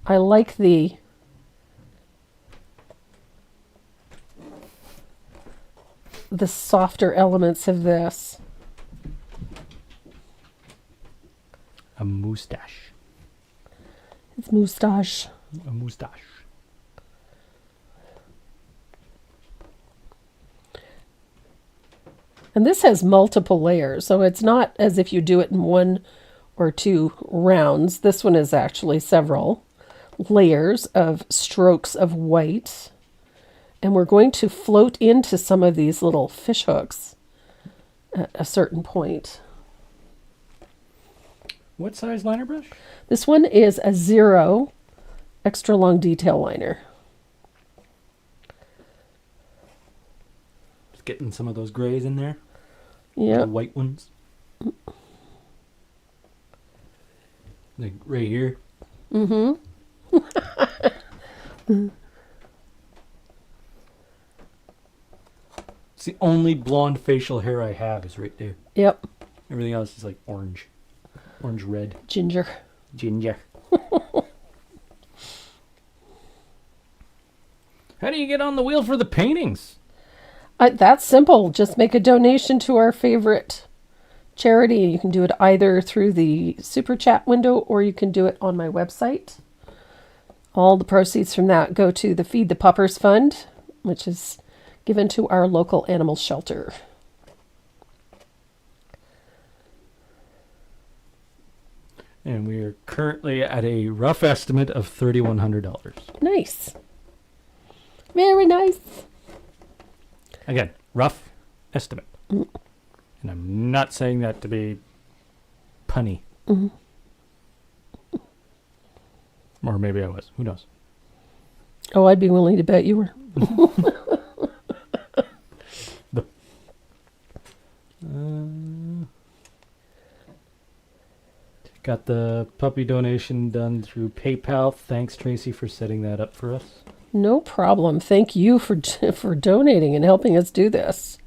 I like the softer elements of this. A moustache. It's moustache. A moustache. And this has multiple layers, so it's not as if you do it in one or two rounds. This one is actually several layers of strokes of white. And we're going to float into some of these little fish hooks at a certain point. What size liner brush? This one is a 0 extra long detail liner. Just getting some of those grays in there. Yeah. The white ones. Like right here. Mm-hmm. It's the only blonde facial hair I have is right there. Yep. Everything else is like orange. Orange red. Ginger. Ginger. How do you get on the wheel for the paintings? That's simple. Just make a donation to our favorite charity. You can do it either through the super chat window or you can do it on my website. All the proceeds from that go to the Feed the Puppers Fund, which is given to our local animal shelter. And we are currently at a rough estimate of $3,100. Nice. Very nice. Again, rough estimate. And I'm not saying that to be punny. Mm-hmm. Or maybe I was. Who knows? Oh, I'd be willing to bet you were. Got the puppy donation done through PayPal. Thanks, Tracy, for setting that up for us. No problem. Thank you for donating and helping us do this.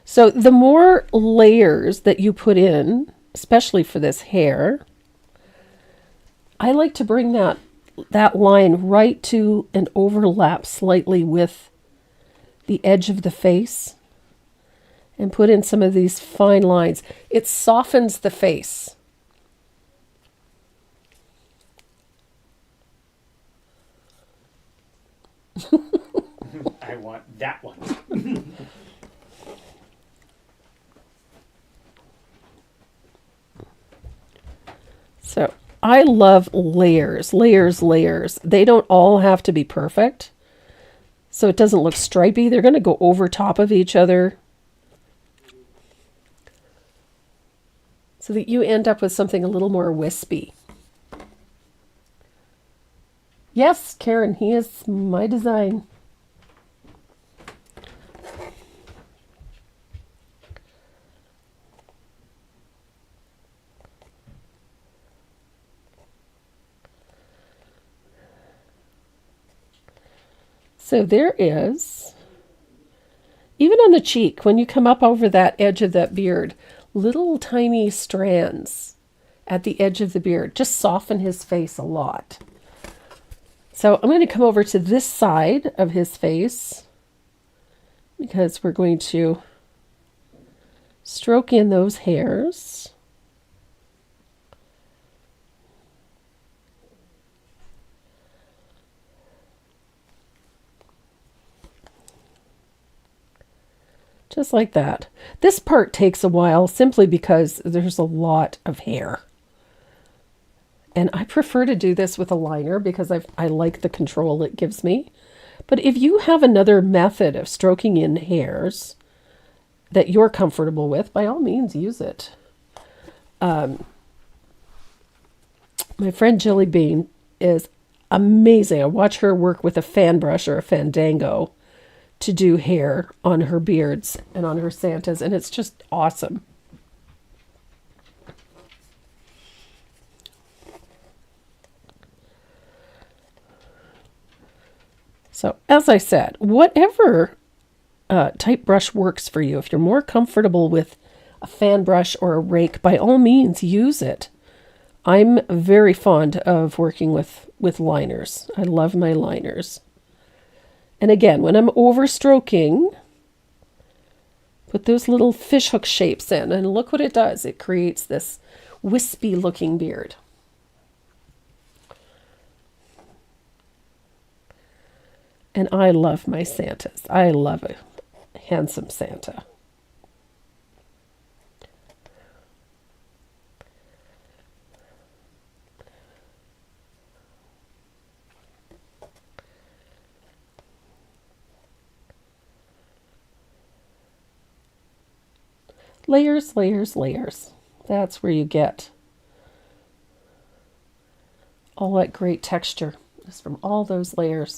So the more layers that you put in, especially for this hair, I like to bring that line right to and overlap slightly with the edge of the face and put in some of these fine lines. It softens the face. I want that one. So I love layers, layers, layers. They don't all have to be perfect, so it doesn't look stripy. They're going to go over top of each other so that you end up with something a little more wispy. Yes, Karen, he is my design. So there is, even on the cheek, when you come up over that edge of that beard, little tiny strands at the edge of the beard just soften his face a lot. So I'm going to come over to this side of his face because we're going to stroke in those hairs. Just like that. This part takes a while simply because there's a lot of hair. And I prefer to do this with a liner because I like the control it gives me. But if you have another method of stroking in hairs that you're comfortable with, by all means, use it. My friend Jilly Bean is amazing. I watch her work with a fan brush or a fandango to do hair on her beards and on her Santas, and it's just awesome. So, as I said, whatever type brush works for you, if you're more comfortable with a fan brush or a rake, by all means, use it. I'm very fond of working with liners. I love my liners. And again, when I'm over stroking, put those little fishhook shapes in, and look what it does. It creates this wispy looking beard. And I love my Santas. I love a handsome Santa. Layers, layers, layers. That's where you get all that great texture, just from all those layers.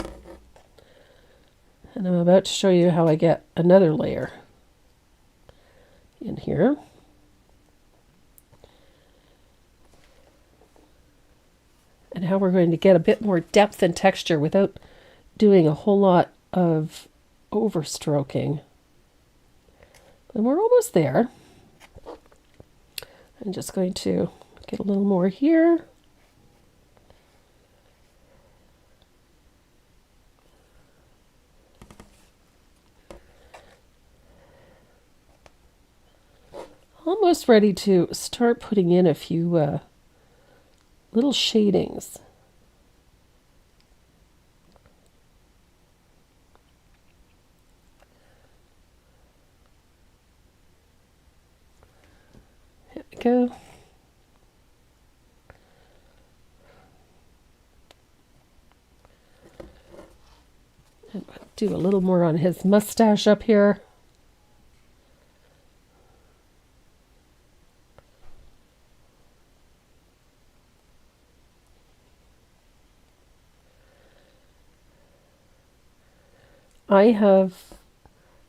And I'm about to show you how I get another layer in here. And how we're going to get a bit more depth and texture without doing a whole lot of overstroking. And we're almost there. I'm just going to get a little more here. Almost ready to start putting in a few little shadings. Here we go. And do a little more on his mustache up here. I have,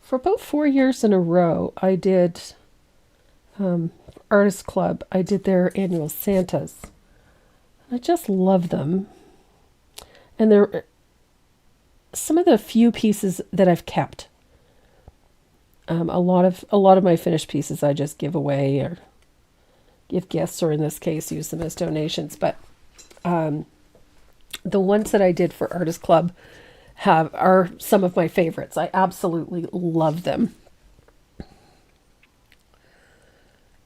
for about 4 years in a row, I did Artist Club. I did their annual Santas. I just love them. And they're some of the few pieces that I've kept. A lot of my finished pieces I just give away or give gifts, or in this case, use them as donations. But the ones that I did for Artist Club are some of my favorites. I absolutely love them.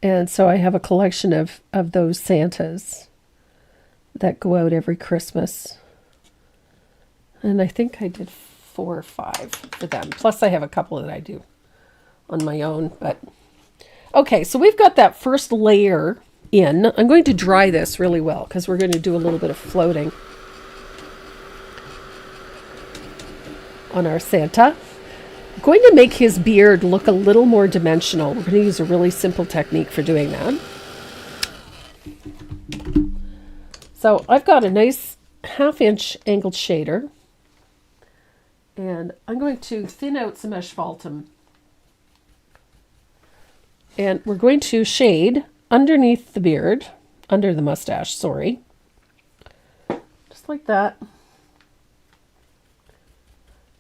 And so I have a collection of those Santas that go out every Christmas. And I think I did 4 or 5 for them. Plus I have a couple that I do on my own. But okay, so we've got that first layer in. I'm going to dry this really well because we're going to do a little bit of floating on our Santa. I'm going to make his beard look a little more dimensional. We're going to use a really simple technique for doing that. So I've got a nice 1/2-inch angled shader, and I'm going to thin out some asphaltum, and we're going to shade underneath the beard, under the mustache, sorry, just like that.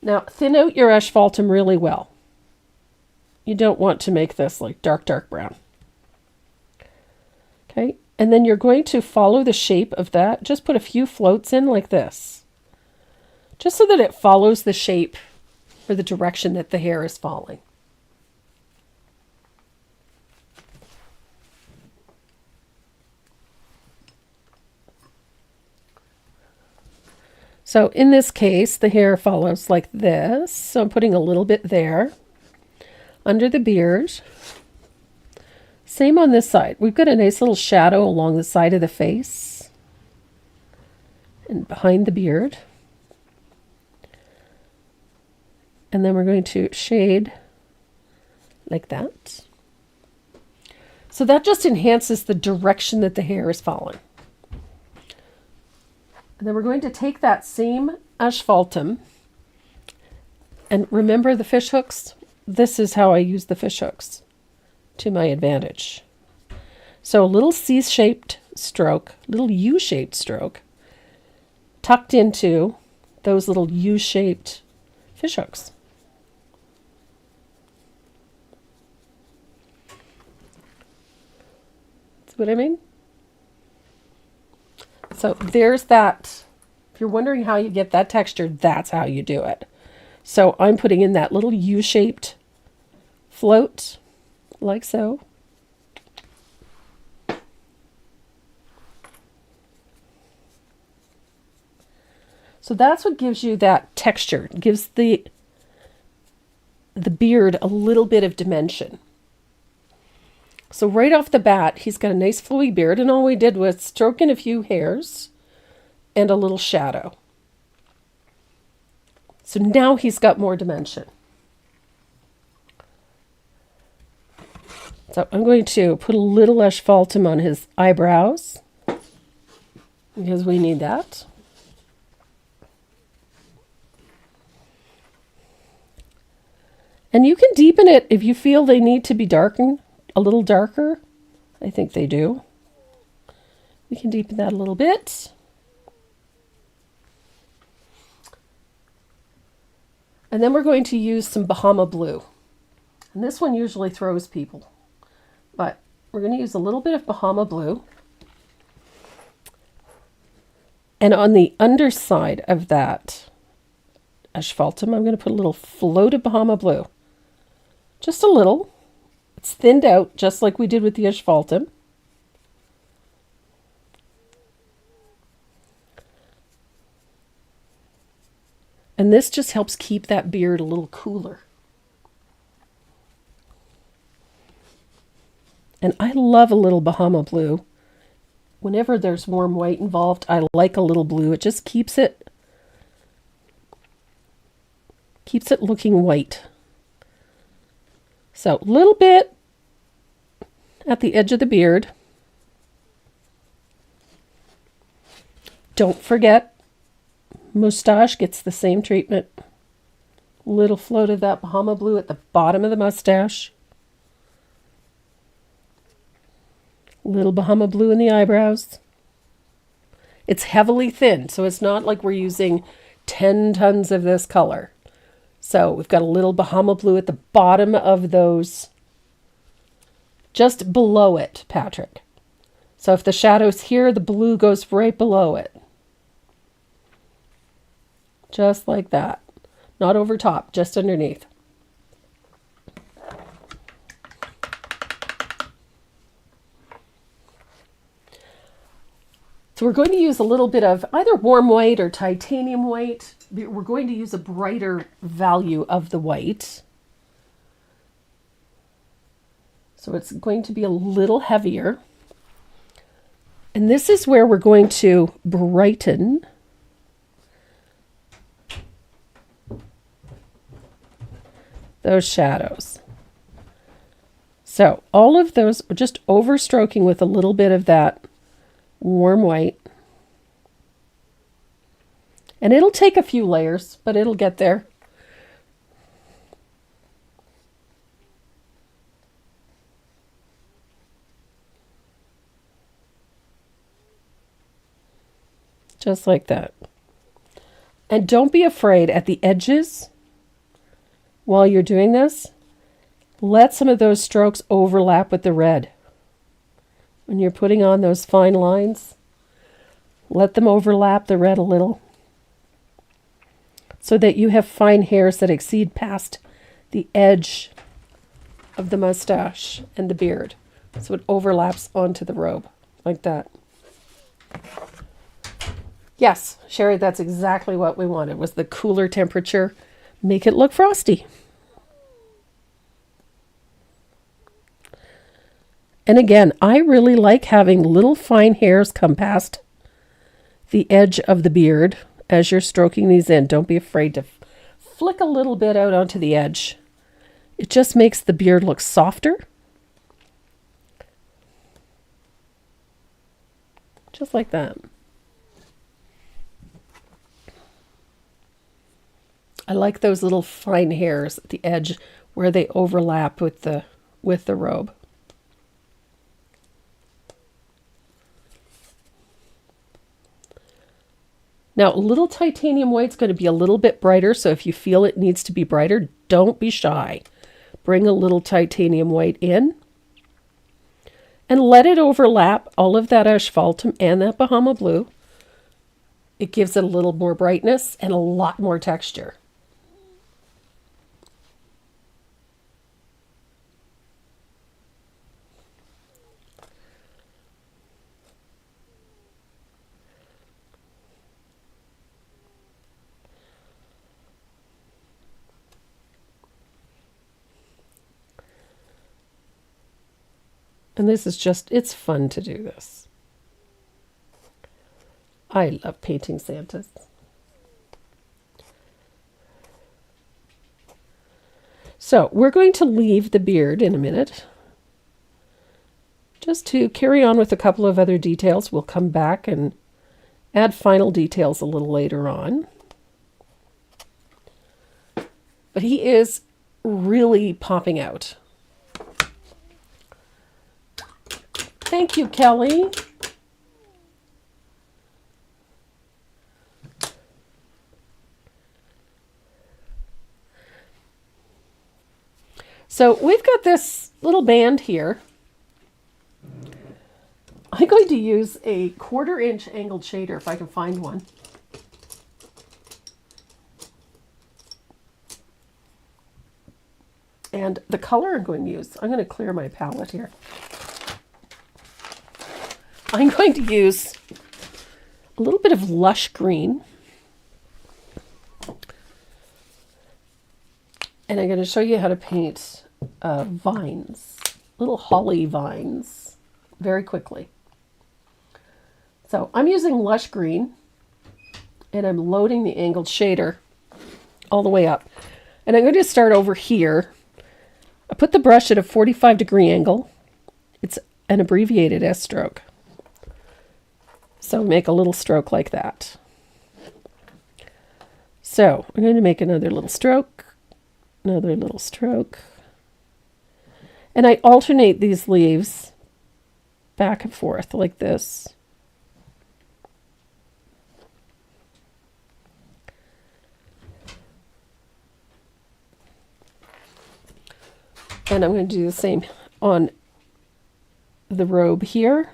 Now, thin out your asphaltum really well. You don't want to make this like dark, dark brown. Okay, and then you're going to follow the shape of that. Just put a few floats in like this. Just so that it follows the shape or the direction that the hair is falling. So in this case, the hair follows like this. So I'm putting a little bit there under the beard. Same on this side. We've got a nice little shadow along the side of the face and behind the beard. And then we're going to shade like that. So that just enhances the direction that the hair is following. And then we're going to take that same asphaltum, and remember the fish hooks? This is how I use the fish hooks to my advantage. So a little C-shaped stroke, little U-shaped stroke, tucked into those little U-shaped fish hooks. See what I mean? So there's that. If you're wondering how you get that texture, that's how you do it. So I'm putting in that little U-shaped float, like so. So that's what gives you that texture. It gives the beard a little bit of dimension. So right off the bat, he's got a nice flowy beard, and all we did was stroke in a few hairs and a little shadow. So now he's got more dimension. So I'm going to put a little asphaltum on his eyebrows because we need that. And you can deepen it if you feel they need to be darkened a little darker. I think they do. We can deepen that a little bit. And then we're going to use some Bahama Blue. And this one usually throws people. But we're going to use a little bit of Bahama Blue. And on the underside of that asphaltum, I'm going to put a little float of Bahama Blue. Just a little. It's thinned out just like we did with the asphaltum. And this just helps keep that beard a little cooler. And I love a little Bahama Blue. Whenever there's warm white involved, I like a little blue. It just keeps it looking white. So a little bit at the edge of the beard. Don't forget, mustache gets the same treatment. Little float of that Bahama Blue at the bottom of the mustache. Little Bahama Blue in the eyebrows. It's heavily thin, so it's not like we're using 10 tons of this color. So we've got a little Bahama Blue at the bottom of those, just below it, Patrick. So if the shadow's here, the blue goes right below it. Just like that. Not over top, just underneath. So we're going to use a little bit of either warm white or titanium white. We're going to use a brighter value of the white. So it's going to be a little heavier. And this is where we're going to brighten those shadows. So all of those, just overstroking with a little bit of that warm white. And it'll take a few layers, but it'll get there. Just like that. And don't be afraid at the edges while you're doing this. Let some of those strokes overlap with the red. When you're putting on those fine lines, let them overlap the red a little so that you have fine hairs that exceed past the edge of the mustache and the beard. So it overlaps onto the robe like that. Yes, Sherry, that's exactly what we wanted, was the cooler temperature. Make it look frosty. And again, I really like having little fine hairs come past the edge of the beard as you're stroking these in. Don't be afraid to flick a little bit out onto the edge. It just makes the beard look softer. Just like that. I like those little fine hairs at the edge where they overlap with the robe. Now, a little titanium white's going to be a little bit brighter, so if you feel it needs to be brighter, don't be shy. Bring a little titanium white in and let it overlap all of that asphaltum and that Bahama blue. It gives it a little more brightness and a lot more texture. And this is just, it's fun to do this. I love painting Santas. So we're going to leave the beard in a minute, just to carry on with a couple of other details. We'll come back and add final details a little later on. But he is really popping out. Thank you, Kelly. So we've got this little band here. I'm going to use a 1/4 inch angled shader if I can find one. And the color I'm going to use, I'm going to clear my palette here. I'm going to use a little bit of lush green. And I'm going to show you how to paint vines, little holly vines, very quickly. So I'm using lush green, and I'm loading the angled shader all the way up. And I'm going to start over here. I put the brush at a 45-degree angle. It's an abbreviated S stroke. So make a little stroke like that. So I'm going to make another little stroke, another little stroke. And I alternate these leaves back and forth like this. And I'm going to do the same on the robe here.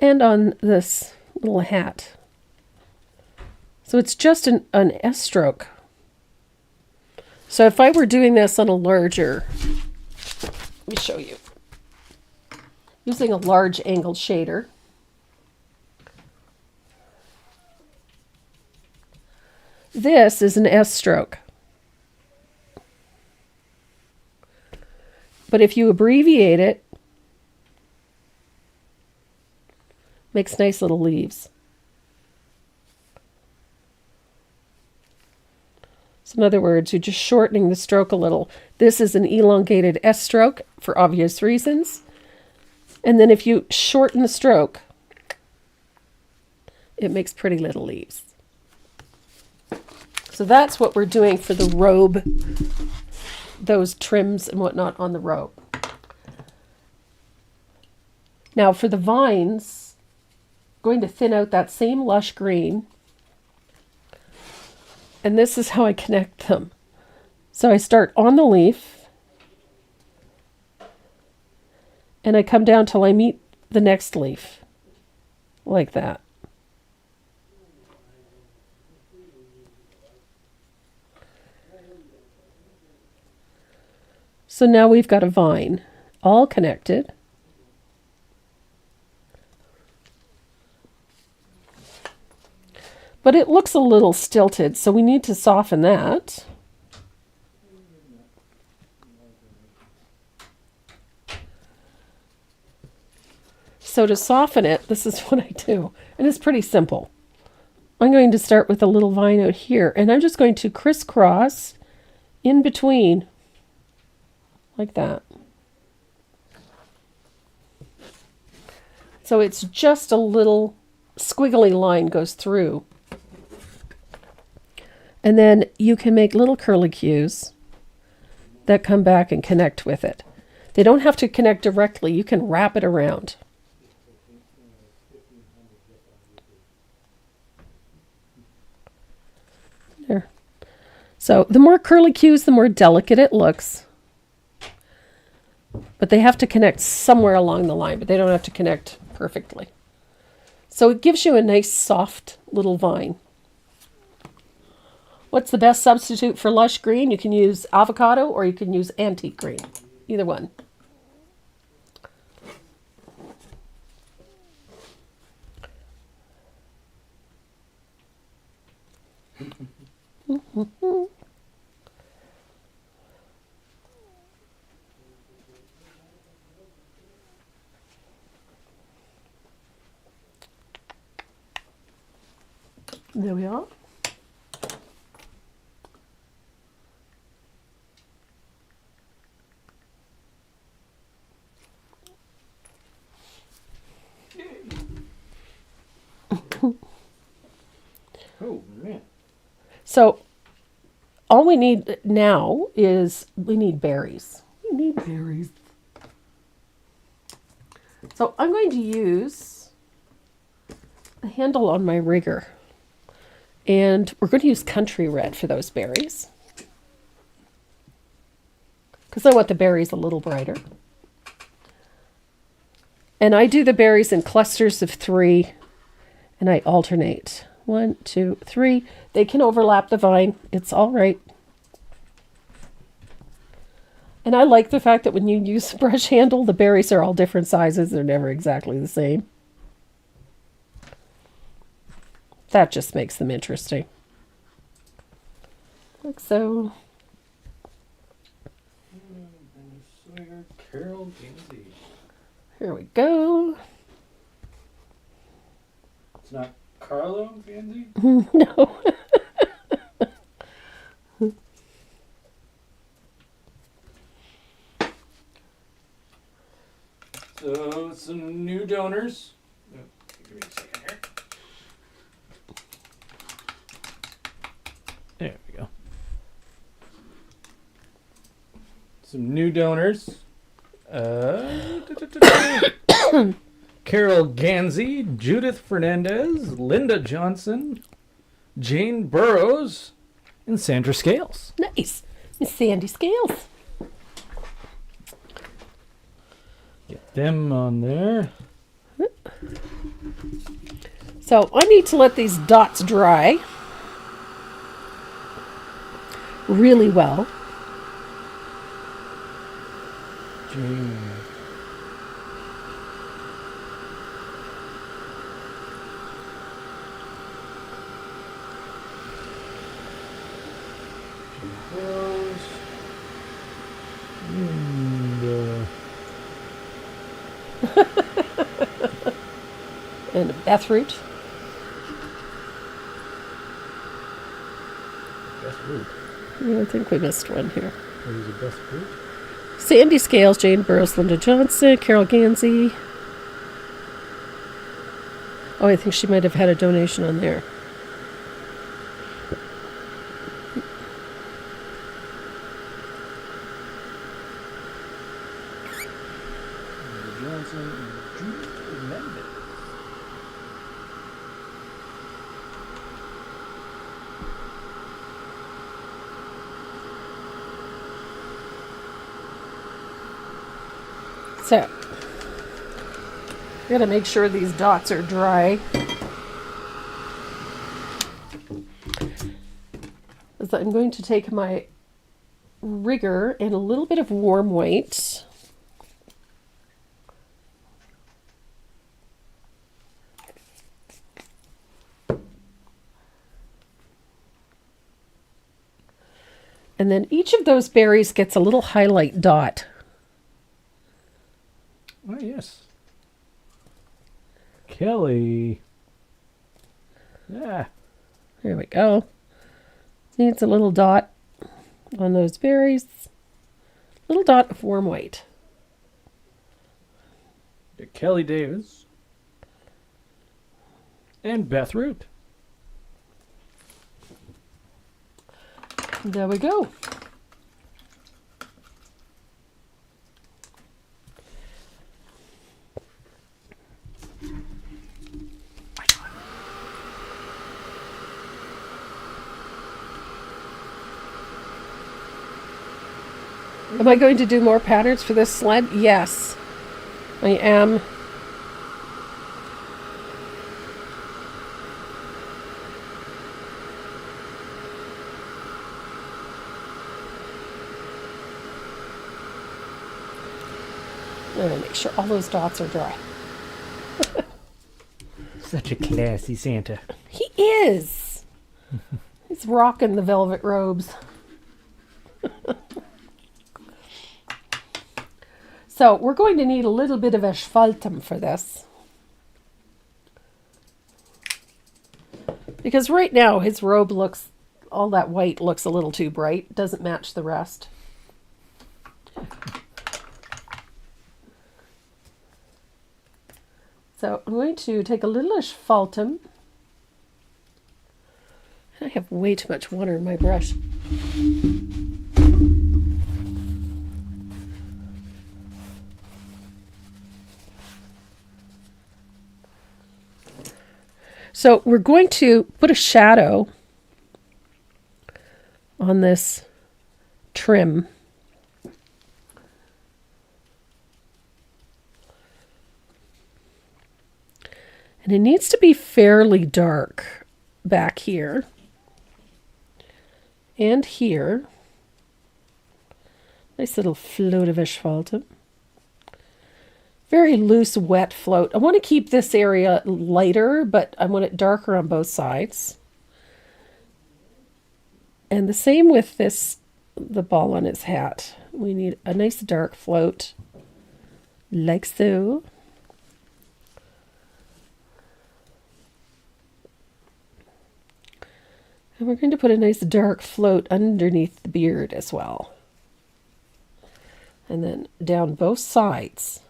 And on this little hat. So it's just an S stroke. So if I were doing this on a larger, let me show you. Using a large angled shader. This is an S stroke. But if you abbreviate it, makes nice little leaves. So in other words, you're just shortening the stroke a little. This is an elongated S stroke for obvious reasons. And then if you shorten the stroke, it makes pretty little leaves. So that's what we're doing for the robe, those trims and whatnot on the robe. Now for the vines, I'm going to thin out that same lush green. And this is how I connect them. So I start on the leaf and I come down till I meet the next leaf, like that. So now we've got a vine all connected. But it looks a little stilted, so we need to soften that. So to soften it, this is what I do. And it's pretty simple. I'm going to start with a little vine out here, and I'm just going to crisscross in between, like that. So it's just a little squiggly line goes through. And then you can make little curlicues that come back and connect with it. They don't have to connect directly. You can wrap it around. There. So the more curlicues, the more delicate it looks. But they have to connect somewhere along the line, but they don't have to connect perfectly. So it gives you a nice soft little vine. What's the best substitute for lush green? You can use avocado or you can use antique green. Either one. There we are. Oh, man. So all we need now is we need berries. We need berries. So I'm going to use the handle on my rigger. And we're going to use country red for those berries. Because I want the berries a little brighter. And I do the berries in clusters of 3. And I alternate. 1, 2, 3. They can overlap the vine. It's all right. And I like the fact that when you use the brush handle, the berries are all different sizes. They're never exactly the same. That just makes them interesting. Like so. Carol Gansey. Here we go. It's not Carlo Gansey? No. So, some new donors. Oh, give me a second here. There we go. Some new donors. Carol Gansey, Judith Fernandez, Linda Johnson, Jane Burrows, and Sandra Scales. Nice. Miss Sandy Scales. Get them on there. So I need to let these dots dry really well. Jane. Burrows. And a Bethroot. Best root. Yeah, I think we missed one here. What is the best root? Sandy Scales, Jane Burrows, Linda Johnson, Carol Gansey. Oh, I think she might have had a donation on there. Linda Johnson and Judith Fernandez. So, I gotta make sure these dots are dry. So I'm going to take my rigger and a little bit of warm white. And then each of those berries gets a little highlight dot. Oh, yes. Kelly. Yeah. There we go. Needs a little dot on those berries. Little dot of warm white. Kelly Davis. And Beth Root. There we go. Am I going to do more patterns for this sled? Yes, I am. I'm going to make sure all those dots are dry. Such a classy Santa. He is. He's rocking the velvet robes. So we're going to need a little bit of asphaltum for this. Because right now his robe looks, all that white looks a little too bright. Doesn't match the rest. So I'm going to take a little asphaltum. I have way too much water in my brush. So we're going to put a shadow on this trim. And it needs to be fairly dark back here and here. Nice little float of asphaltum. Very loose, wet float. I want to keep this area lighter, but I want it darker on both sides. And the same with this, the ball on his hat. We need a nice dark float, like so. And we're going to put a nice dark float underneath the beard as well. And then down both sides.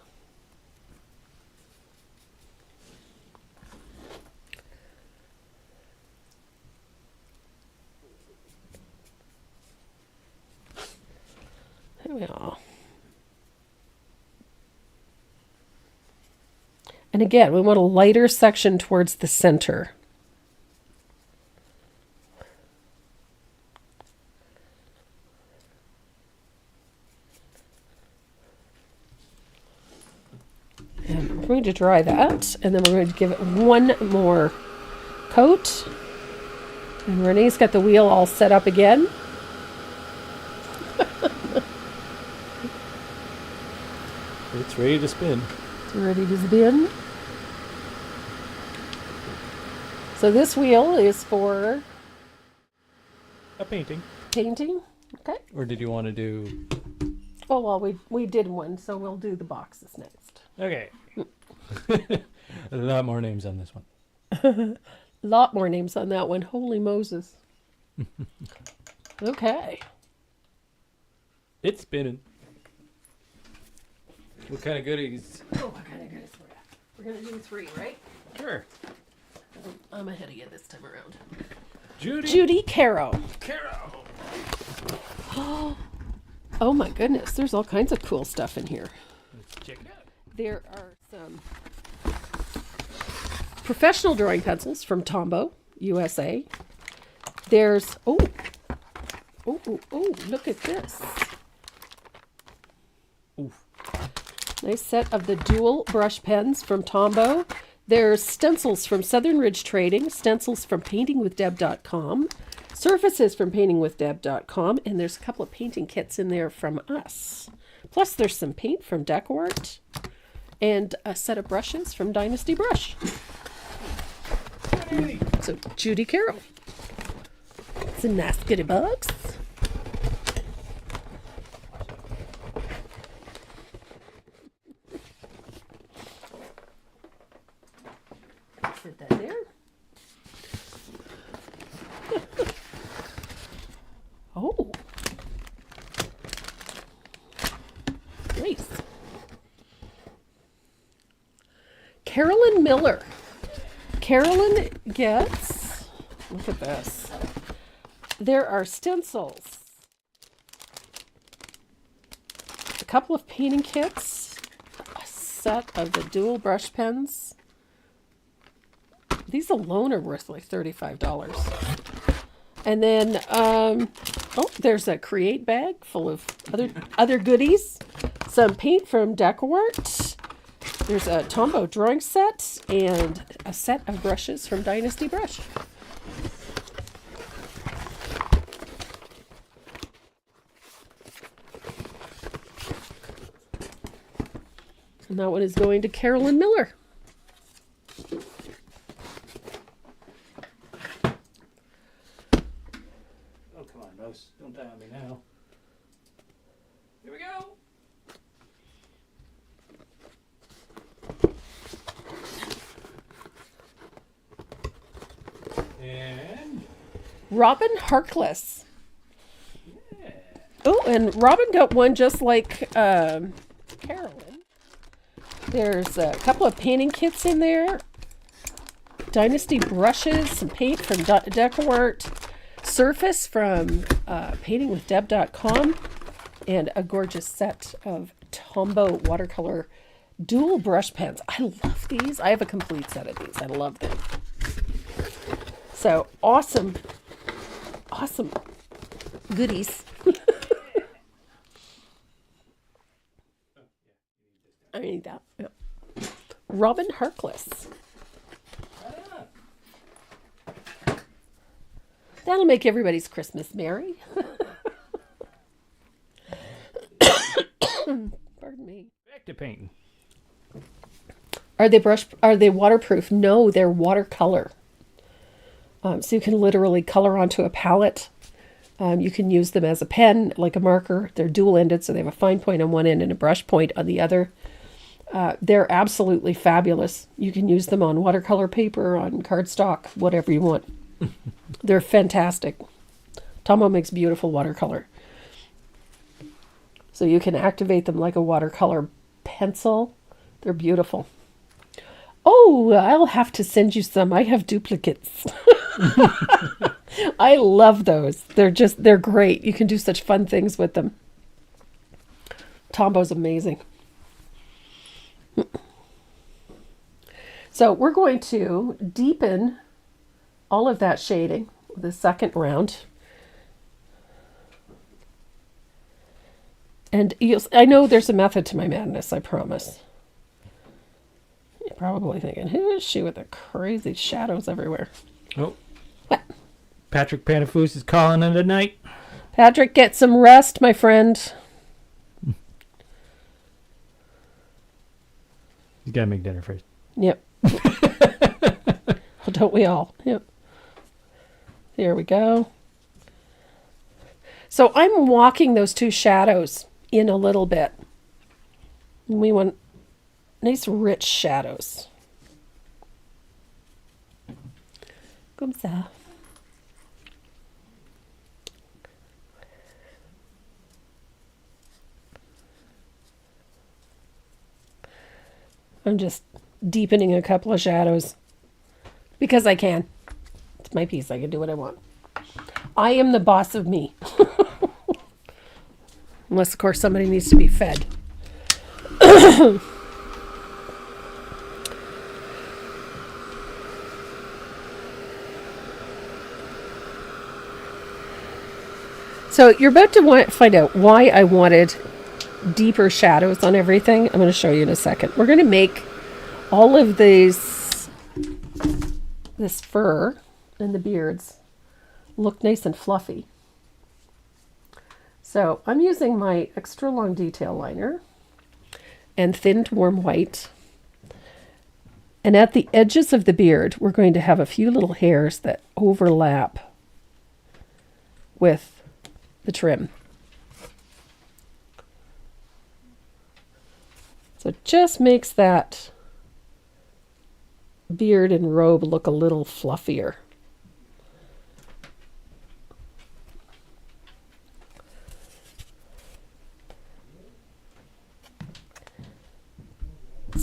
There we are. And again, we want a lighter section towards the center. And we're going to dry that, and then we're going to give it one more coat. And Renee's got the wheel all set up again. It's ready to spin. It's ready to spin. So this wheel is for A painting. painting. Okay. Or did you want to do... Oh, well, we did one, so we'll do the boxes next. Okay. A lot more names on this one. Lot more names on that one. Holy Moses. Okay. It's spinning. What kind of goodies? Oh, what kind of goodness we're going to do 3, right? Sure. I'm ahead of you this time around. Judy Caro. Caro. Oh my goodness, there's all kinds of cool stuff in here. Let's check it out. There are some professional drawing pencils from Tombow, USA. There's, oh, look at this. Oof. Nice set of the dual brush pens from Tombow. There's stencils from Southern Ridge Trading, stencils from paintingwithdeb.com, surfaces from paintingwithdeb.com, and there's a couple of painting kits in there from us. Plus there's some paint from Decort and a set of brushes from Dynasty Brush. So Judy Caro. It's a nice goodie box. Put that there. Carolyn Miller. Carolyn gets, look at this. There are stencils, a couple of painting kits, a set of the dual brush pens. These alone are worth like $35. And then, there's a Create bag full of other goodies. Some paint from DecoArt. There's a Tombow drawing set and a set of brushes from Dynasty Brush. And that one is going to Carolyn Miller. Oh, come on, Mouse. Don't die on me now. Here we go. And Robin Harkless. yeah. Oh, and Robin got one just like Carolyn. There's a couple of painting kits in there. Dynasty brushes, some paint from DecoArt, surface from paintingwithdeb.com, and a gorgeous set of Tombow watercolor dual brush pens. I love these. I have a complete set of these. I love them. So awesome goodies. I need that. Yeah. Robin Harkless. That'll make everybody's Christmas merry. Pardon me. Back to painting. Are they waterproof? No, they're watercolor. So you can literally color onto a palette. You can use them as a pen, like a marker. They're dual-ended, so they have a fine point on one end and a brush point on the other. They're absolutely fabulous. You can use them on watercolor paper, on cardstock, whatever you want. They're fantastic. Tombow makes beautiful watercolor. So you can activate them like a watercolor pencil. They're beautiful. Oh, I'll have to send you some. I have duplicates. I love those. They're great. You can do such fun things with them. Tombow's amazing. So we're going to deepen all of that shading with the second round. And I know there's a method to my madness, I promise. You're probably thinking, who is she with the crazy shadows everywhere? Oh. What? Patrick Panafus is calling in tonight. Patrick, get some rest, my friend. You gotta make dinner first. Yep. Well, don't we all? Yep. There we go. So I'm walking those two shadows in a little bit. We want nice rich shadows. Comme ça. I'm just deepening a couple of shadows because I can. It's my piece. I can do what I want. I am the boss of me. Unless, of course, somebody needs to be fed. So you're about to find out why I wanted deeper shadows on everything. I'm going to show you in a second. We're going to make all of this fur and the beards look nice and fluffy. So I'm using my extra long detail liner and thinned warm white. And at the edges of the beard, we're going to have a few little hairs that overlap with the trim. So it just makes that beard and robe look a little fluffier.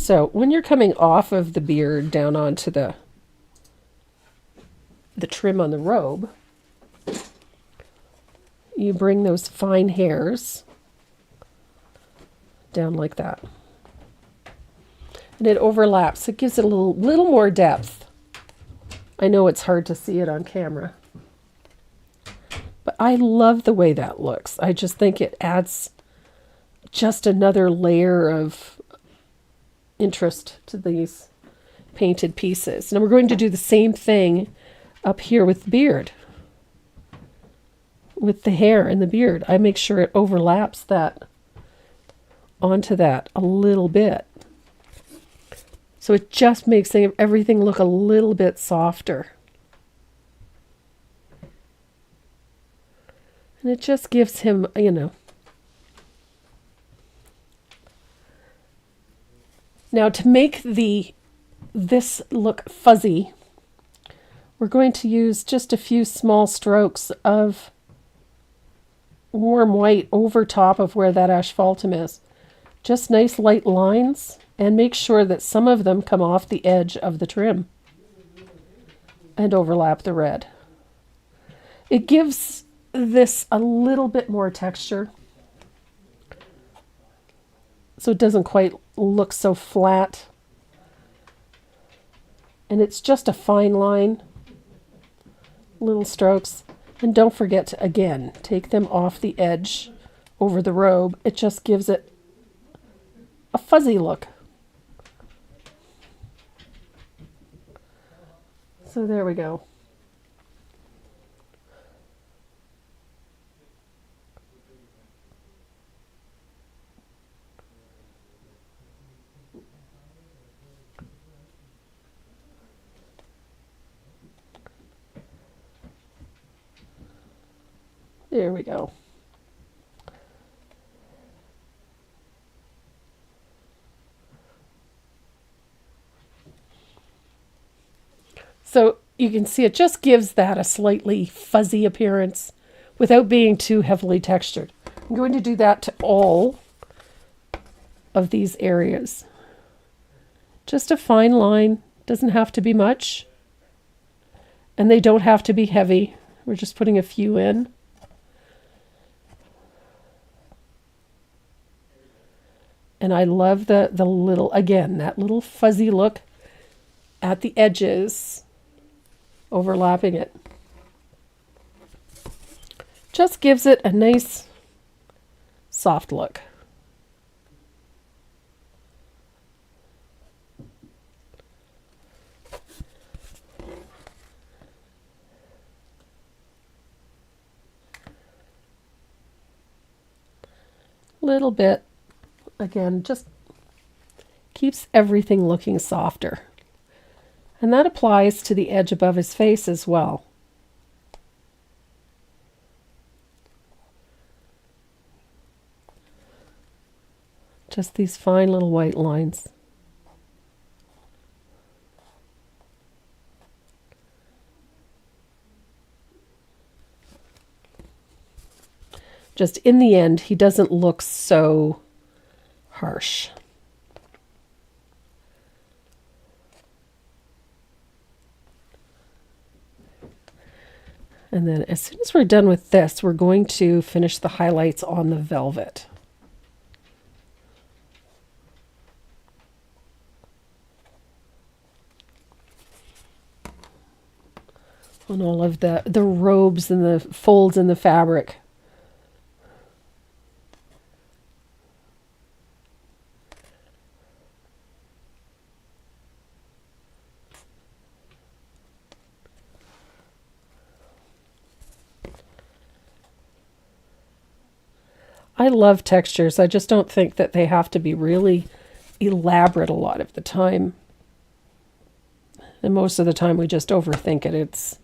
So when you're coming off of the beard down onto the trim on the robe, you bring those fine hairs down like that. And it overlaps. It gives it a little more depth. I know it's hard to see it on camera, but I love the way that looks. I just think it adds just another layer of interest to these painted pieces. And we're going to do the same thing up here with the beard, with the hair and the beard. I make sure it overlaps that onto that a little bit. So it just makes everything look a little bit softer. And it just gives him, you know. Now to make this look fuzzy, we're going to use just a few small strokes of warm white over top of where that asphaltum is. Just nice light lines, and make sure that some of them come off the edge of the trim and overlap the red. It gives this a little bit more texture, so it doesn't quite look so flat. And it's just a fine line, little strokes. And don't forget to, again, take them off the edge over the robe. It just gives it a fuzzy look. So there we go. There we go. So you can see it just gives that a slightly fuzzy appearance without being too heavily textured. I'm going to do that to all of these areas. Just a fine line, doesn't have to be much. And they don't have to be heavy. We're just putting a few in. And I love the little, again, that little fuzzy look at the edges, overlapping it. Just gives it a nice soft look. Little bit. Again, just keeps everything looking softer. And that applies to the edge above his face as well. Just these fine little white lines. Just in the end, he doesn't look so harsh. And then as soon as we're done with this, we're going to finish the highlights on the velvet. On all of the robes and the folds in the fabric. I love textures. I just don't think that they have to be really elaborate a lot of the time. And most of the time we just overthink it. It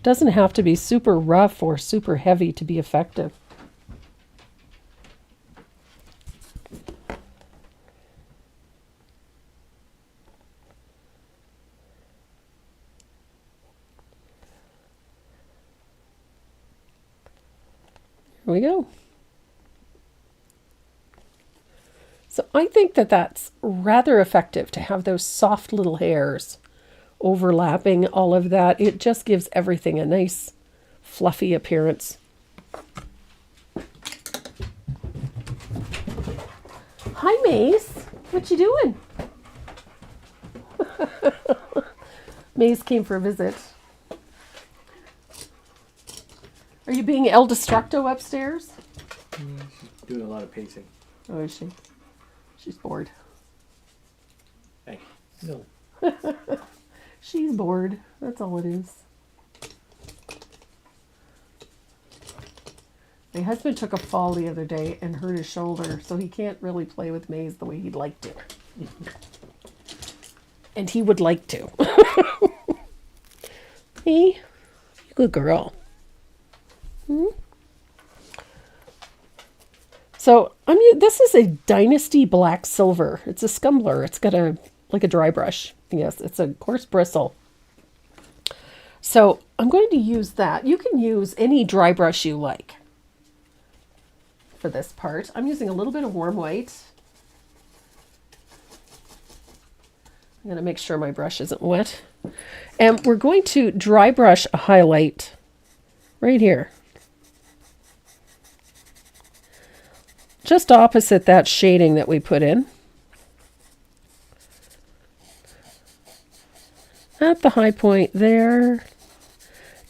doesn't have to be super rough or super heavy to be effective. Here we go. So I think that that's rather effective to have those soft little hairs overlapping all of that. It just gives everything a nice fluffy appearance. Hi, Mace. What you doing? Mace came for a visit. Are you being El Destructo upstairs? She's doing a lot of pacing. Oh, is she? She's bored. Hey, no. She's bored. That's all it is. My husband took a fall the other day and hurt his shoulder, so he can't really play with Maze the way he'd like to. And he would like to. Hey, you good girl. So this is a Dynasty Black Silver. It's a scumbler. It's got like a dry brush. Yes, it's a coarse bristle. So I'm going to use that. You can use any dry brush you like for this part. I'm using a little bit of warm white. I'm going to make sure my brush isn't wet. And we're going to dry brush a highlight right here. Just opposite that shading that we put in. At the high point there.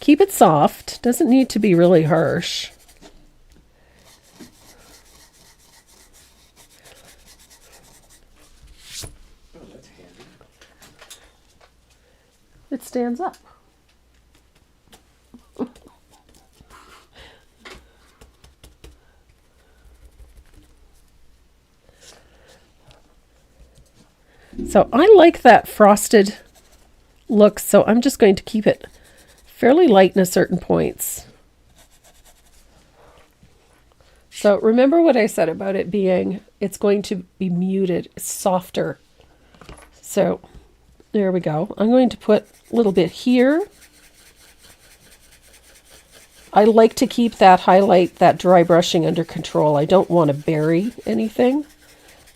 Keep it soft. Doesn't need to be really harsh. Oh, that's handy. It stands up. So I like that frosted look, so I'm just going to keep it fairly light in a certain points. So remember what I said about it being, it's going to be muted, softer. So there we go. I'm going to put a little bit here. I like to keep that highlight, that dry brushing under control. I don't want to bury anything.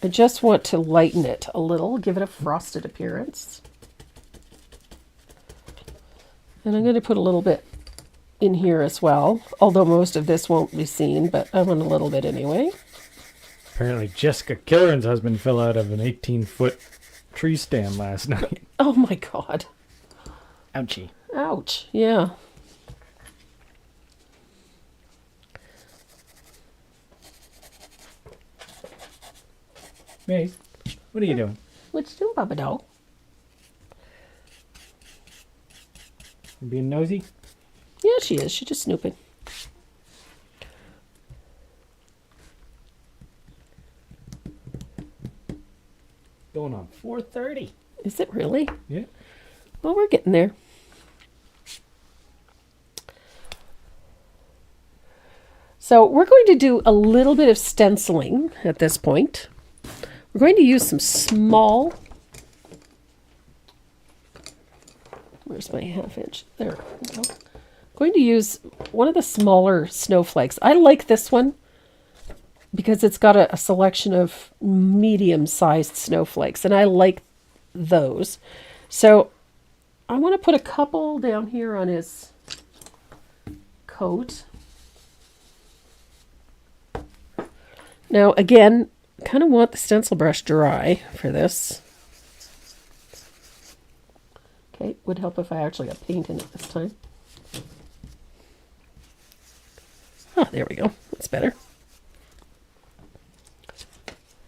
I just want to lighten it a little, give it a frosted appearance. And I'm going to put a little bit in here as well, although most of this won't be seen, but I want a little bit anyway. Apparently Jessica Killeren's husband fell out of an 18-foot tree stand last night. Oh my God. Ouchie. Ouch. Yeah. Mace, what are you doing? What you doing, Papa Dog? You being nosy? Yeah, she is. She's just snooping. Going on 4:30. Is it really? Yeah. Well, we're getting there. So we're going to do a little bit of stenciling at this point. We're going to use some small, where's my half inch? There we go. I'm going to use one of the smaller snowflakes. I like this one because it's got a selection of medium-sized snowflakes, and I like those. So I want to put a couple down here on his coat. Now, again, kind of want the stencil brush dry for this. Okay, would help if I actually got paint in it this time. Oh, there we go. That's better.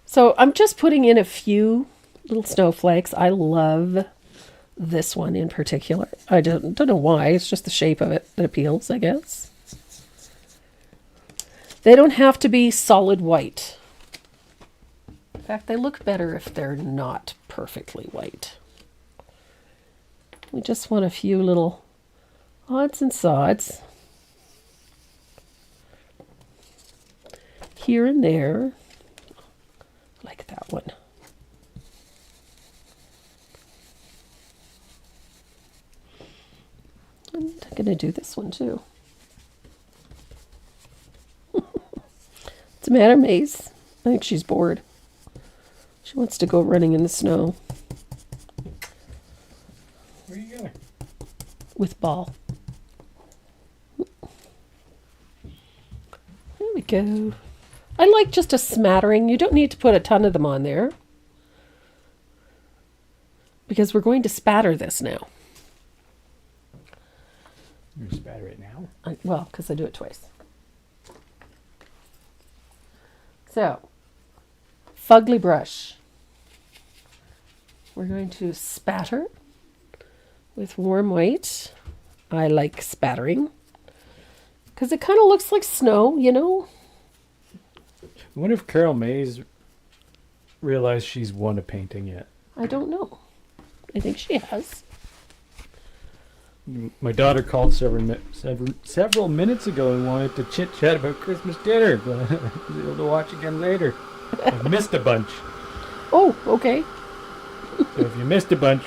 So I'm just putting in a few little snowflakes. I love this one in particular. I don't know why. It's just the shape of it that appeals, I guess. They don't have to be solid white. In fact, they look better if they're not perfectly white. We just want a few little odds and sods here and there, like that one. And I'm going to do this one too. What's the matter, Mace? I think she's bored. She wants to go running in the snow Where are you going? with Ball. There we go. I like just a smattering. You don't need to put a ton of them on there, because we're going to spatter this now. You're gonna spatter it now? Well, because I do it twice. So, fugly brush. We're going to spatter with warm white. I like spattering because it kind of looks like snow, you know? I wonder if Carol Mays realized she's won a painting yet. I don't know. I think she has. My daughter called several minutes ago and wanted to chit chat about Christmas dinner, but I was able to watch again later. I missed a bunch. Oh, okay. So if you missed a bunch,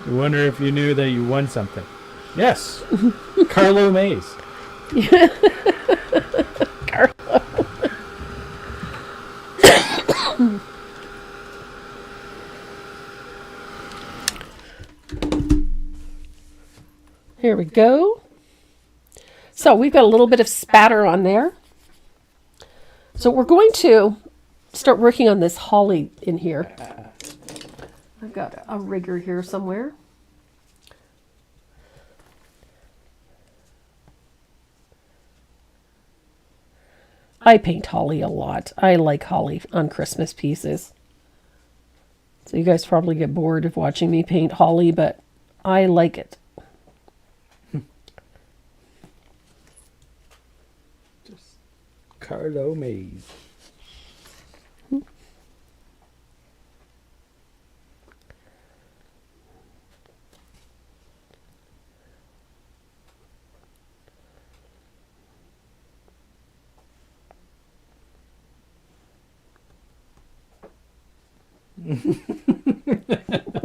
you wonder if you knew that you won something. Yes, Carlo Mays. Carlo. Here we go. So we've got a little bit of spatter on there. So we're going to start working on this holly in here. I've got a rigger here somewhere. I paint holly a lot. I like holly on Christmas pieces. So you guys probably get bored of watching me paint holly, but I like it. Just Carlo Mays.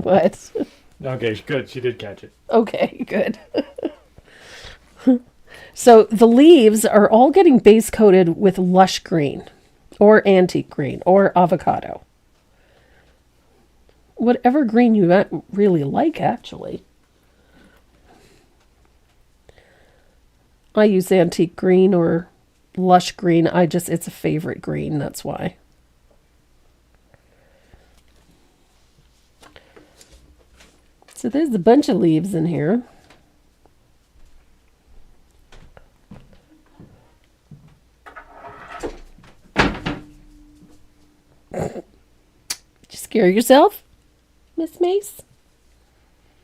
What? Okay, good. She did catch it. Okay, good. So the leaves are all getting base coated with lush green or antique green or avocado. Whatever green you really like, actually. I use antique green or lush green. It's a favorite green, that's why. So there's a bunch of leaves in here. Did you scare yourself, Miss Mace?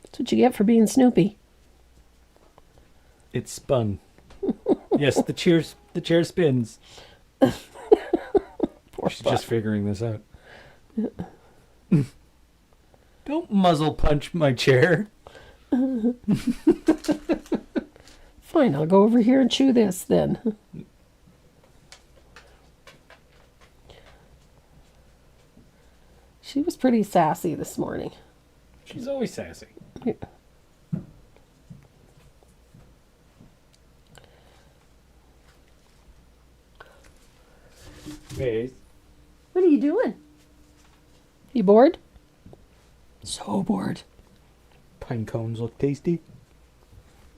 That's what you get for being Snoopy. It spun. Yes, the chair spins. Poor She's spot. just figuring this out. Don't muzzle punch my chair. Fine, I'll go over here and chew this then. She was pretty sassy this morning. She's always sassy. Yeah. Maze. What are you doing? You bored? So bored. Pine cones look tasty.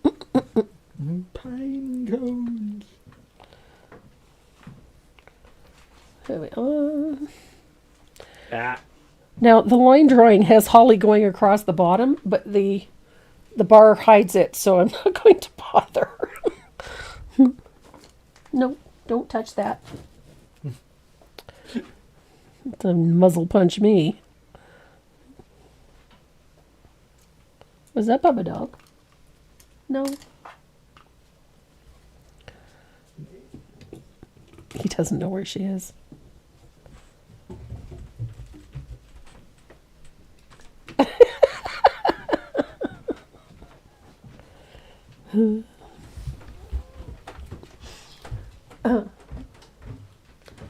Pine cones. There we are. Ah. Now the line drawing has holly going across the bottom, but the bar hides it, so I'm not going to bother. No, don't touch that. Don't muzzle punch me. Was that Bubba Dog? No. He doesn't know where she is.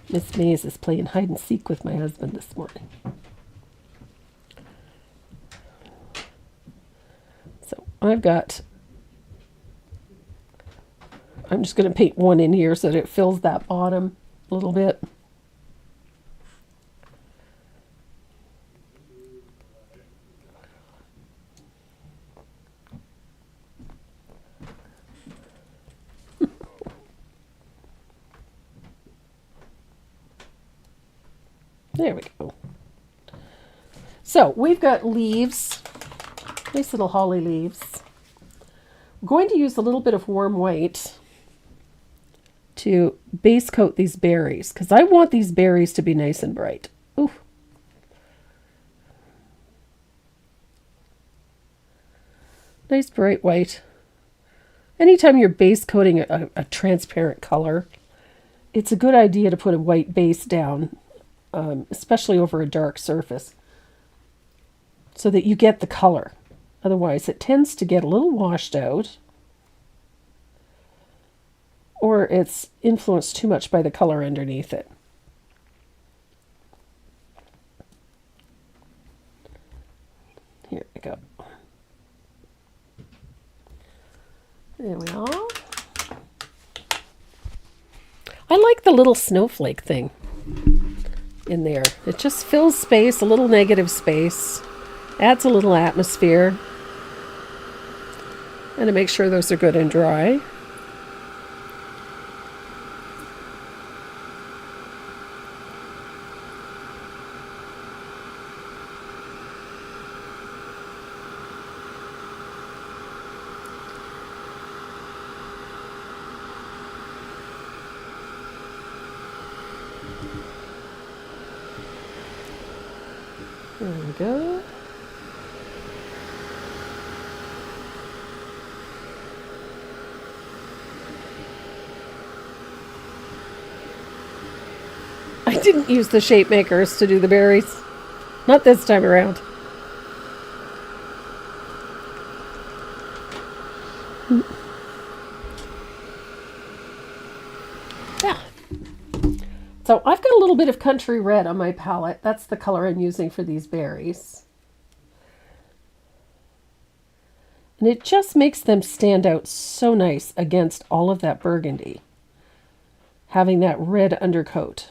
Miss Mays is playing hide and seek with my husband this morning. So I'm just going to paint one in here so that it fills that bottom a little bit. There we go. So we've got leaves, nice little holly leaves. I'm going to use a little bit of warm white to base coat these berries because I want these berries to be nice and bright. Ooh. Nice bright white. Anytime you're base coating a transparent color, it's a good idea to put a white base down, especially over a dark surface, so that you get the color. Otherwise, it tends to get a little washed out, or it's influenced too much by the color underneath it. Here we go. There we are. I like the little snowflake thing in there. It just fills space, a little negative space, adds a little atmosphere. And to make sure those are good and dry. There we go. I didn't use the shape makers to do the berries. Not this time around. Yeah. So I've got a little bit of country red on my palette. That's the color I'm using for these berries. And it just makes them stand out so nice against all of that burgundy. Having that red undercoat,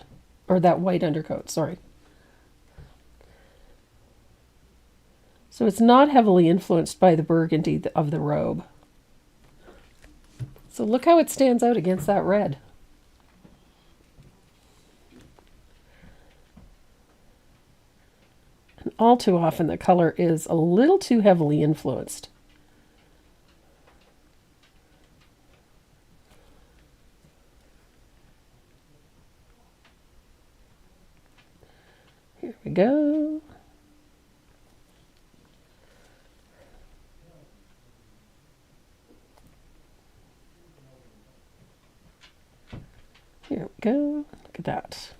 or that white undercoat, sorry. So it's not heavily influenced by the burgundy of the robe. So look how it stands out against that red. And all too often the color is a little too heavily influenced. Here we go. Here we go. Look at that.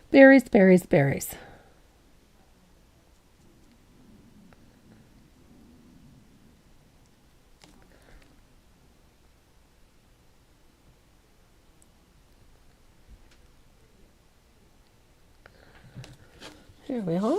Berries, berries, berries. Here we are.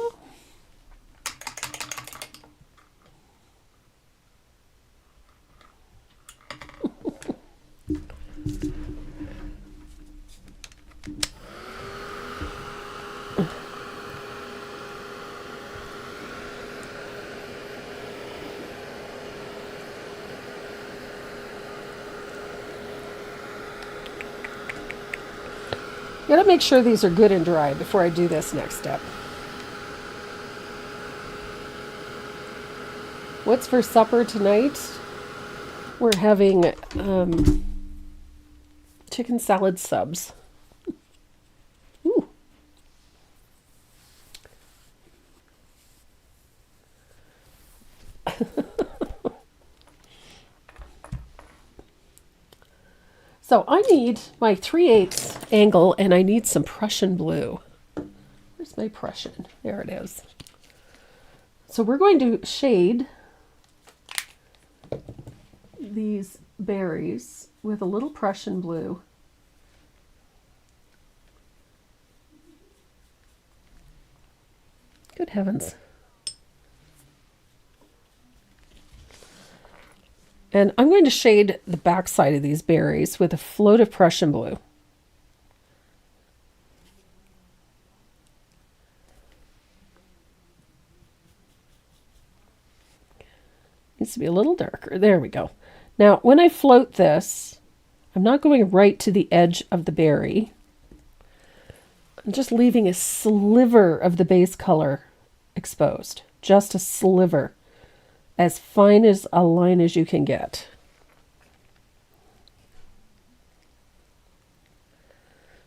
Gotta make sure these are good and dry before I do this next step. What's for supper tonight? We're having chicken salad subs. Ooh. So I need my 3/8 angle and I need some Prussian blue. Where's my Prussian? There it is. So we're going to shade these berries with a little Prussian blue. Good heavens. And I'm going to shade the back side of these berries with a float of Prussian blue. Needs to be a little darker. There we go. Now, when I float this, I'm not going right to the edge of the berry. I'm just leaving a sliver of the base color exposed. Just a sliver. As fine as a line as you can get.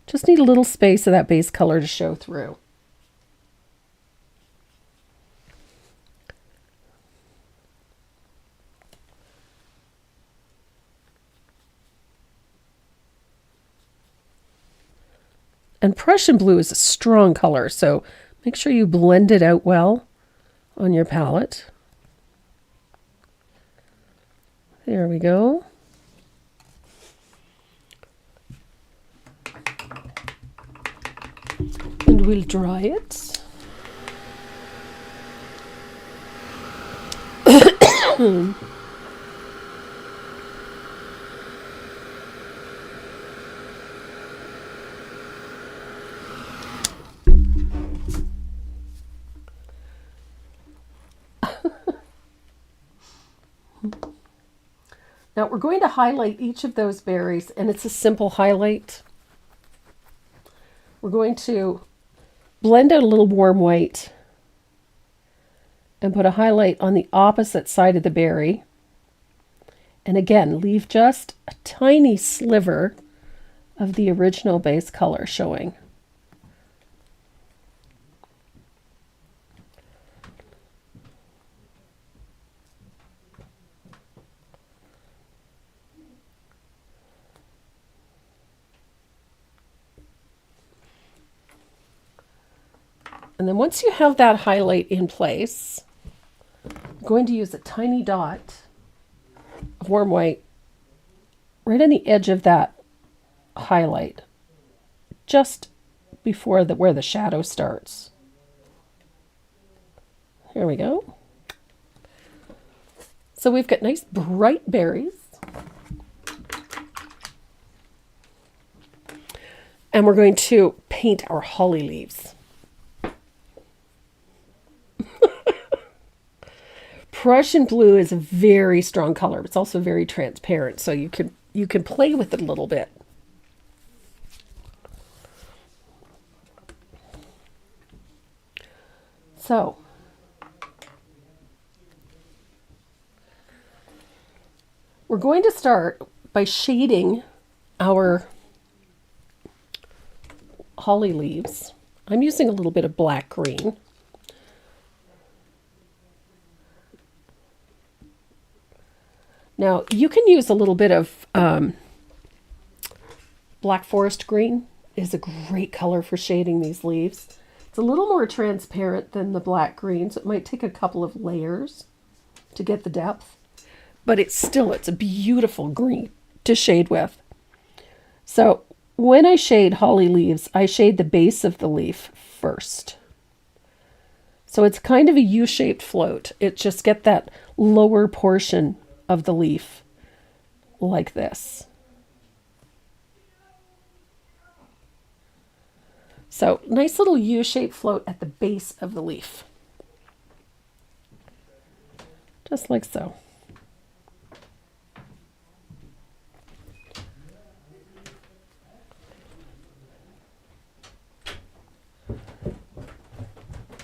Just need a little space of that base color to show through. And Prussian blue is a strong color, so make sure you blend it out well on your palette. There we go. And we'll dry it. Now we're going to highlight each of those berries, and it's a simple highlight. We're going to blend out a little warm white and put a highlight on the opposite side of the berry. And again, leave just a tiny sliver of the original base color showing. And then once you have that highlight in place, I'm going to use a tiny dot of warm white right on the edge of that highlight, just before where the shadow starts. Here we go. So we've got nice bright berries. And we're going to paint our holly leaves. Prussian blue is a very strong color. It's also very transparent, so you can play with it a little bit. So we're going to start by shading our holly leaves. I'm using a little bit of black green. Now, you can use a little bit of black forest green. It is a great color for shading these leaves. It's a little more transparent than the black green, so it might take a couple of layers to get the depth. But it's a beautiful green to shade with. So when I shade holly leaves, I shade the base of the leaf first. So it's kind of a U-shaped float. It just get that lower portion of the leaf like this. So nice little U-shaped float at the base of the leaf. Just like so.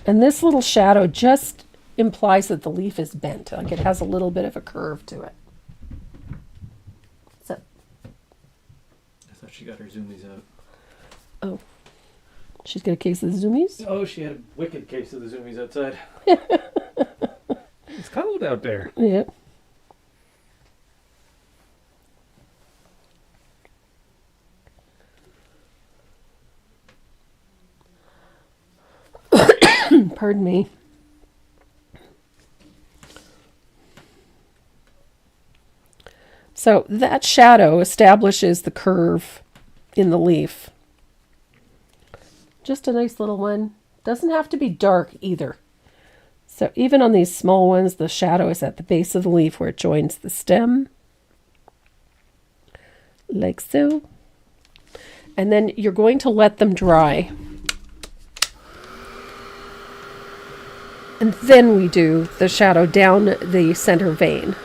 And this little shadow just implies that the leaf is bent, like it has a little bit of a curve to it. So, I thought she got her zoomies out. oh, she's got a case of the zoomies? Oh, she had a wicked case of the zoomies outside. It's cold out there. Yeah. Pardon me. So that shadow establishes the curve in the leaf. Just a nice little one. Doesn't have to be dark either. So even on these small ones, the shadow is at the base of the leaf where it joins the stem. Like so. And then you're going to let them dry. And then we do the shadow down the center vein.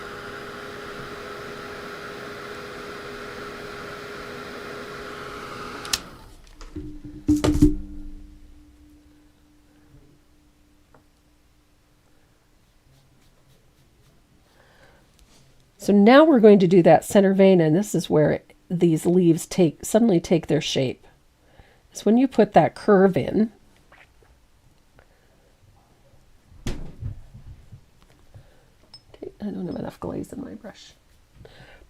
So now we're going to do that center vein, and this is where these leaves suddenly take their shape. It's when you put that curve in. Okay, I don't have enough glaze in my brush.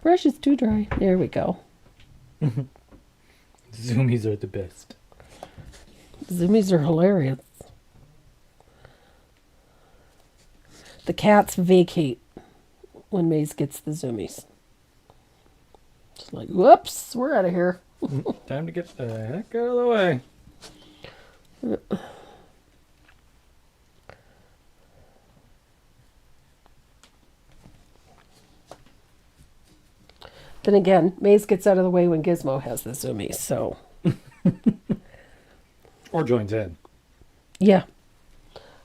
Brush is too dry. There we go. Zoomies are the best. Zoomies are hilarious. The cats vacate when Maze gets the zoomies. Just like, whoops, we're out of here. Time to get the heck out of the way. Then again, Maze gets out of the way when Gizmo has the zoomies, so. Or joins in. Yeah.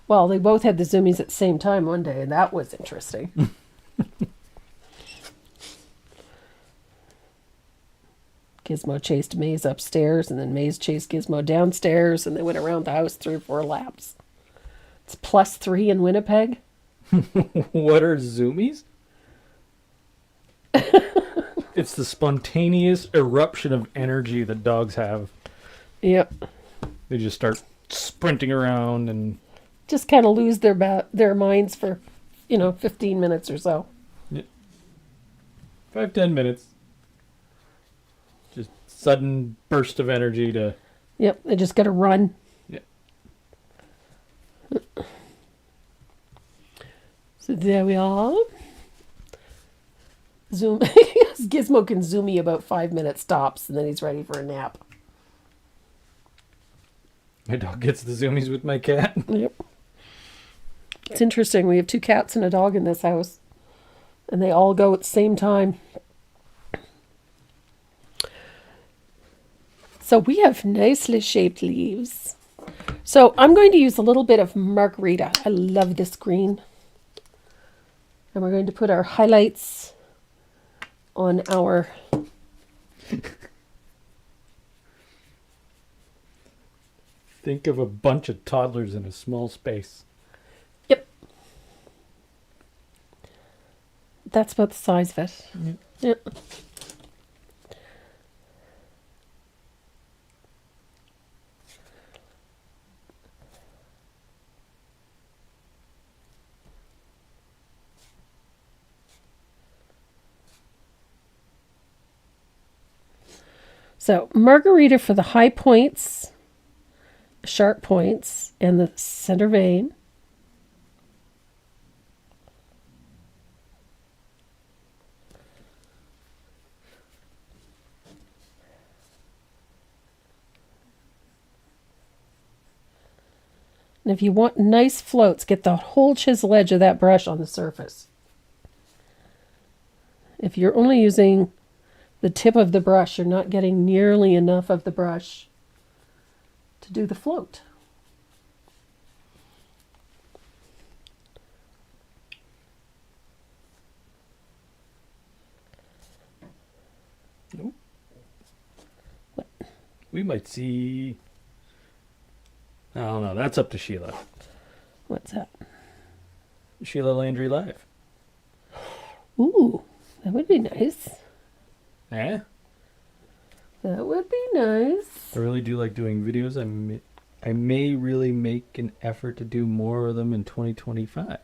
Well, they both had the zoomies at the same time one day, and that was interesting. Gizmo chased Maze upstairs, and then Maze chased Gizmo downstairs, and they went around the house 3 or 4 laps. It's +3 in Winnipeg. What are zoomies? It's the spontaneous eruption of energy that dogs have. Yep. They just start sprinting around and Just kind of lose their minds for, 15 minutes or so. 5-10 minutes. Just sudden burst of energy to. Yep, they just got to run. Yeah. So there we are. Zoom. Gizmo can zoom me about 5 minutes tops, and then he's ready for a nap. My dog gets the zoomies with my cat. Yep. It's interesting. We have 2 cats and a dog in this house, and they all go at the same time. So we have nicely shaped leaves. So I'm going to use a little bit of margarita. I love this green. And we're going to put our highlights on our... Think of a bunch of toddlers in a small space. Yep. That's about the size of it. Yep. So margarita for the high points, sharp points, and the center vein. And if you want nice floats, get the whole chisel edge of that brush on the surface. If you're only using the tip of the brush, you're not getting nearly enough of the brush to do the float. Nope. What? We might see. I don't know. That's up to Sheila. What's that? Sheila Landry Live. Ooh, that would be nice. Eh? That would be nice. I really do like doing videos. I may really make an effort to do more of them in 2025.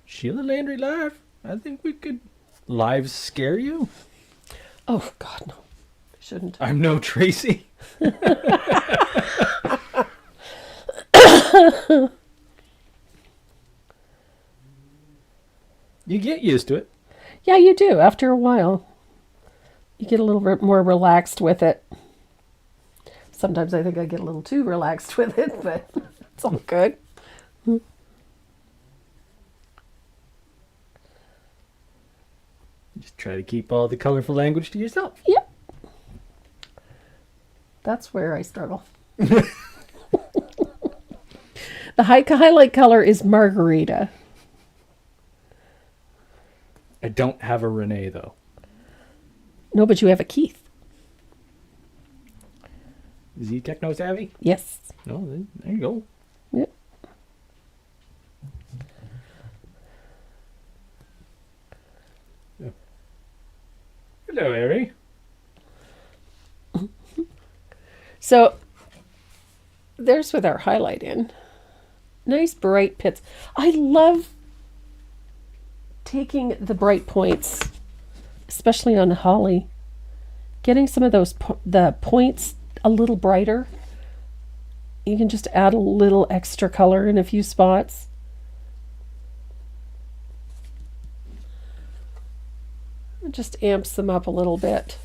Sheila Landry Live. I think we could live scare you. Oh, God, no. I shouldn't. I'm no Tracy. You get used to it. Yeah, you do. After a while, you get a little bit more relaxed with it. Sometimes I think I get a little too relaxed with it, but it's all good. Just try to keep all the colorful language to yourself. Yep. That's where I struggle. The highlight color is margarita. I don't have a Renee, though. No, but you have a Keith. Is he techno savvy? Yes. No, then there you go. Yep. Hello, Harry. So there's with our highlight in. Nice bright pits. I love taking the bright points, especially on holly, getting some of those the points a little brighter. You can just add a little extra color in a few spots. It just amps them up a little bit.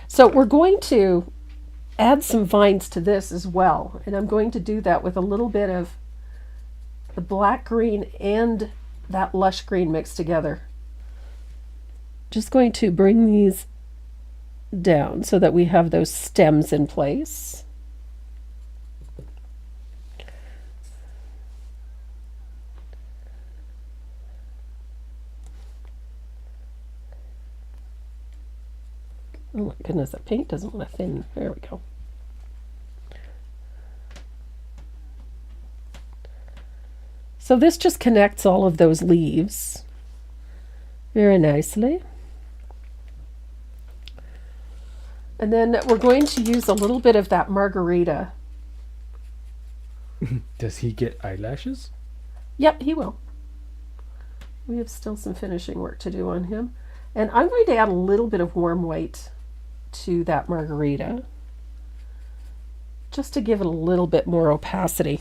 So we're going to add some vines to this as well, and I'm going to do that with a little bit of the black green and that lush green mixed together. Just going to bring these down so that we have those stems in place. Oh my goodness, that paint doesn't want to thin. There we go. So this just connects all of those leaves very nicely. And then we're going to use a little bit of that margarita. Does he get eyelashes? Yep, he will. We have still some finishing work to do on him. And I'm going to add a little bit of warm white to that margarita, just to give it a little bit more opacity.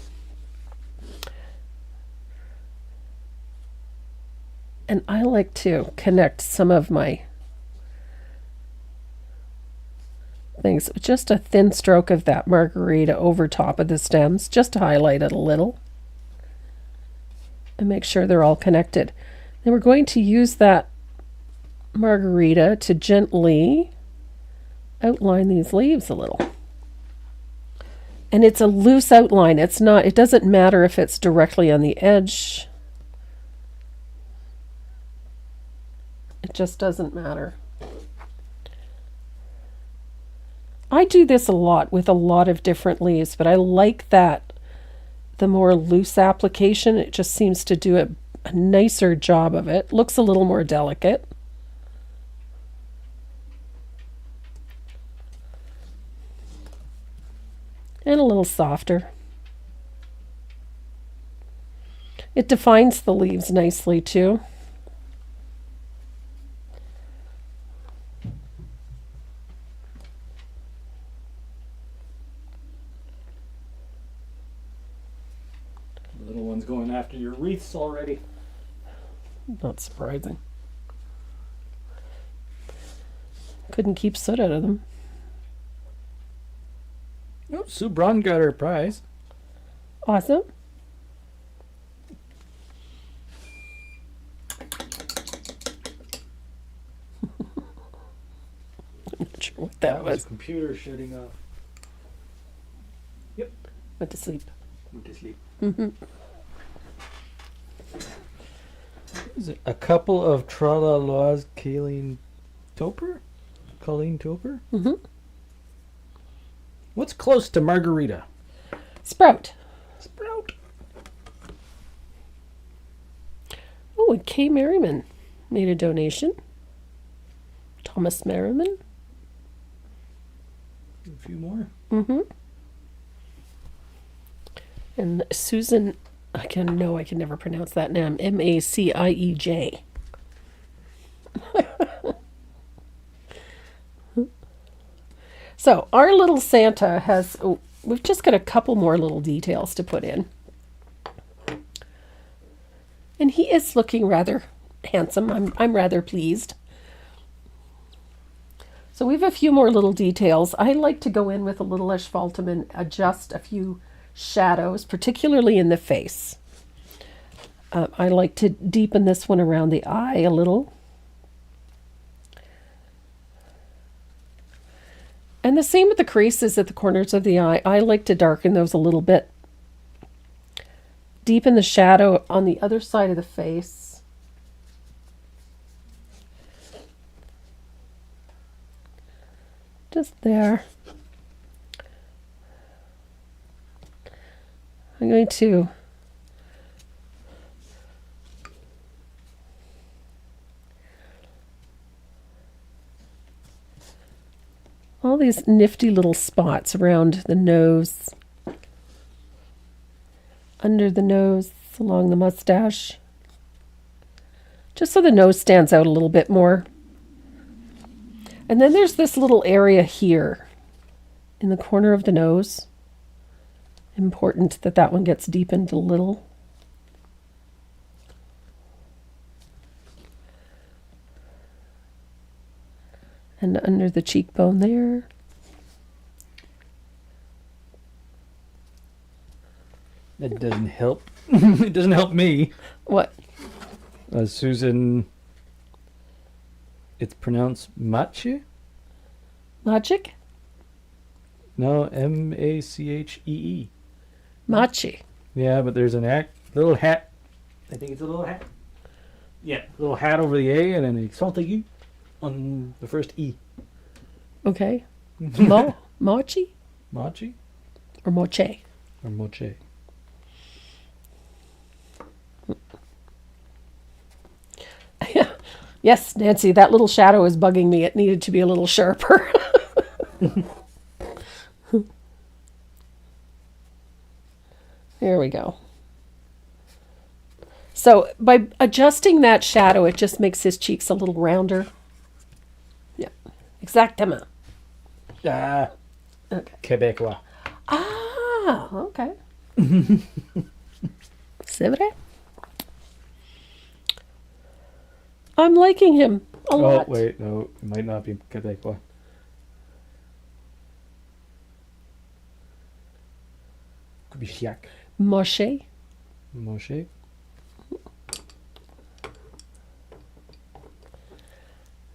And I like to connect some of my things with just a thin stroke of that margarita over top of the stems, just to highlight it a little and make sure they're all connected. Then we're going to use that margarita to gently outline these leaves a little. And it's a loose outline. It doesn't matter if it's directly on the edge. It just doesn't matter. I do this a lot with a lot of different leaves, but I like that the more loose application, it just seems to do a nicer job of it. Looks a little more delicate. And a little softer. It defines the leaves nicely too. The little one's going after your wreaths already. Not surprising. Couldn't keep soot out of them. Oh, Sue Braun got her prize. Awesome. I'm not sure what that was. The computer shutting off. Yep. Went to sleep. Went to sleep. Mm-hmm. Is it a couple of Tralala's Colleen Topper? Colleen Topper? Mm-hmm. What's close to margarita? Sprout. Sprout. Oh, and Kay Merriman made a donation. Thomas Merriman. A few more. Mm-hmm. And Susan, I can never pronounce that name. Macieij. So our little Santa has, we've just got a couple more little details to put in. And he is looking rather handsome. I'm rather pleased. So we have a few more little details. I like to go in with a little asphaltum and adjust a few shadows, particularly in the face. I like to deepen this one around the eye a little. And the same with the creases at the corners of the eye. I like to darken those a little bit. Deepen the shadow on the other side of the face. Just there. I'm going to all these nifty little spots around the nose, under the nose, along the mustache, just so the nose stands out a little bit more. And then there's this little area here in the corner of the nose. Important that that one gets deepened a little. And under the cheekbone there. That doesn't help. It doesn't help me. What? Susan, it's pronounced Mache? Magic? No, Machee. Machi. Yeah, but there's an little hat. I think it's a little hat. Yeah, little hat over the A and then a accent aigu on the first E. Okay. Machi? Machi? Or moche? Or moche. Yes, Nancy, that little shadow is bugging me. It needed to be a little sharper. There we go. So by adjusting that shadow, it just makes his cheeks a little rounder. Yeah, exactement. Ah, Okay. Québécois. Ah, okay. C'est vrai? I'm liking him a lot. Oh, wait, no, it might not be Québécois. Could be Chiac. Moche. Moche.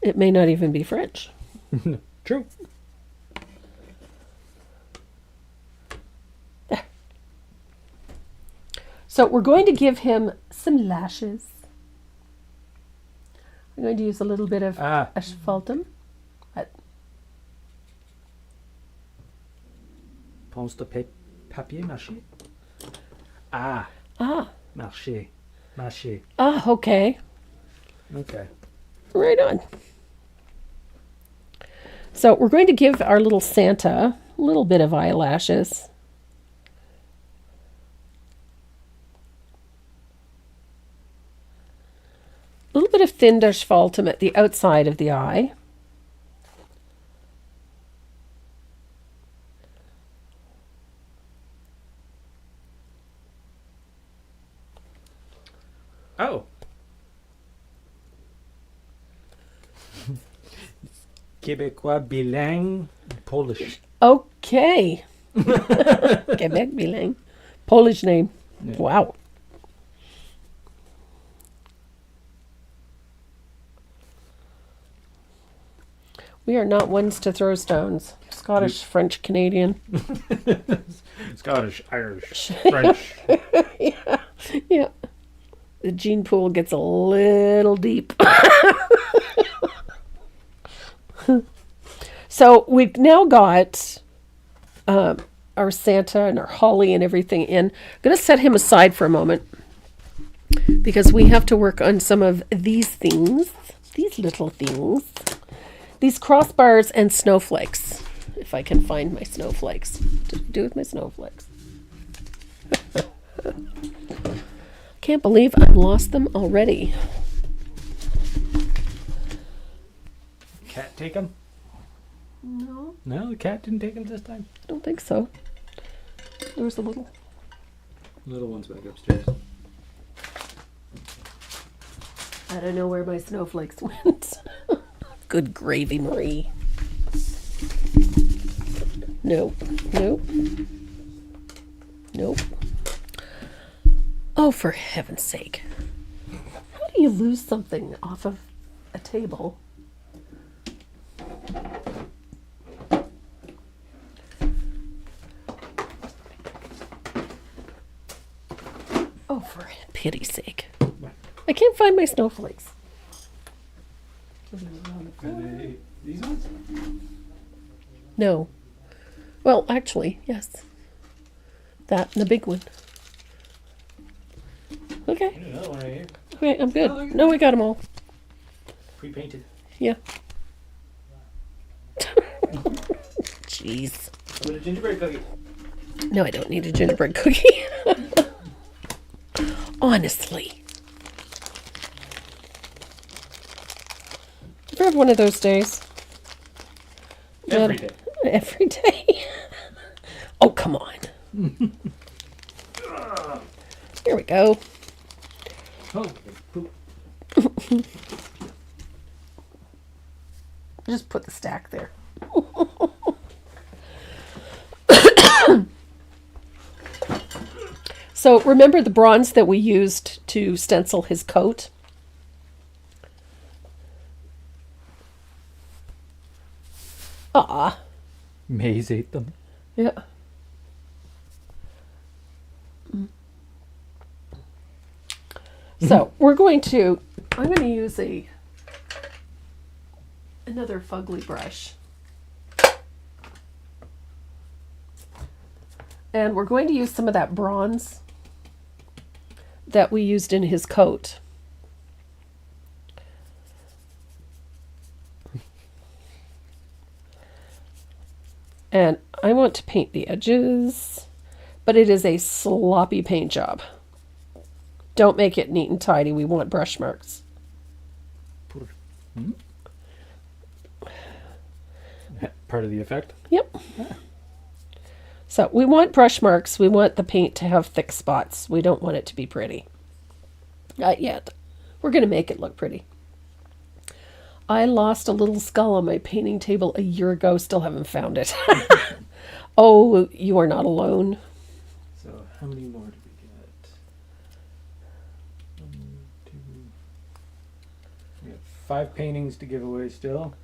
It may not even be French. True. So we're going to give him some lashes. I'm going to use a little bit of asphaltum. Ponce de papier mâché. Ah. Marché. Mâché. Ah, okay. Okay. Right on. So we're going to give our little Santa a little bit of eyelashes. A little bit of thin asphaltum at the outside of the eye. Oh. Québécois bilingue, Polish. Okay. Quebec bilingue. Polish name. Yeah. Wow. We are not ones to throw stones. Scottish, French, Canadian. Scottish, Irish, French. Yeah. The gene pool gets a little deep. So we've now got our Santa and our holly and everything in. I'm going to set him aside for a moment because we have to work on some of these things, these little things, these crossbars and snowflakes. If I can find my snowflakes. What did I do with my snowflakes? Can't believe I've lost them already. Cat take them? No, No, the cat didn't take them this time. I don't think so. There's a little. Little one's back upstairs. I don't know where my snowflakes went. Good gravy, Marie. Nope. Nope. Nope. Oh, for heaven's sake. How do you lose something off of a table? Oh, for pity's sake. I can't find my snowflakes. These ones? No. Well, actually, yes. That and the big one. Okay. Another one right here. Okay, I'm good. Oh, look at No, we got them all. Pre-painted. Yeah. Jeez. With a gingerbread cookie. No, I don't need a gingerbread cookie. Honestly. Ever have one of those days? Every day. Every day. Oh, come on. Here we go. Oh, poop. Just put the stack there. So remember the bronze that we used to stencil his coat? Ah, Maze ate them. yeah. So I'm going to use another fugly brush. And we're going to use some of that bronze that we used in his coat. And I want to paint the edges, but it is a sloppy paint job. Don't make it neat and tidy. We want brush marks. Part of the effect. Yep. So we want brush marks. We want the paint to have thick spots. We don't want it to be pretty. Not yet. We're going to make it look pretty. I lost a little skull on my painting table a year ago. Still haven't found it. Oh, you are not alone. So how many more do we get? 1, 2. We have 5 paintings to give away still.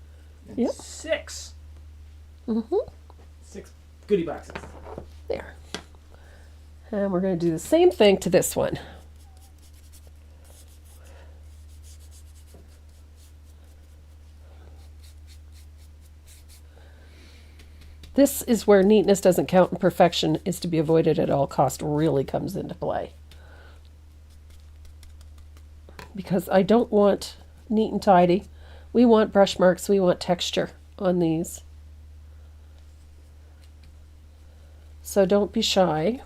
And Yep. 6. Mm-hmm. 6 goodie boxes. There. And we're going to do the same thing to this one. This is where neatness doesn't count and perfection is to be avoided at all cost really comes into play. Because I don't want neat and tidy. We want brush marks. We want texture on these. So don't be shy.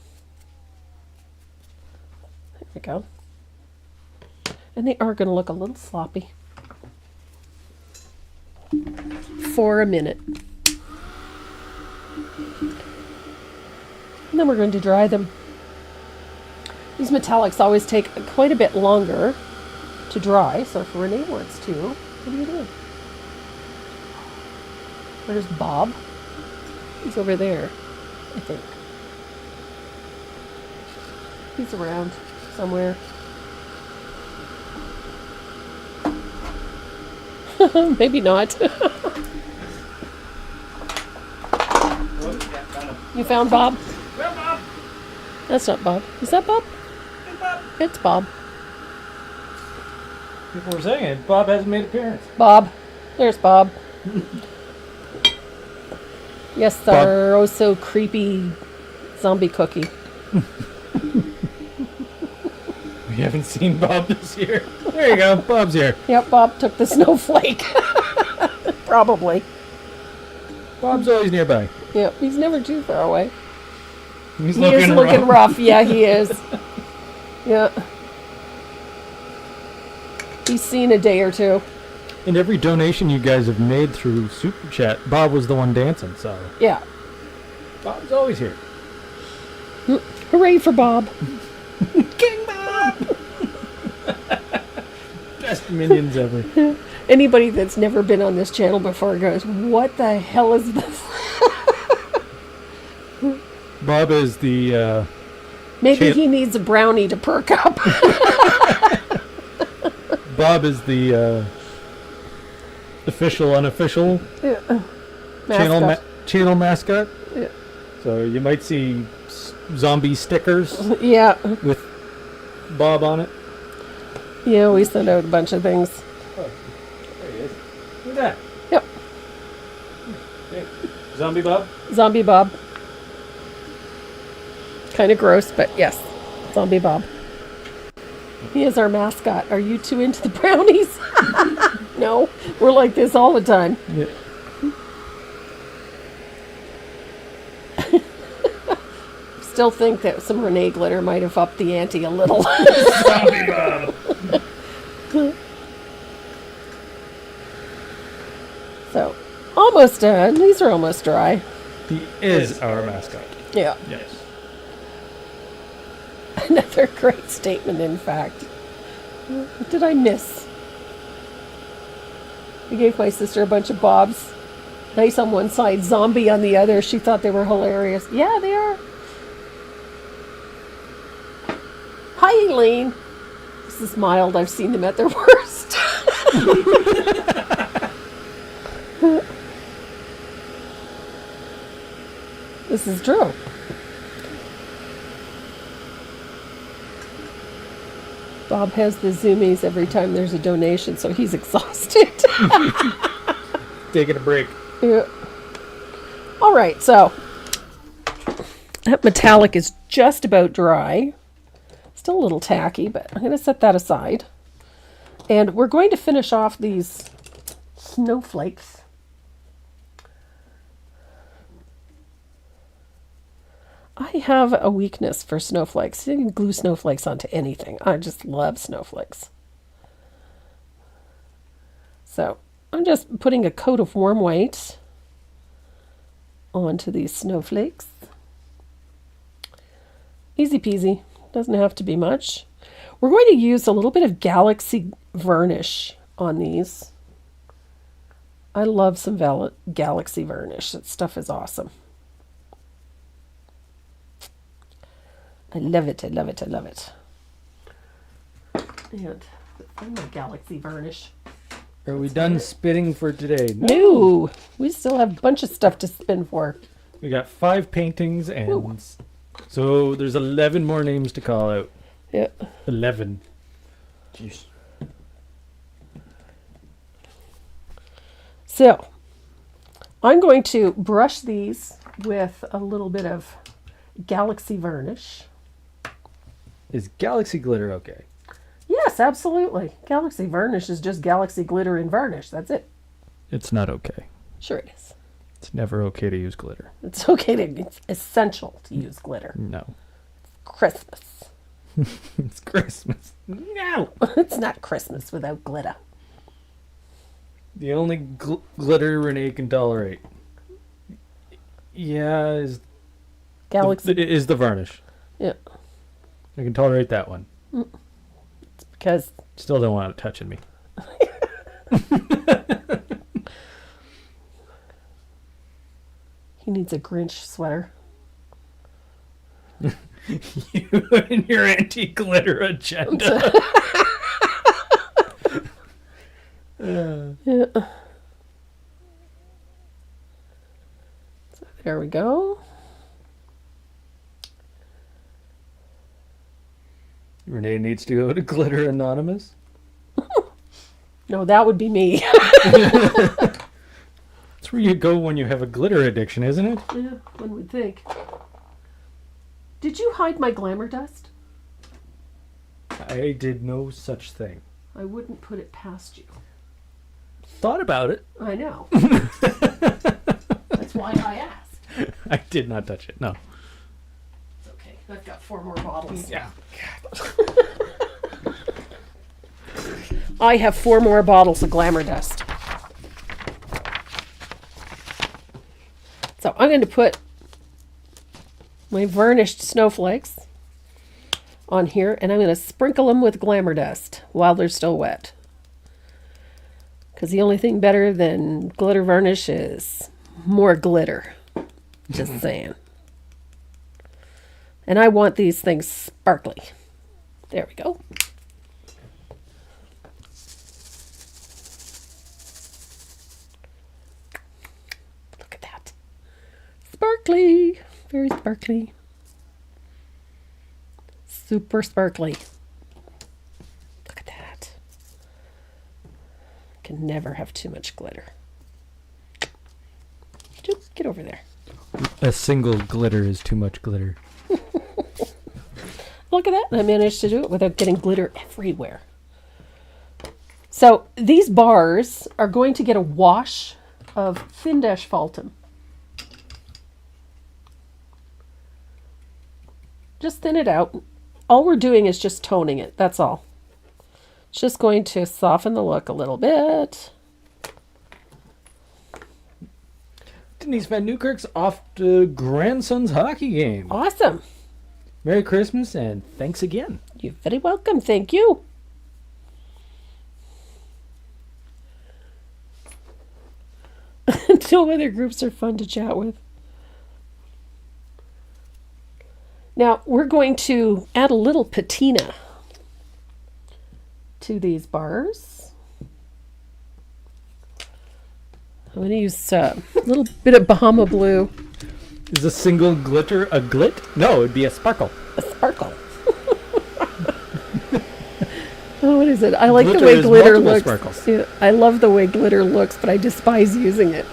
There we go. And they are going to look a little sloppy. For a minute. And then we're going to dry them. These metallics always take quite a bit longer to dry, so if Renee wants to, what are you doing? Where's Bob? He's over there, I think. He's around somewhere. Maybe not. You found Bob? Well, Bob. That's not Bob. Is that Bob? Hey, Bob. It's Bob. People were saying it. Bob hasn't made an appearance. Bob. There's Bob. Yes, our oh so creepy zombie cookie. We haven't seen Bob this year. There you go. Bob's here. Yep, Bob took the snowflake. Probably. Bob's always nearby. Yep, he's never too far away. He's He is looking rough. Yeah, he is. Yeah. He's seen a day or two. And every donation you guys have made through Super Chat, Bob was the one dancing, so Yeah. Bob's always here. Hooray for Bob. King Bob! Best minions ever. Anybody that's never been on this channel before goes, what the hell is this? Bob is the Maybe he needs a brownie to perk up. Bob is the official, unofficial channel mascot. Yeah. So you might see zombie stickers Yeah. with Bob on it. Yeah, we send out a bunch of things. Oh, there he is. Look at that. Yep. Hey. Zombie Bob? Zombie Bob. Kind of gross, but yes. Zombie Bob. He is our mascot. Are you too into the brownies? No, we're like this all the time. Yeah. Still think that some Renee glitter might have upped the ante a little. Zombie Bob! So, almost done. These are almost dry. He is our mascot. Yeah. Yes. Another great statement, in fact. What did I miss? I gave my sister a bunch of bobs. Nice on one side, zombie on the other. She thought they were hilarious. Yeah, they are. Hi, Elaine. This is mild. I've seen them at their worst. This is true. Bob has the zoomies every time there's a donation, so he's exhausted. Taking a break. Yeah. All right, so that metallic is just about dry. Still a little tacky, but I'm going to set that aside. And we're going to finish off these snowflakes. I have a weakness for snowflakes. You can glue snowflakes onto anything. I just love snowflakes. So I'm just putting a coat of warm white onto these snowflakes. Easy peasy. Doesn't have to be much. We're going to use a little bit of Galaxy varnish on these. I love some Galaxy varnish. That stuff is awesome. I love it, I love it, I love it. And I'm my Galaxy varnish. Are we done spitting for today? No, we still have a bunch of stuff to spin for. We got 5 paintings, and Ooh. so there's 11 more names to call out. Yeah. 11. Jeez. So, I'm going to brush these with a little bit of Galaxy varnish. Is Galaxy glitter okay? Yes, absolutely. Galaxy varnish is just Galaxy glitter and varnish. That's it. It's not okay. Sure it is. It's never okay to use glitter. It's okay to, it's essential to use glitter. No. Christmas. It's Christmas. No! It's not Christmas without glitter. The only glitter Renee can tolerate. Yeah, is Galaxy. is the varnish. Yeah. I can tolerate that one. It's because Still don't want it touching me. he needs a Grinch sweater. You and your anti-glitter agenda. Yeah. So there we go. Renee needs to go to Glitter Anonymous. No, that would be me. That's where you go when you have a glitter addiction, isn't it? Yeah, one would think. Did you hide my glamour dust? I did no such thing. I wouldn't put it past you. Thought about it. I know. That's why I asked. I did not touch it. No. It's okay. I've got 4 more bottles. Yeah. I have 4 more bottles of glamour dust. So I'm going to put my varnished snowflakes on here, and I'm going to sprinkle them with glamour dust while they're still wet. Because the only thing better than glitter varnish is more glitter. Just saying. And I want these things sparkly. There we go. Look at that. Sparkly. Very sparkly. Super sparkly. Look at that. Can never have too much glitter. Choop. Get over there. A single glitter is too much glitter. Look at that. I managed to do it without getting glitter everywhere. So these bars are going to get a wash of thin asphaltum. Just thin it out. All we're doing is just toning it. That's all. It's just going to soften the look a little bit. Denise Van Newkirk's off to grandson's hockey game. Awesome. Merry Christmas and thanks again. You're very welcome. Thank you. No other groups are fun to chat with. Now, we're going to add a little patina to these bars. I'm going to use a little bit of Bahama blue. Is a single glitter a glit? No, it'd be a sparkle. A sparkle. Oh, what is it? I like Glitter the way is glitter multiple looks. sparkles. Yeah, I love the way glitter looks, but I despise using it.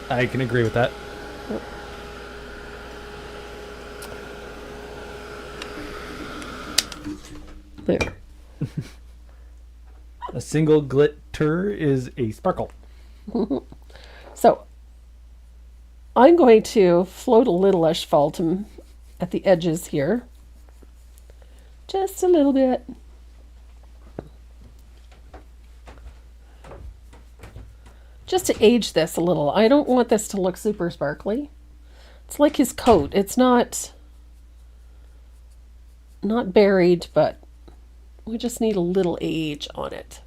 I can agree with that. There. A single glitter is a sparkle. So I'm going to float a little asphaltum at the edges here. Just a little bit. Just to age this a little. I don't want this to look super sparkly. It's like his coat. It's not buried, but we just need a little age on it.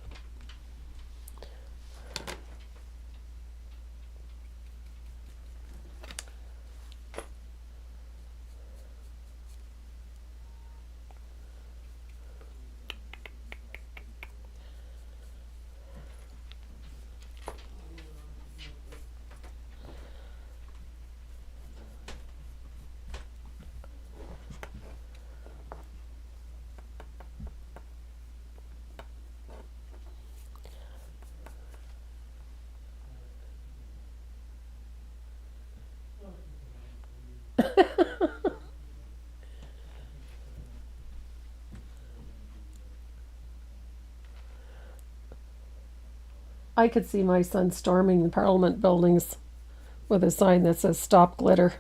I could see my son storming the Parliament buildings with a sign that says "Stop Glitter."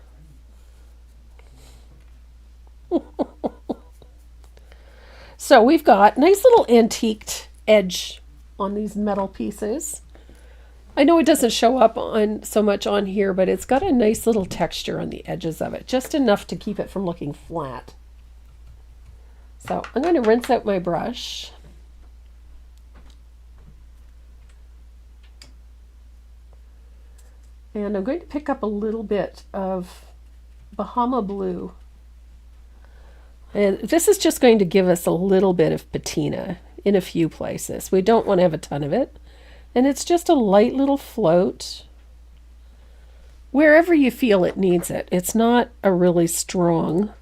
So we've got nice little antiqued edge on these metal pieces. I know it doesn't show up on so much on here, but it's got a nice little texture on the edges of it, just enough to keep it from looking flat. So I'm going to rinse out my brush. And I'm going to pick up a little bit of Bahama blue. And this is just going to give us a little bit of patina in a few places. We don't want to have a ton of it. And it's just a light little float wherever you feel it needs it. It's not a really strong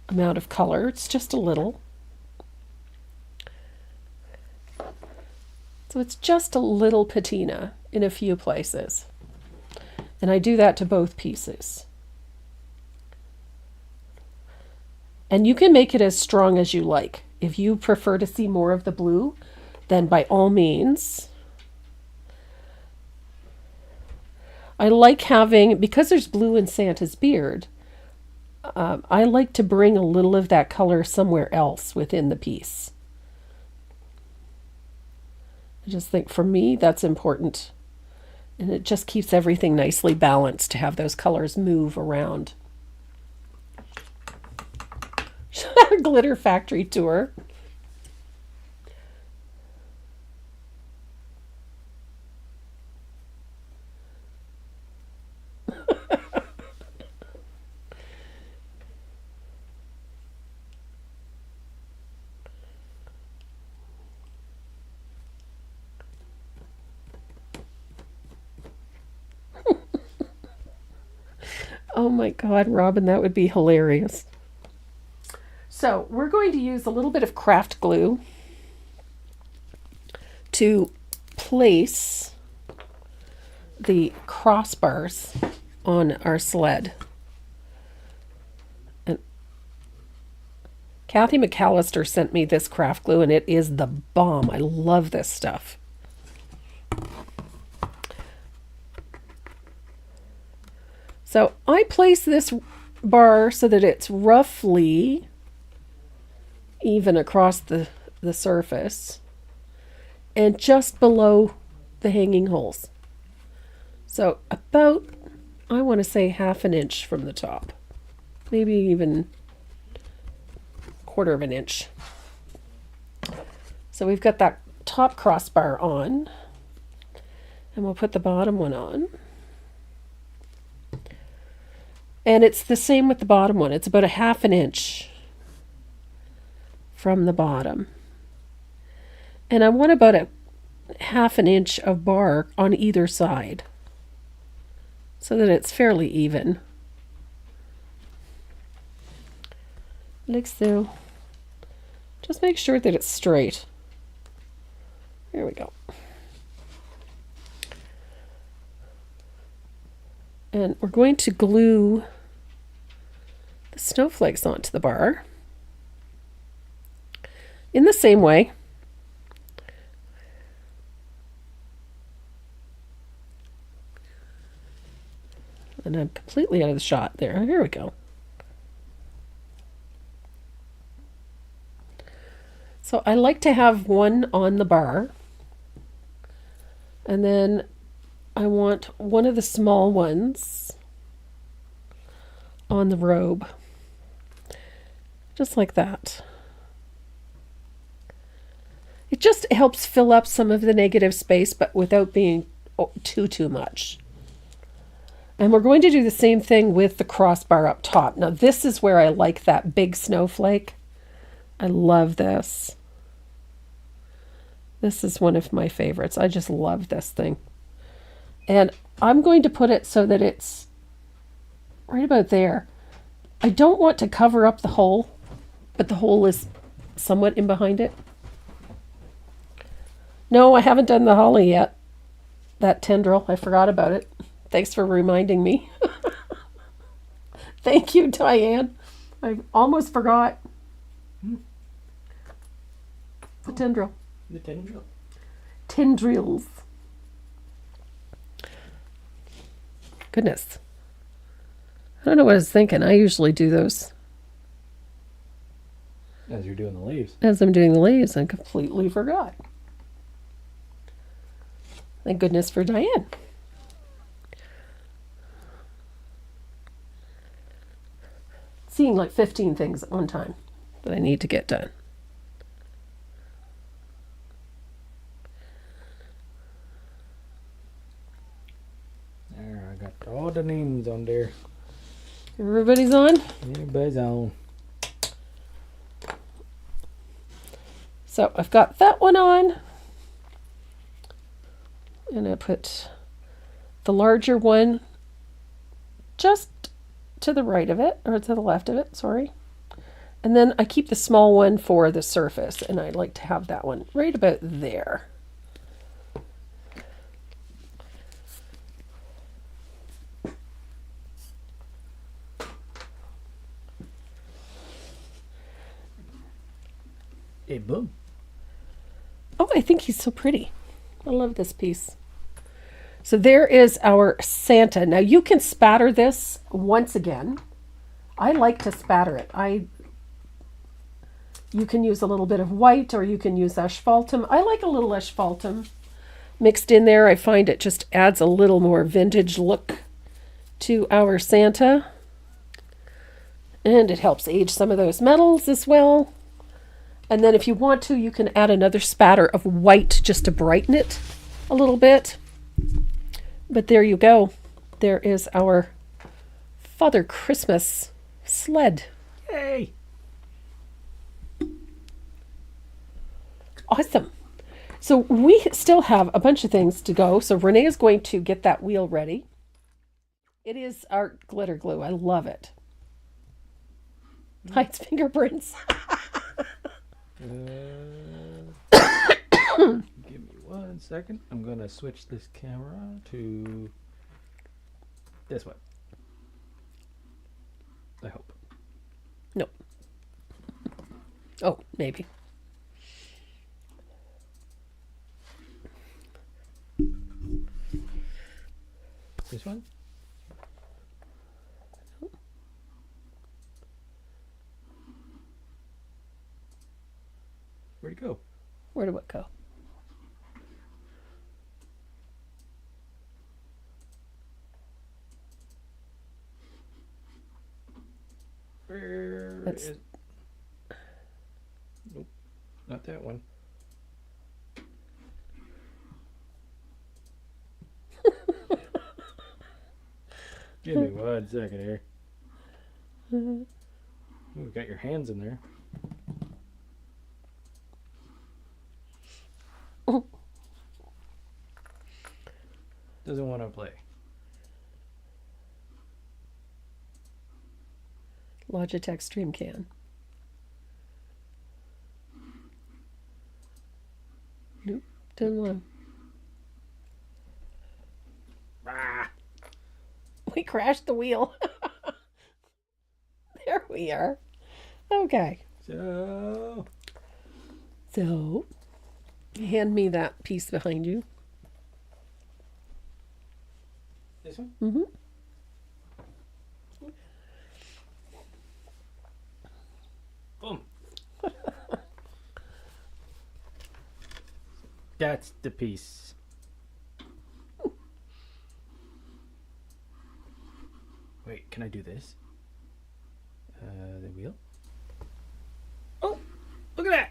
amount of color. It's just a little. So it's just a little patina in a few places. And I do that to both pieces. And you can make it as strong as you like. If you prefer to see more of the blue, then by all means. I like having, because there's blue in Santa's beard, I like to bring a little of that color somewhere else within the piece. I just think for me that's important. And it just keeps everything nicely balanced to have those colors move around. Glitter factory tour. Oh my God, Robin, that would be hilarious. So we're going to use a little bit of craft glue to place the crossbars on our sled. And Kathy McAllister sent me this craft glue, and it is the bomb. I love this stuff. So I place this bar so that it's roughly even across the surface and just below the hanging holes. So about, I want to say, 1/2 inch from the top, maybe even 1/4 of an inch. So we've got that top crossbar on, and we'll put the bottom one on. And it's the same with the bottom one. It's about 1/2 inch from the bottom. And I want about 1/2 inch of bar on either side so that it's fairly even. Like so. Just make sure that it's straight. There we go. And we're going to glue the snowflakes onto the bar in the same way. And I'm completely out of the shot there. Here we go. So I like to have one on the bar, and then I want one of the small ones on the robe, just like that. It just helps fill up some of the negative space, but without being too much. And we're going to do the same thing with the crossbar up top. Now this is where I like that big snowflake. I love this. This is one of my favorites. I just love this thing. And I'm going to put it so that it's right about there. I don't want to cover up the hole, but the hole is somewhat in behind it. No, I haven't done the holly yet. That tendril, I forgot about it. Thanks for reminding me. Thank you, Diane. I almost forgot. The tendril. The tendril. Tendrils. Goodness. I don't know what I was thinking. I usually do those As you're doing the leaves. as I'm doing the leaves. I completely forgot. Thank goodness for Diane. Seeing like 15 things at one time that I need to get done. There, I got all the names on there. Everybody's on? Everybody's on. So I've got that one on. And I put the larger one just to the right of it, or to the left of it, sorry. And then I keep the small one for the surface, and I like to have that one right about there. Hey, boom. Oh, I think he's so pretty. I love this piece. So there is our Santa. Now you can spatter this once again. I like to spatter it. You can use a little bit of white, or you can use asphaltum. I like a little asphaltum mixed in there. I find it just adds a little more vintage look to our Santa. And it helps age some of those metals as well. And then if you want to, you can add another spatter of white just to brighten it a little bit. But there you go. There is our Father Christmas sled. Yay! Awesome. So we still have a bunch of things to go. So Renee is going to get that wheel ready. It is our glitter glue. I love it. Hides fingerprints. Give me 1 second. I'm going to switch this camera to this one. I hope. Nope. Oh, maybe. This one? Where'd it go? Where did it go? Where That's- is... Nope, not that one. Give me 1 second here. Ooh, got your hands in there. Doesn't want to play. Logitech Stream Can. Nope, didn't want. Ah! We crashed the wheel. There we are. Okay. So... So, hand me that piece behind you. This one? Mm-hmm. Boom. That's the piece. Wait, can I do this? The wheel? Oh, look at that!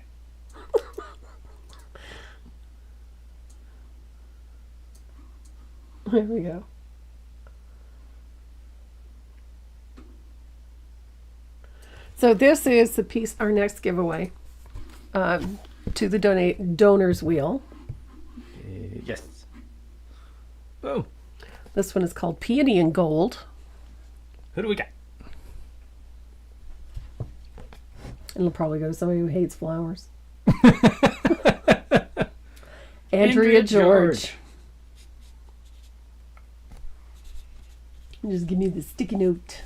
There we go. So this is the piece, our next giveaway to the donor's wheel. Yes. Boom. This one is called Peony and Gold. Who do we got? It'll probably go to somebody who hates flowers. Andrea George. Just give me the sticky note.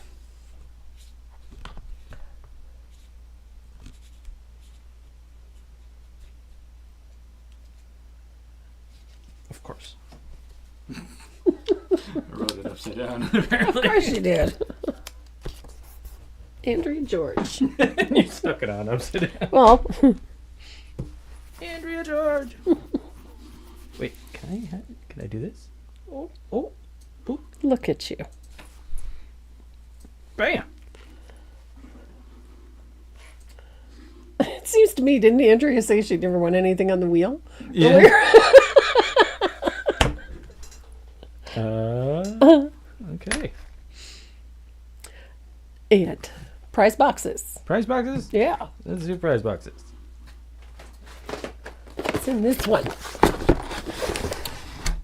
Of course. I wrote it upside down. Of course you did. Andrea George. You stuck it on upside down. Well, Andrea George. Wait, can I do this? Oh, oh, boop, look at you. bam. It seems to me, didn't Andrea say she'd never won anything on the wheel? Yeah. Okay. And prize boxes. Prize boxes? Yeah, Let's do prize boxes. it's in this one.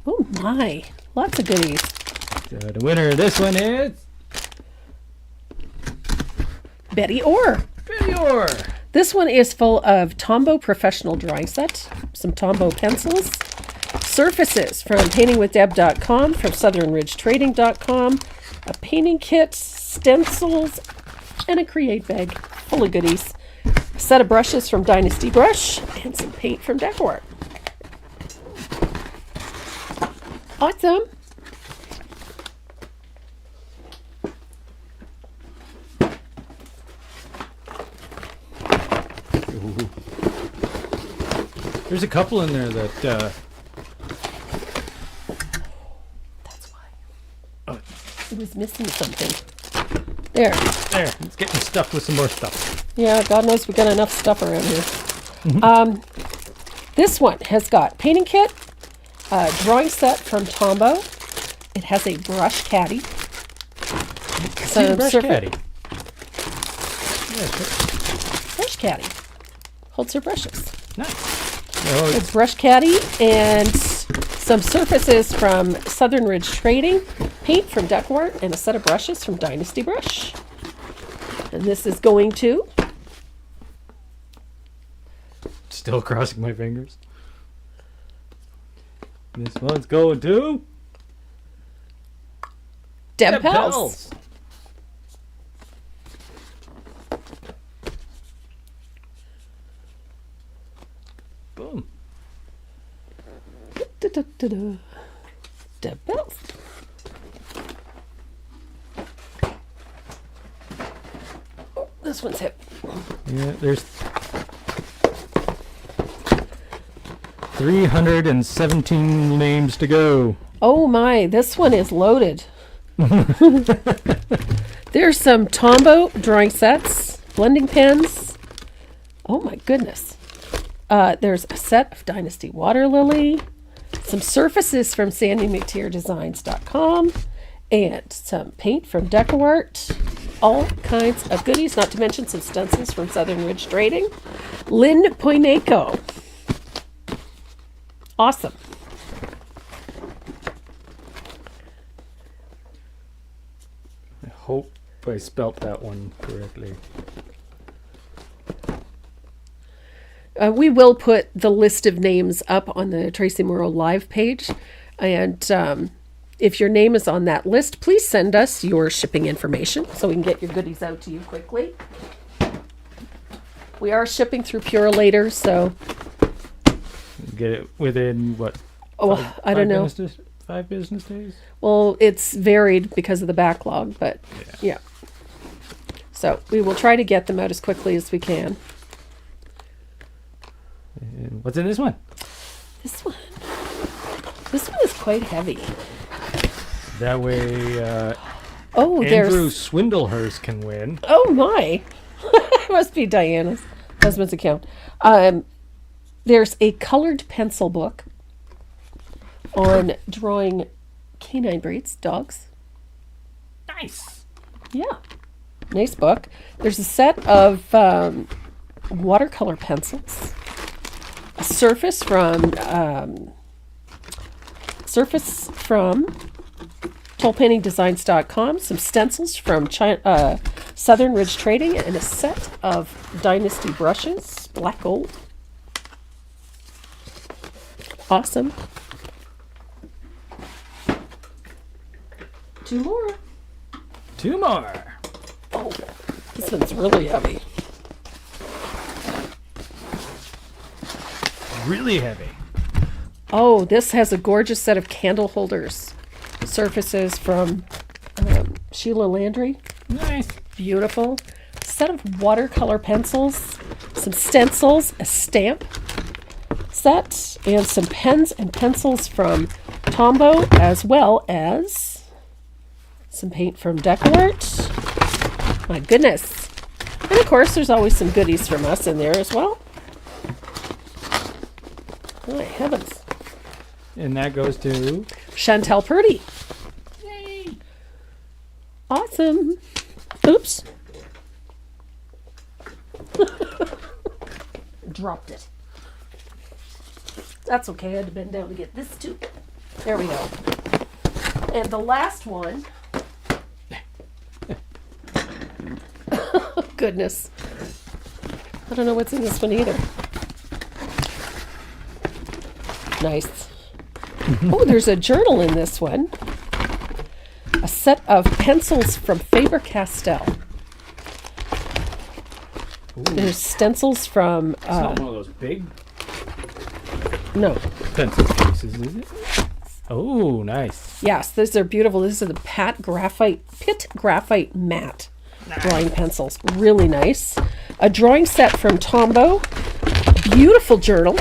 Oh my, lots of goodies. So the winner of this one is Betty Orr. Betty Orr. This one is full of Tombow professional drawing set, some Tombow pencils, surfaces from paintingwithdeb.com, from southernridgetrading.com, a painting kit, stencils, and a create bag full of goodies. A set of brushes from Dynasty Brush, and some paint from Decor. Awesome. There's a couple in there that That's why. oh, It was missing something. There. there, it's getting stuffed with some more stuff. Yeah, God knows we got enough stuff around here. This one has got painting kit, drawing set from Tombow. It has a brush caddy. Some Brush caddy. Yeah, sure. Brush caddy. Holds her brushes. Nice. Oh, It's brush caddy and some surfaces from Southern Ridge Trading, paint from Decor, and a set of brushes from Dynasty Brush. And this is going to still crossing my fingers. This one's going to Deb Pels. Da-da-da-da. The bells. Oh, this one's hip. Yeah, there's 317 names to go. Oh my, this one is loaded. There's some Tombow drawing sets, blending pens. Oh my goodness. There's a set of Dynasty Water Lily, some surfaces from SandyMcTierDesigns.com, and some paint from DecoArt. All kinds of goodies, not to mention some stencils from Southern Ridge Trading. Lynn Poineco. Awesome. I hope I spelt that one correctly. We will put the list of names up on the Tracy Morrow Live page. And if your name is on that list, please send us your shipping information so we can get your goodies out to you quickly. We are shipping through Purolator, so... Get it within, what? Oh, I don't know. 5 business days? Well, it's varied because of the backlog, but yeah. So we will try to get them out as quickly as we can. And what's in this one? This one is quite heavy. That way, Oh, Andrew there's... Swindlehurst can win. Oh my! Must be Diana's husband's account. There's a colored pencil book on drawing canine breeds, dogs. Nice. Yeah, nice book. There's a set of watercolor pencils, a surface from tollpaintingdesigns.com, some stencils from Southern Ridge Trading, and a set of Dynasty brushes, black gold. Awesome. 2 more. 2 more. Oh, this one's really heavy. Really heavy. Oh, this has a gorgeous set of candle holders. Surfaces from Sheila Landry. Nice. Beautiful. Set of watercolor pencils, some stencils, a stamp set, and some pens and pencils from Tombow, as well as some paint from DecoArt. My goodness. And of course, there's always some goodies from us in there as well. My heavens. And that goes to Chantel Purdy. Yay. Awesome. Oops. Dropped it. That's okay. I had to bend down to get this too. There we go. And the last one. Oh, goodness. I don't know what's in this one either. Nice. Oh, there's a journal in this one. A set of pencils from Faber-Castell. There's stencils from... It's not one of those big no. pencil cases, is it? Oh, nice. Yes, these are beautiful. These are the Pitt Graphite Matte drawing pencils. Really nice. A drawing set from Tombow. Beautiful journal.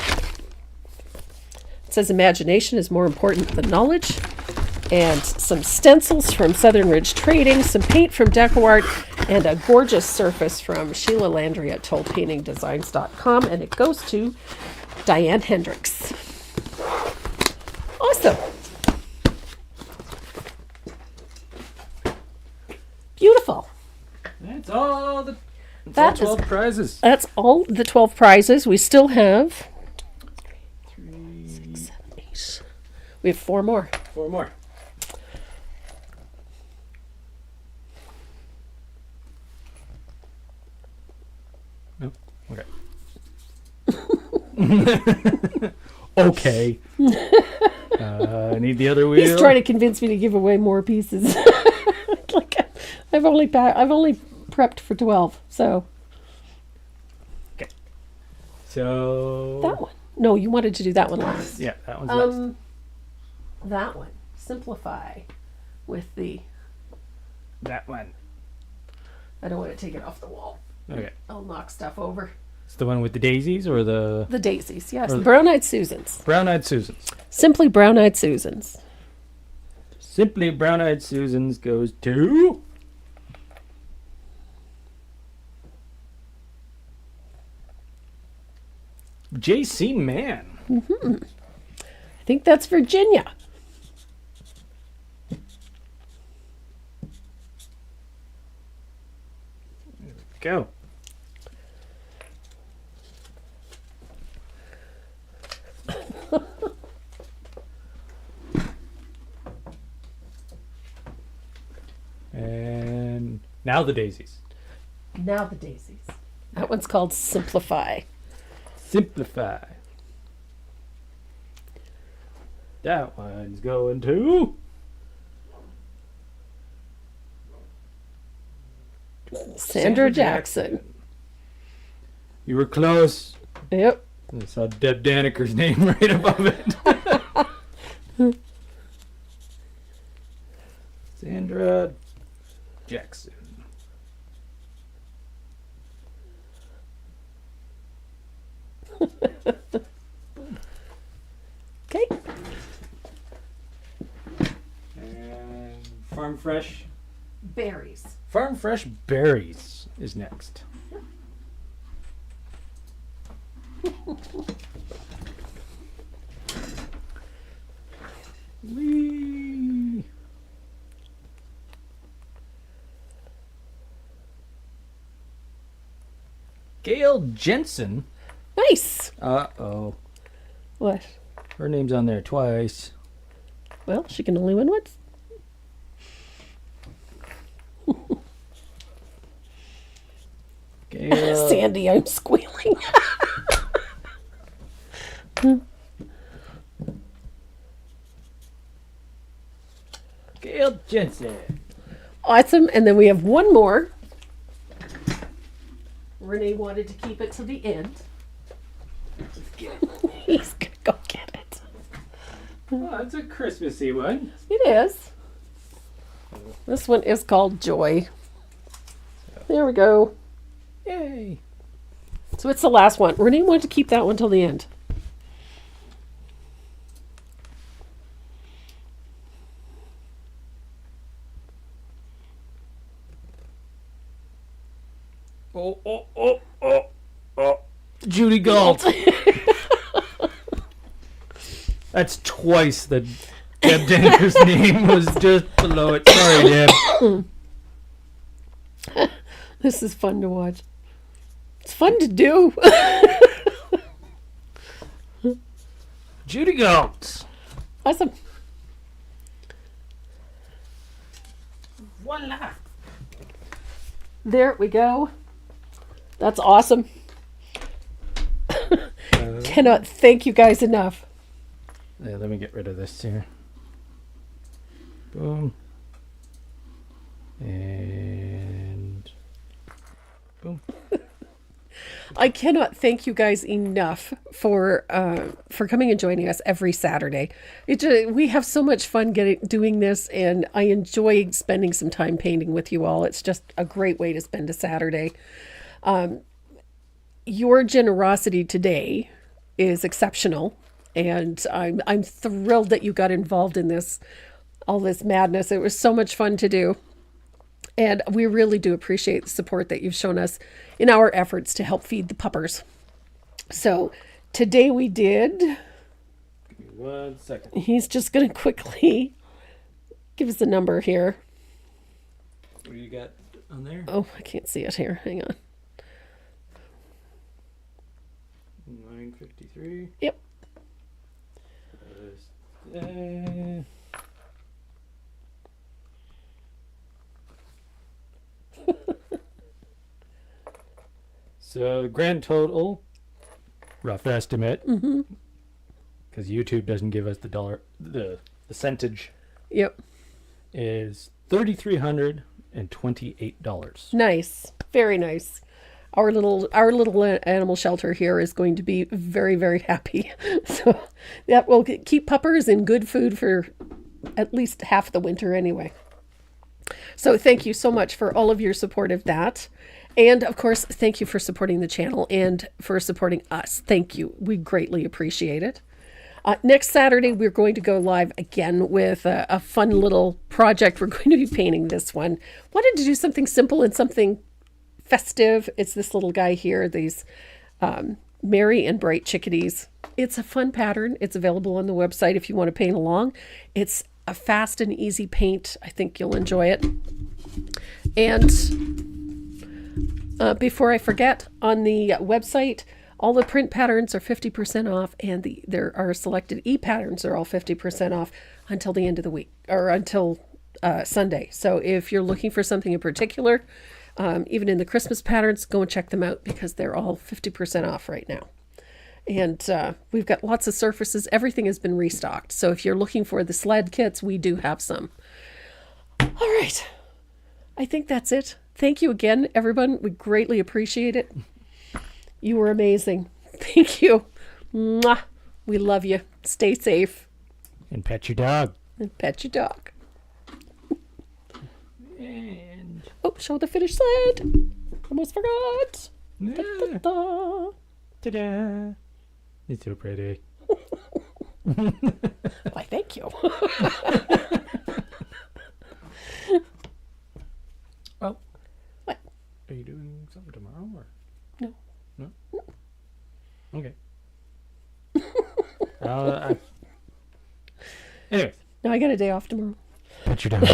It says imagination is more important than knowledge. And some stencils from Southern Ridge Trading, some paint from DecoArt, and a gorgeous surface from Sheila Landry at tollpaintingdesigns.com. And it goes to Diane Hendricks. Awesome. Beautiful. That's all the 12 prizes. That's all the 12 prizes. We still have 3, 6, 7, 8. We have 4 more. 4 more. No? Okay. Okay. I need the other wheel. He's trying to convince me to give away more pieces. Like I've only prepped for 12, so. Okay. So That one. No, you wanted to do that one last. yeah, that one's last. that one. Simplify with the... That one. I don't want to take it off the wall. Okay. I'll knock stuff over. It's the one with the daisies or the... The daisies, yes. Or The brown-eyed Susans. Brown-eyed Susans. Simply brown-eyed Susans. Simply brown-eyed Susans goes to... JC Mann. I think that's Virginia. Go. And now the daisies. Now the daisies. That one's called Simplify. Simplify. That one's going to... Sandra Jackson. You were close. Yep. I saw Deb Daniker's name right above it. Sandra Jackson. Okay. And Farm Fresh. Berries. Farm Fresh Berries is next. Whee! Gail Jensen. Nice. Uh-oh. What? Her name's on there twice. Well, she can only win once. Gail. Sandy, I'm squealing. Gail Jensen. Awesome. And then we have one more. Renee wanted to keep it to the end. He's going to go get it. Oh, it's a Christmassy one. It is. This one is called Joy. There we go. Yay. So it's the last one. Renee wanted to keep that one till the end. Oh. Judy Galt. That's twice the Deb Daniker's name was just below it. Sorry, Deb. This is fun to watch. It's fun to do. Judy Galt. Awesome. Voila. There we go. That's awesome. Cannot thank you guys enough. Yeah, let me get rid of this here. Boom. And boom. I cannot thank you guys enough for coming and joining us every Saturday. We have so much fun doing this, and I enjoy spending some time painting with you all. It's just a great way to spend a Saturday. Your generosity today is exceptional, and I'm thrilled that you got involved in all this madness. It was so much fun to do. And we really do appreciate the support that you've shown us in our efforts to help feed the puppers. So today we did... Give me 1 second. He's just going to quickly give us a number here. What do you got on there? Oh, I can't see it here. Hang on. 953. Yep. So the grand total, rough estimate, because YouTube doesn't give us the percentage, Yep. is $3,328. Nice. Very nice. Our little animal shelter here is going to be very, very happy. So that will keep puppers in good food for at least half the winter anyway. So thank you so much for all of your support of that. And of course, thank you for supporting the channel and for supporting us. Thank you. We greatly appreciate it. Next Saturday, we're going to go live again with a fun little project. We're going to be painting this one. Wanted to do something simple and something festive. It's this little guy here, these merry and bright chickadees. It's a fun pattern. It's available on the website if you want to paint along. It's a fast and easy paint. I think you'll enjoy it. And before I forget, on the website, all the print patterns are 50% off, and there are selected e-patterns are all 50% off until the end of the week, or until Sunday. So if you're looking for something in particular, even in the Christmas patterns, go and check them out because they're all 50% off right now. And we've got lots of surfaces. Everything has been restocked. So if you're looking for the sled kits, we do have some. All right. I think that's it. Thank you again, everyone. We greatly appreciate it. You were amazing. Thank you. Mwah. We love you. Stay safe. And pet your dog. And pet your dog. And Oh, show the finished sled. Almost forgot. yeah. Da-da-da. Ta-da. It's so pretty. Why, thank you. Well, What? are you doing something tomorrow or No. no? Okay. Anyways, No, I got a day off tomorrow. pet your dog.